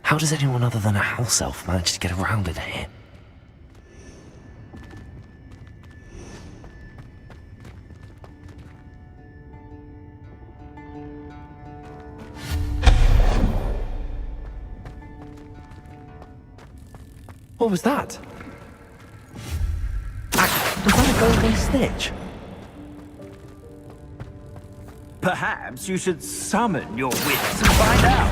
How does anyone other than a house elf manage to get around in here? What was that? Was that a golden snitch? Perhaps you should summon your wits and find out.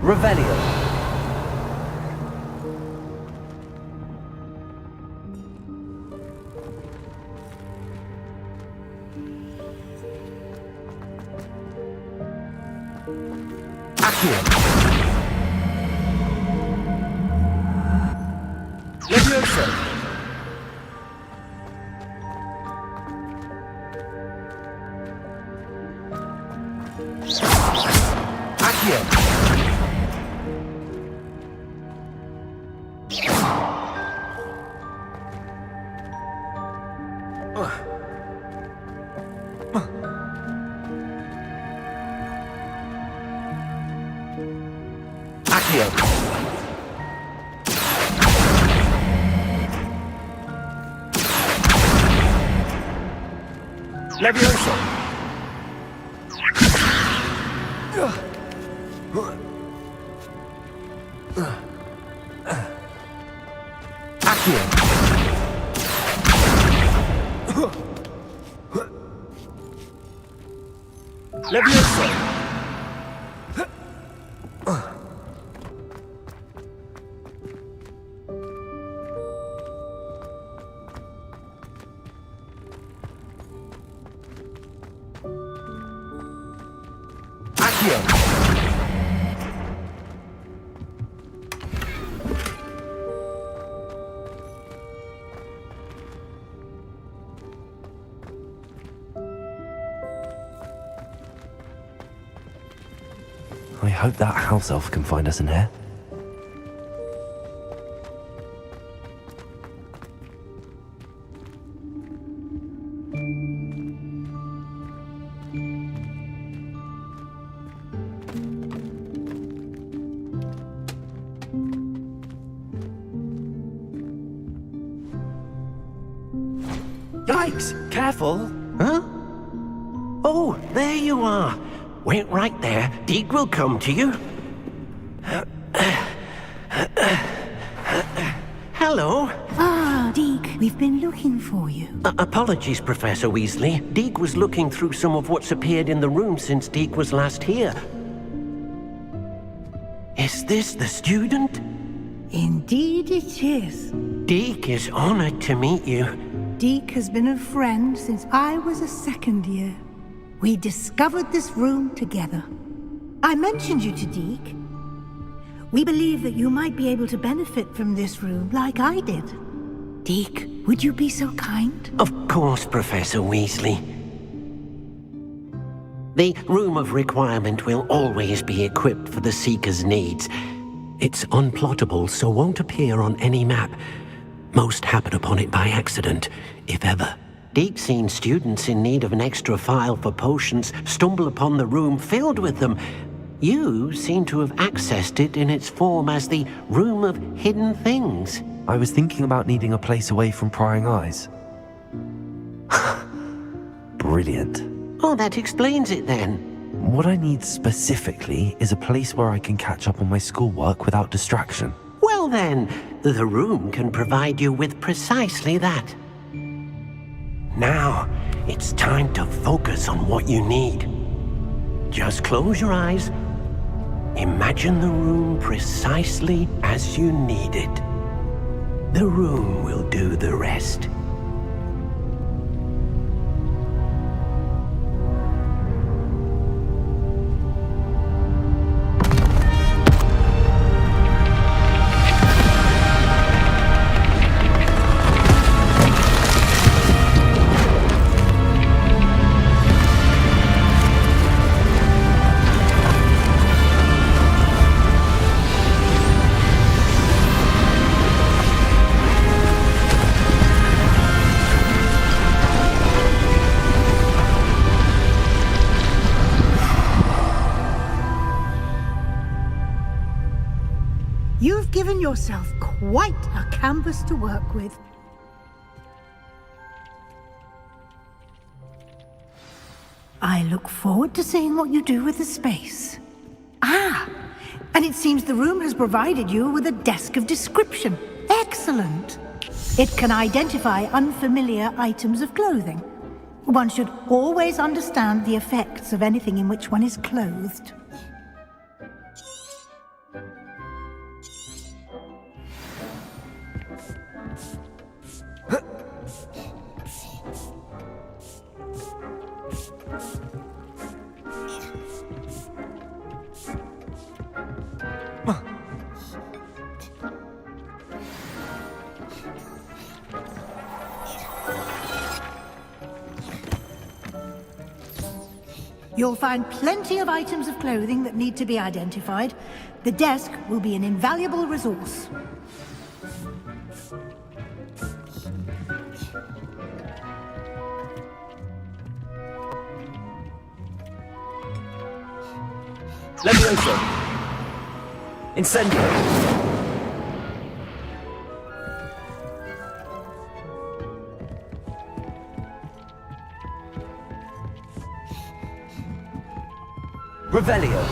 Revelio. Levioso. Accio. Levioso. Accio. Levioso. I hope that house elf can find us in here. Yikes! Careful! Huh? Oh, there you are. Wait right there. Deke will come to you. Hello. Ah, Deke, we've been looking for you. Apologies, Professor Weasley. Deke was looking through some of what's appeared in the room since Deke was last here. Is this the student? Indeed it is. Deke is honored to meet you. Deke has been a friend since I was a second year. We discovered this room together. I mentioned you to Deke. We believe that you might be able to benefit from this room like I did. Deke, would you be so kind? Of course, Professor Weasley. The Room of Requirement will always be equipped for the Seeker's needs. It's unplottable, so won't appear on any map. Most happen upon it by accident, if ever. Deke's seen students in need of an extra file for potions stumble upon the room filled with them. You seem to have accessed it in its form as the Room of Hidden Things. I was thinking about needing a place away from prying eyes. Brilliant. Oh, that explains it then. What I need specifically is a place where I can catch up on my schoolwork without distraction. Well then, the room can provide you with precisely that. Now, it's time to focus on what you need. Just close your eyes. Imagine the room precisely as you need it. The room will do the rest. You've given yourself quite a canvas to work with. I look forward to seeing what you do with the space. Ah, and it seems the room has provided you with a desk of description. Excellent. It can identify unfamiliar items of clothing. One should always understand the effects of anything in which one is clothed. You'll find plenty of items of clothing that need to be identified. The desk will be an invaluable resource. Levioso! Incendio! Revelio.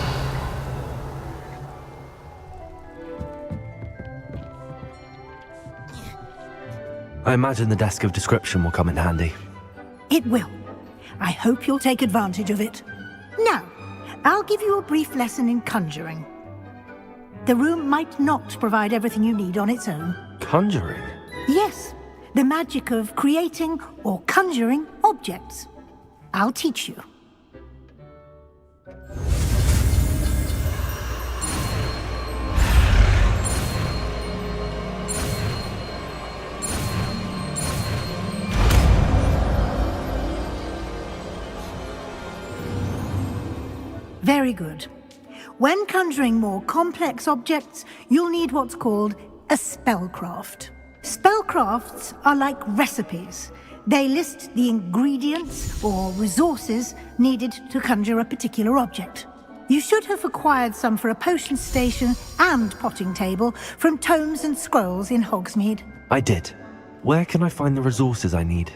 I imagine the desk of description will come in handy. It will. I hope you'll take advantage of it. Now, I'll give you a brief lesson in conjuring. The room might not provide everything you need on its own. Conjuring? Yes, the magic of creating or conjuring objects. I'll teach you. Very good. When conjuring more complex objects, you'll need what's called a spellcraft. Spellcrafts are like recipes. They list the ingredients or resources needed to conjure a particular object. You should have acquired some for a potion station and potting table from tomes and scrolls in Hogsmeade. I did. Where can I find the resources I need?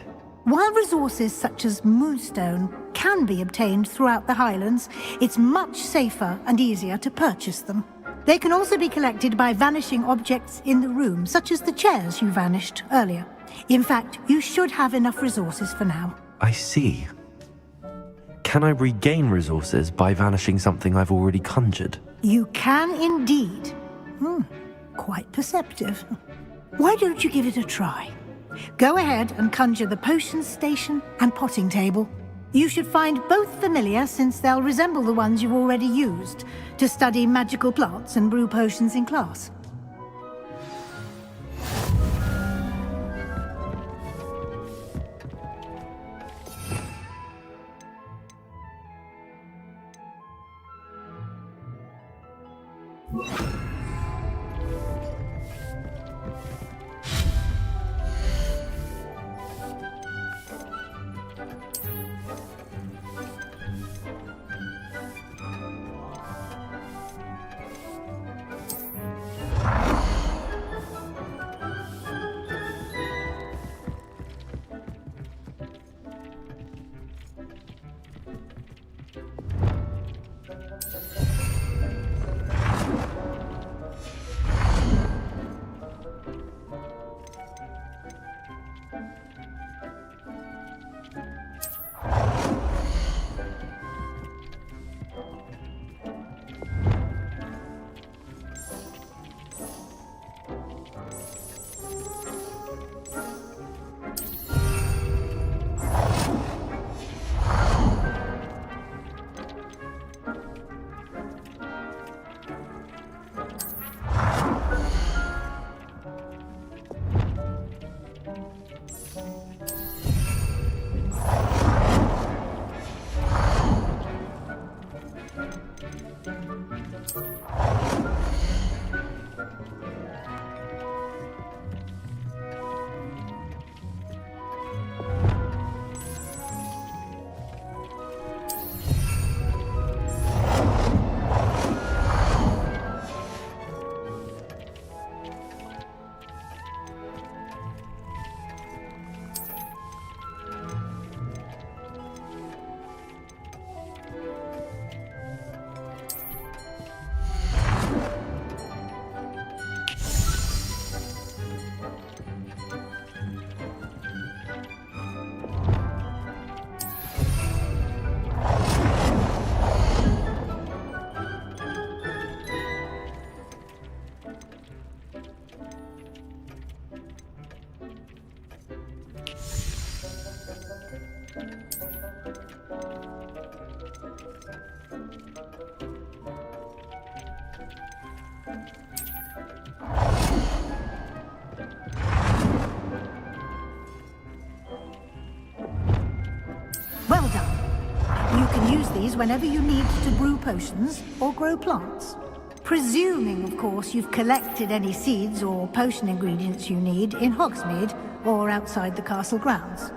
While resources such as Moonstone can be obtained throughout the Highlands, it's much safer and easier to purchase them. They can also be collected by vanishing objects in the room, such as the chairs you vanished earlier. In fact, you should have enough resources for now. I see. Can I regain resources by vanishing something I've already conjured? You can indeed. Quite perceptive. Why don't you give it a try? Go ahead and conjure the potion station and potting table. You should find both familiar, since they'll resemble the ones you've already used to study magical plants and brew potions in class. Well done. You can use these whenever you need to brew potions or grow plants. Presuming, of course, you've collected any seeds or potion ingredients you need in Hogsmeade or outside the castle grounds.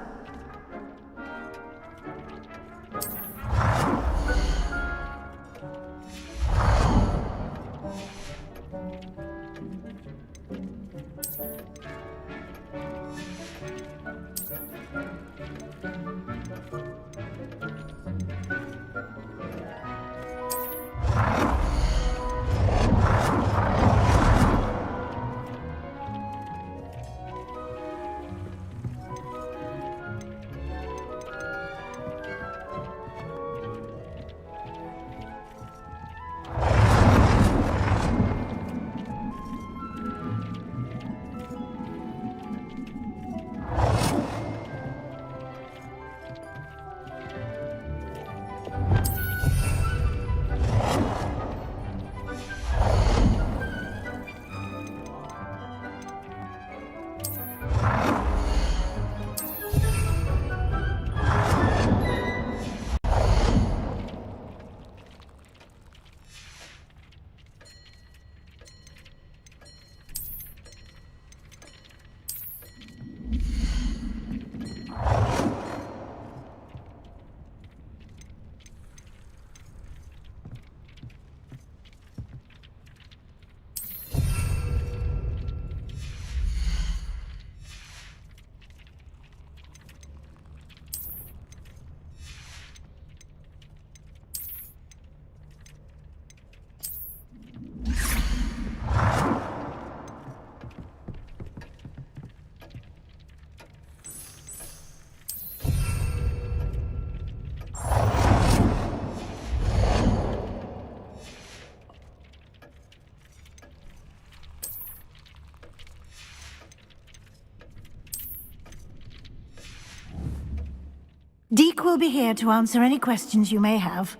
Deke will be here to answer any questions you may have.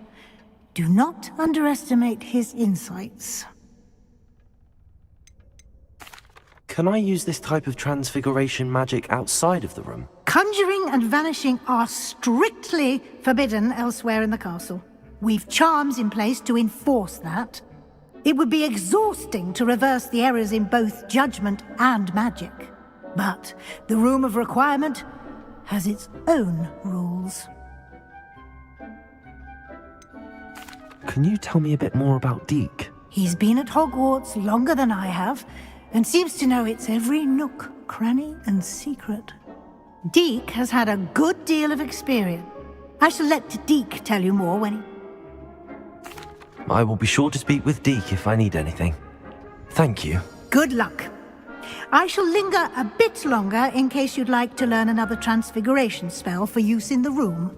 Do not underestimate his insights. Can I use this type of transfiguration magic outside of the room? Conjuring and vanishing are strictly forbidden elsewhere in the castle. We've charms in place to enforce that. It would be exhausting to reverse the errors in both judgment and magic. But the Room of Requirement has its own rules. Can you tell me a bit more about Deke? He's been at Hogwarts longer than I have, and seems to know its every nook, cranny, and secret. Deke has had a good deal of experience. I shall let Deke tell you more when he... I will be sure to speak with Deke if I need anything. Thank you. Good luck. I shall linger a bit longer in case you'd like to learn another transfiguration spell for use in the room.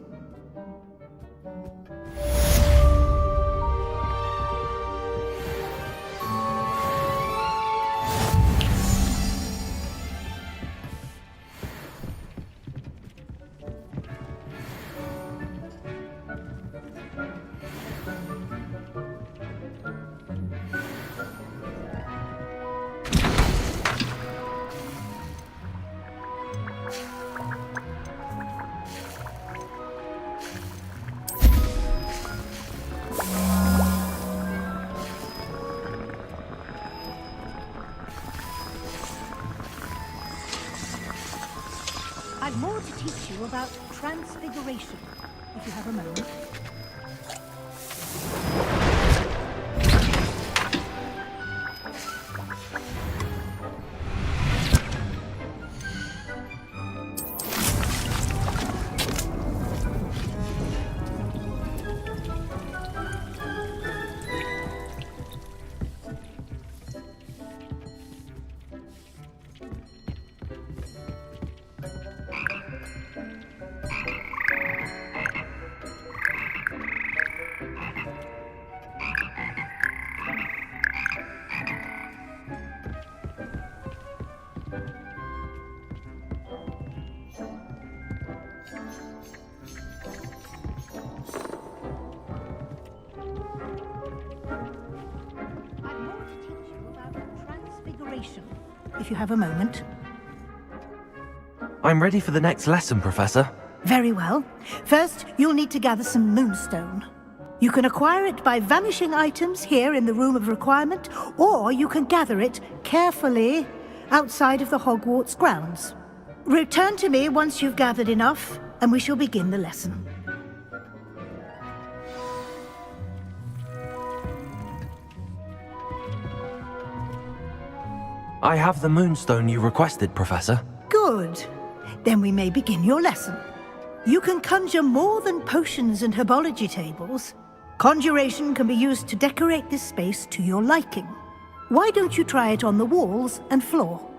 I've more to teach you about transfiguration, if you have a moment. If you have a moment. I'm ready for the next lesson, Professor. Very well. First, you'll need to gather some moonstone. You can acquire it by vanishing items here in the Room of Requirement, or you can gather it carefully outside of the Hogwarts grounds. Return to me once you've gathered enough, and we shall begin the lesson. I have the moonstone you requested, Professor. Good. Then we may begin your lesson. You can conjure more than potions and herbology tables. Conjuration can be used to decorate this space to your liking. Why don't you try it on the walls and floor?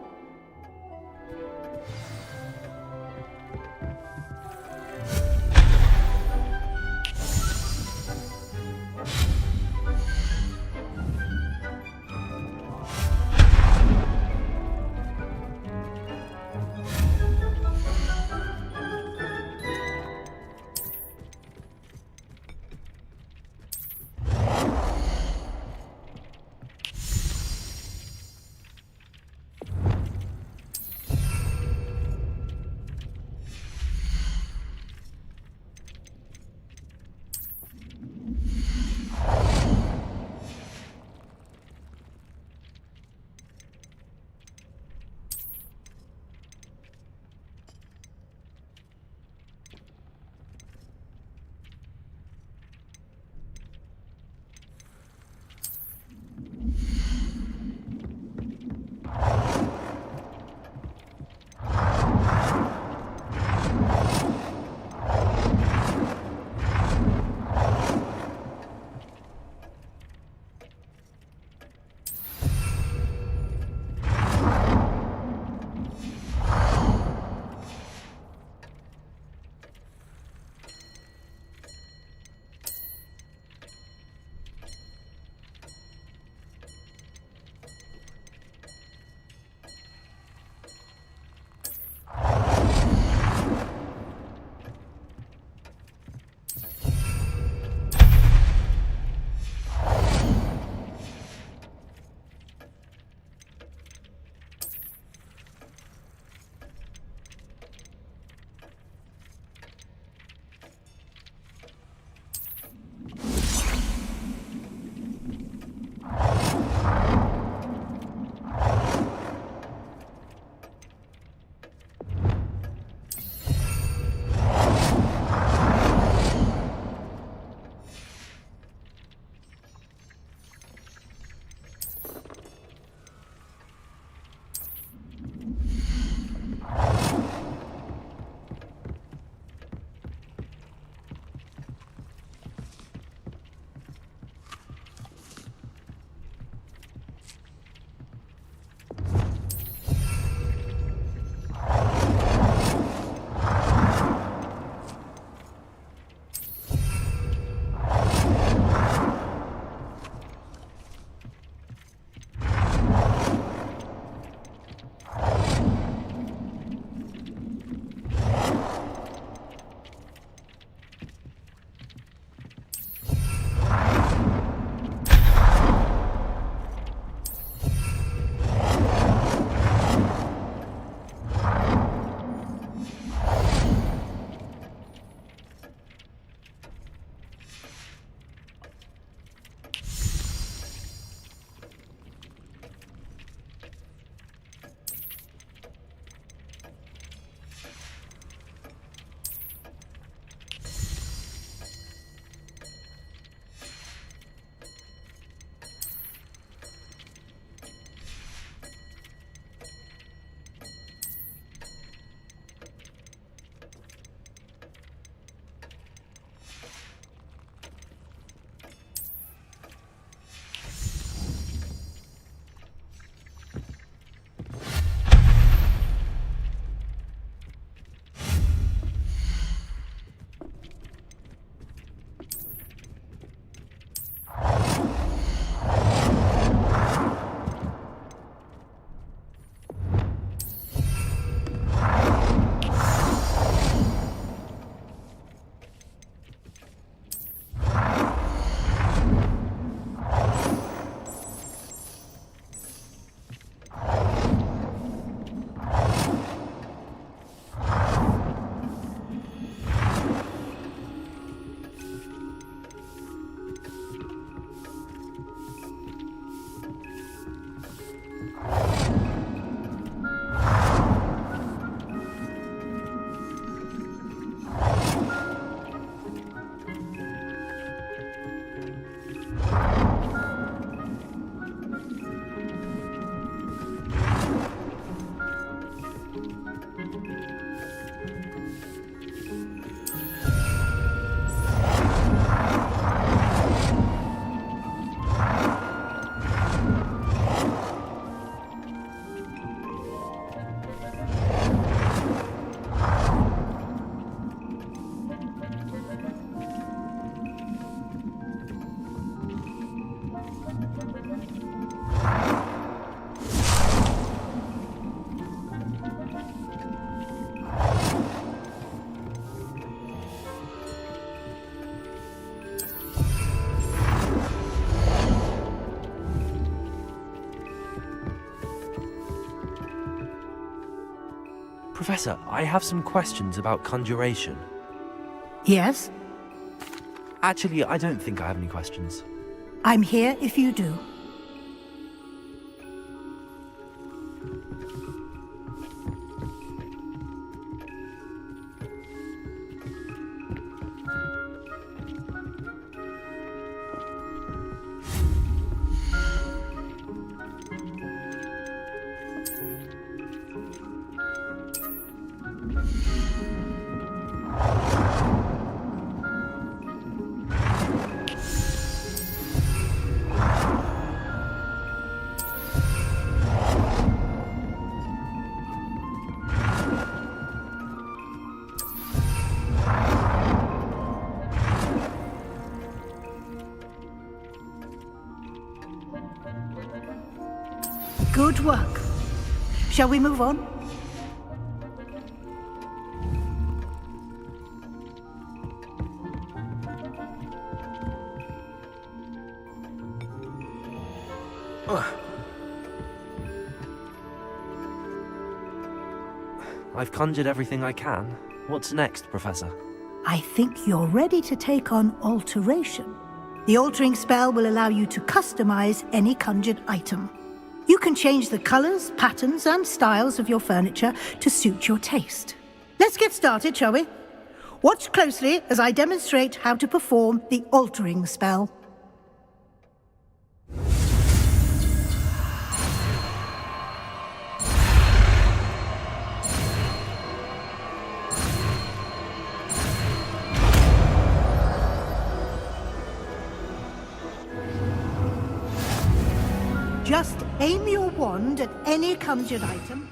Professor, I have some questions about conjuration. Yes? Actually, I don't think I have any questions. I'm here if you do. Good work. Shall we move on? I've conjured everything I can. What's next, Professor? I think you're ready to take on alteration. The altering spell will allow you to customize any conjured item. You can change the colors, patterns, and styles of your furniture to suit your taste. Let's get started, shall we? Watch closely as I demonstrate how to perform the altering spell. Just aim your wand at any conjured item.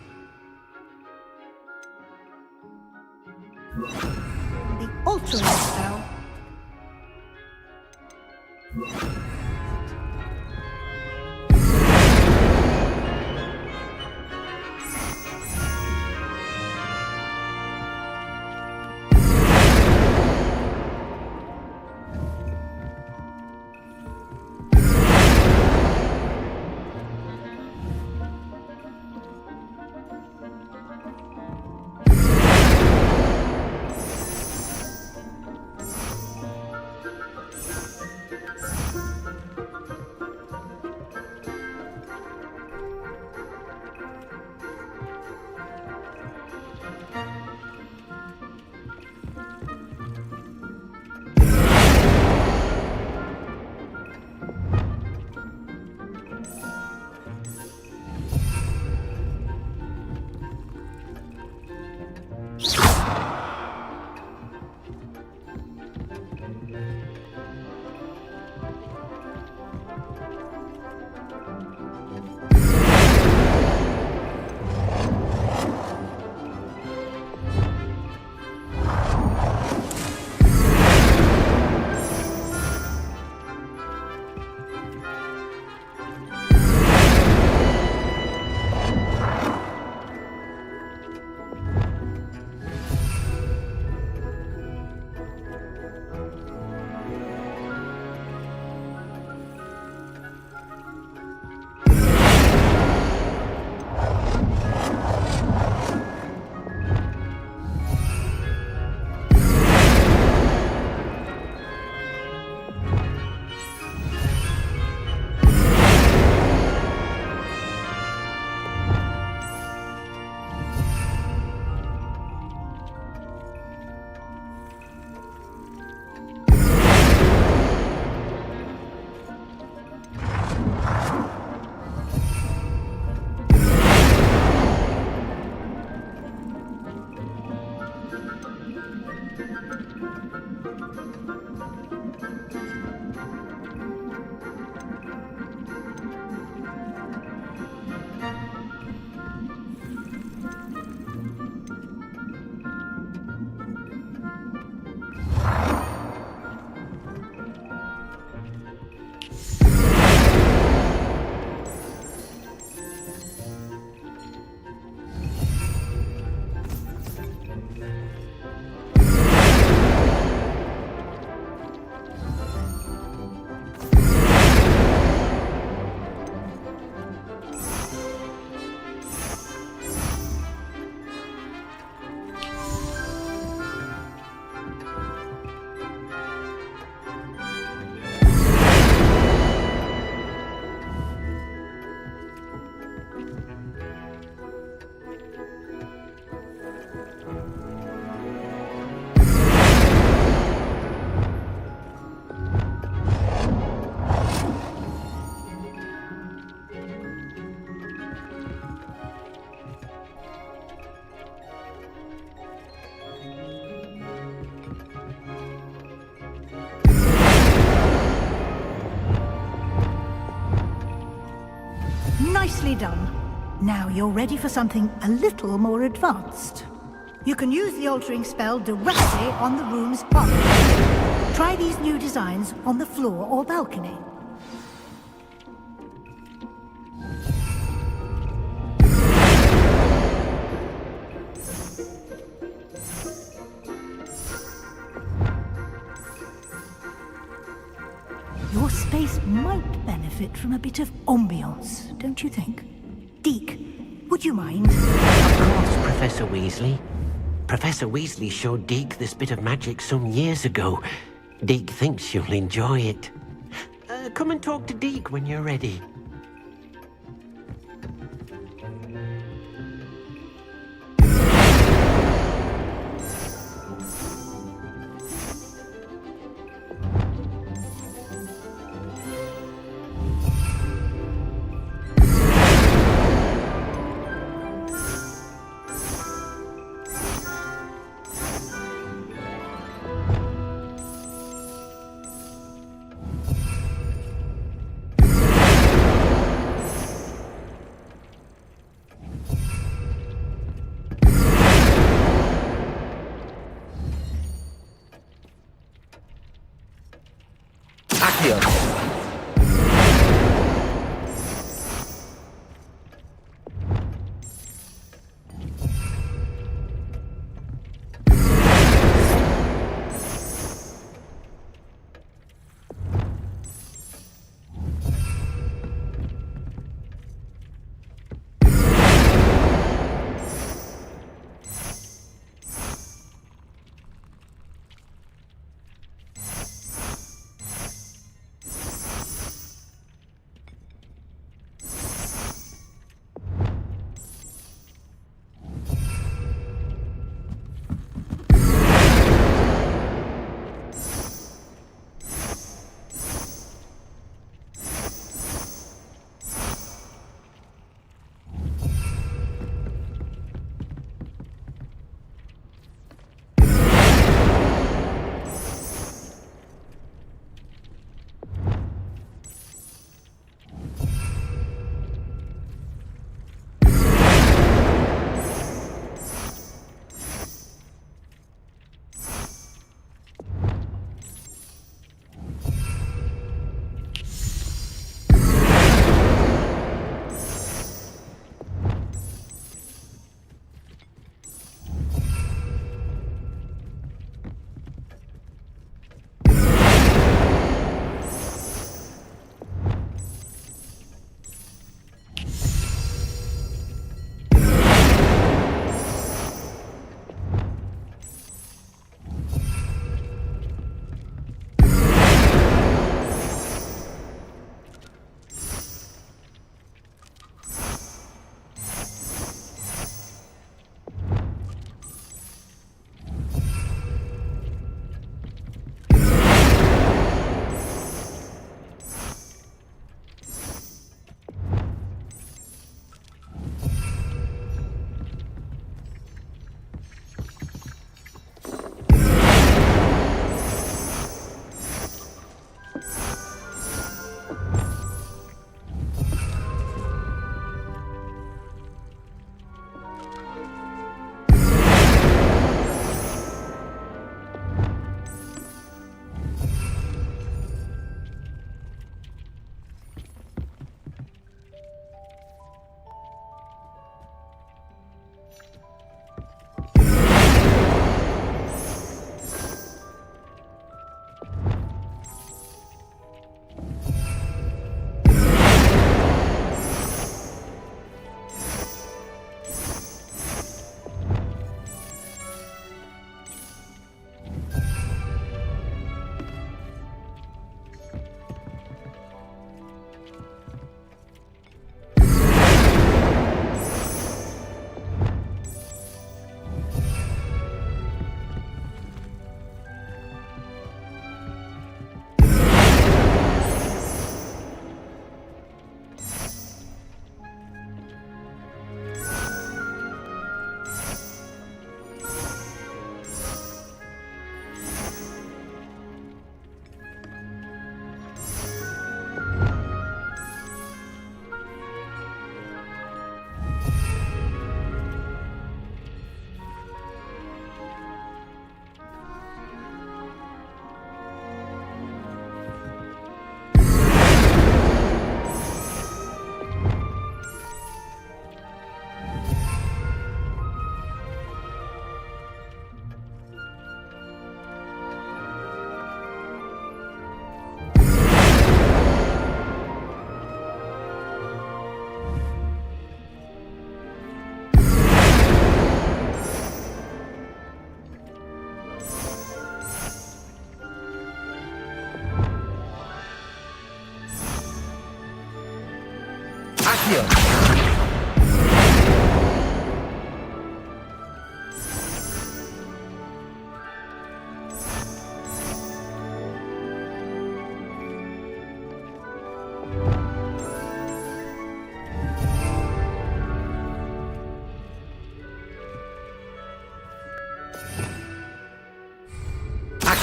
The altering spell. Nicely done. Now you're ready for something a little more advanced. You can use the altering spell directly on the room's path. Try these new designs on the floor or balcony. Your space might benefit from a bit of ambiance, don't you think? Deke, would you mind? Of course, Professor Weasley. Professor Weasley showed Deke this bit of magic some years ago. Deke thinks you'll enjoy it. Come and talk to Deke when you're ready.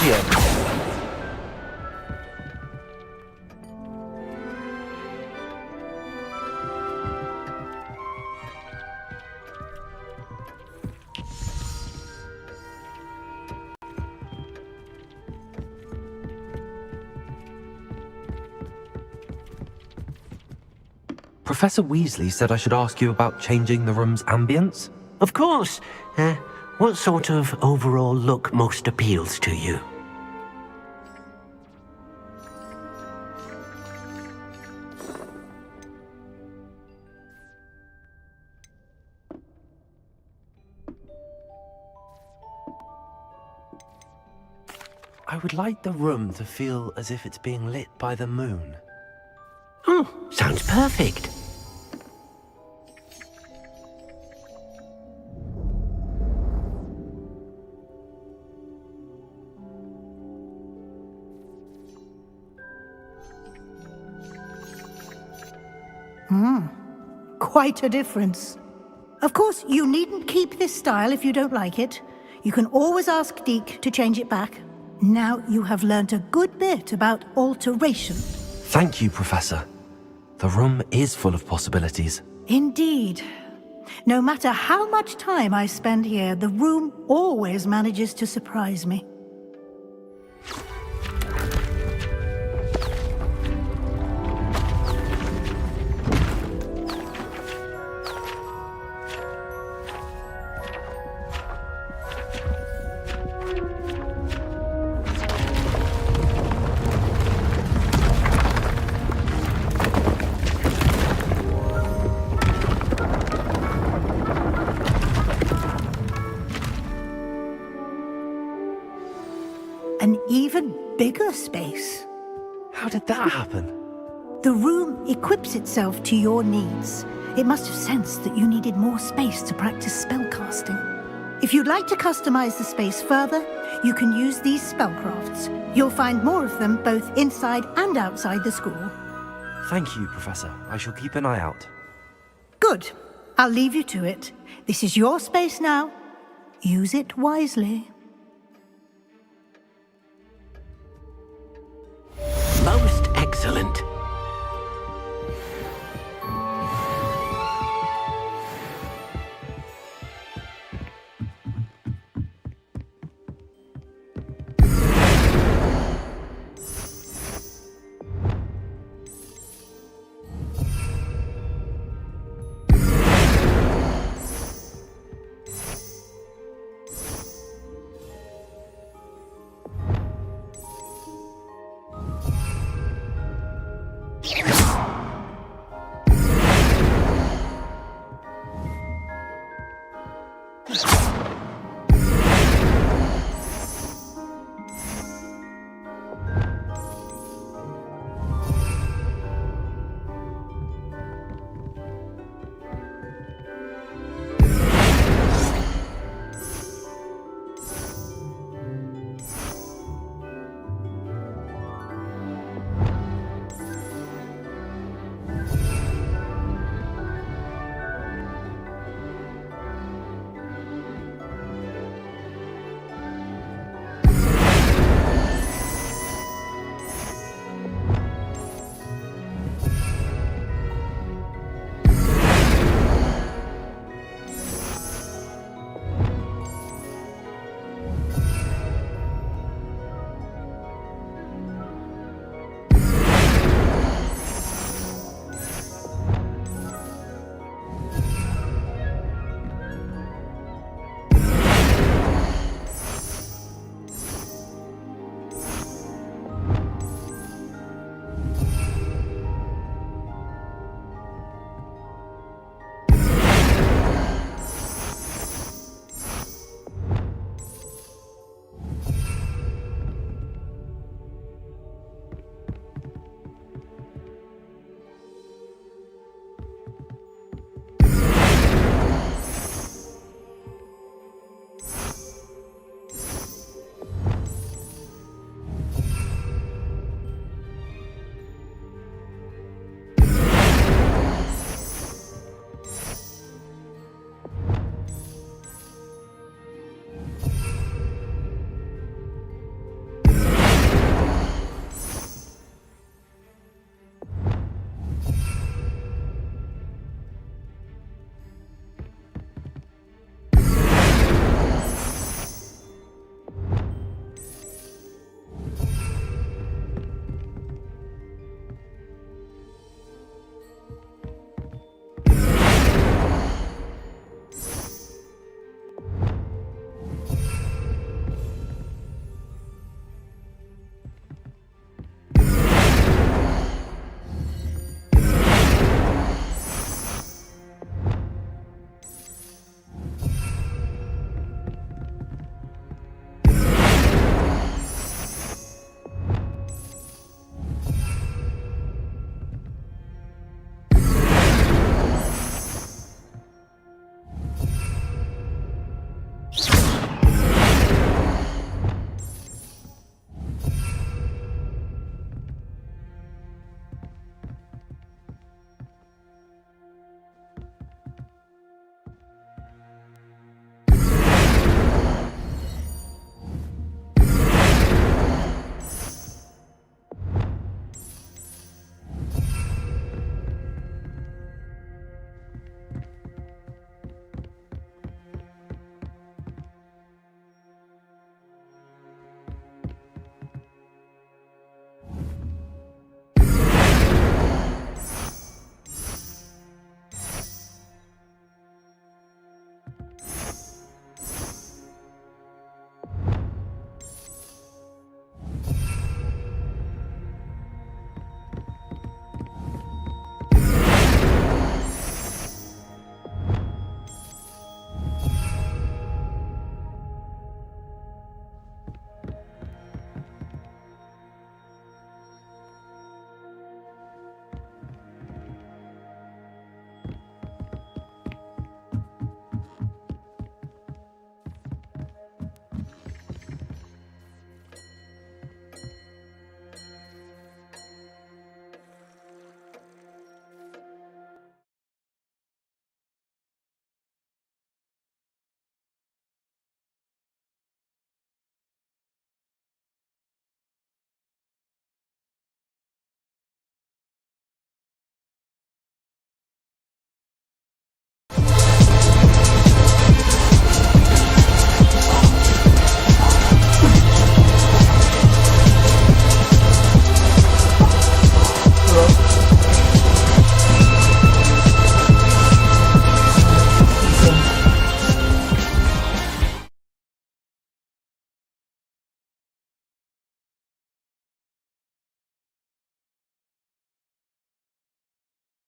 Accio! Professor Weasley said I should ask you about changing the room's ambience. Of course. What sort of overall look most appeals to you? I would like the room to feel as if it's being lit by the moon. Oh, sounds perfect. Quite a difference. Of course, you needn't keep this style if you don't like it. You can always ask Deke to change it back. Now you have learnt a good bit about alteration. Thank you, Professor. The room is full of possibilities. Indeed. No matter how much time I spend here, the room always manages to surprise me. An even bigger space. How did that happen? The room equips itself to your needs. It must have sensed that you needed more space to practice spellcasting. If you'd like to customize the space further, you can use these spellcrafts. You'll find more of them both inside and outside the school. Thank you, Professor. I shall keep an eye out. Good. I'll leave you to it. This is your space now. Use it wisely.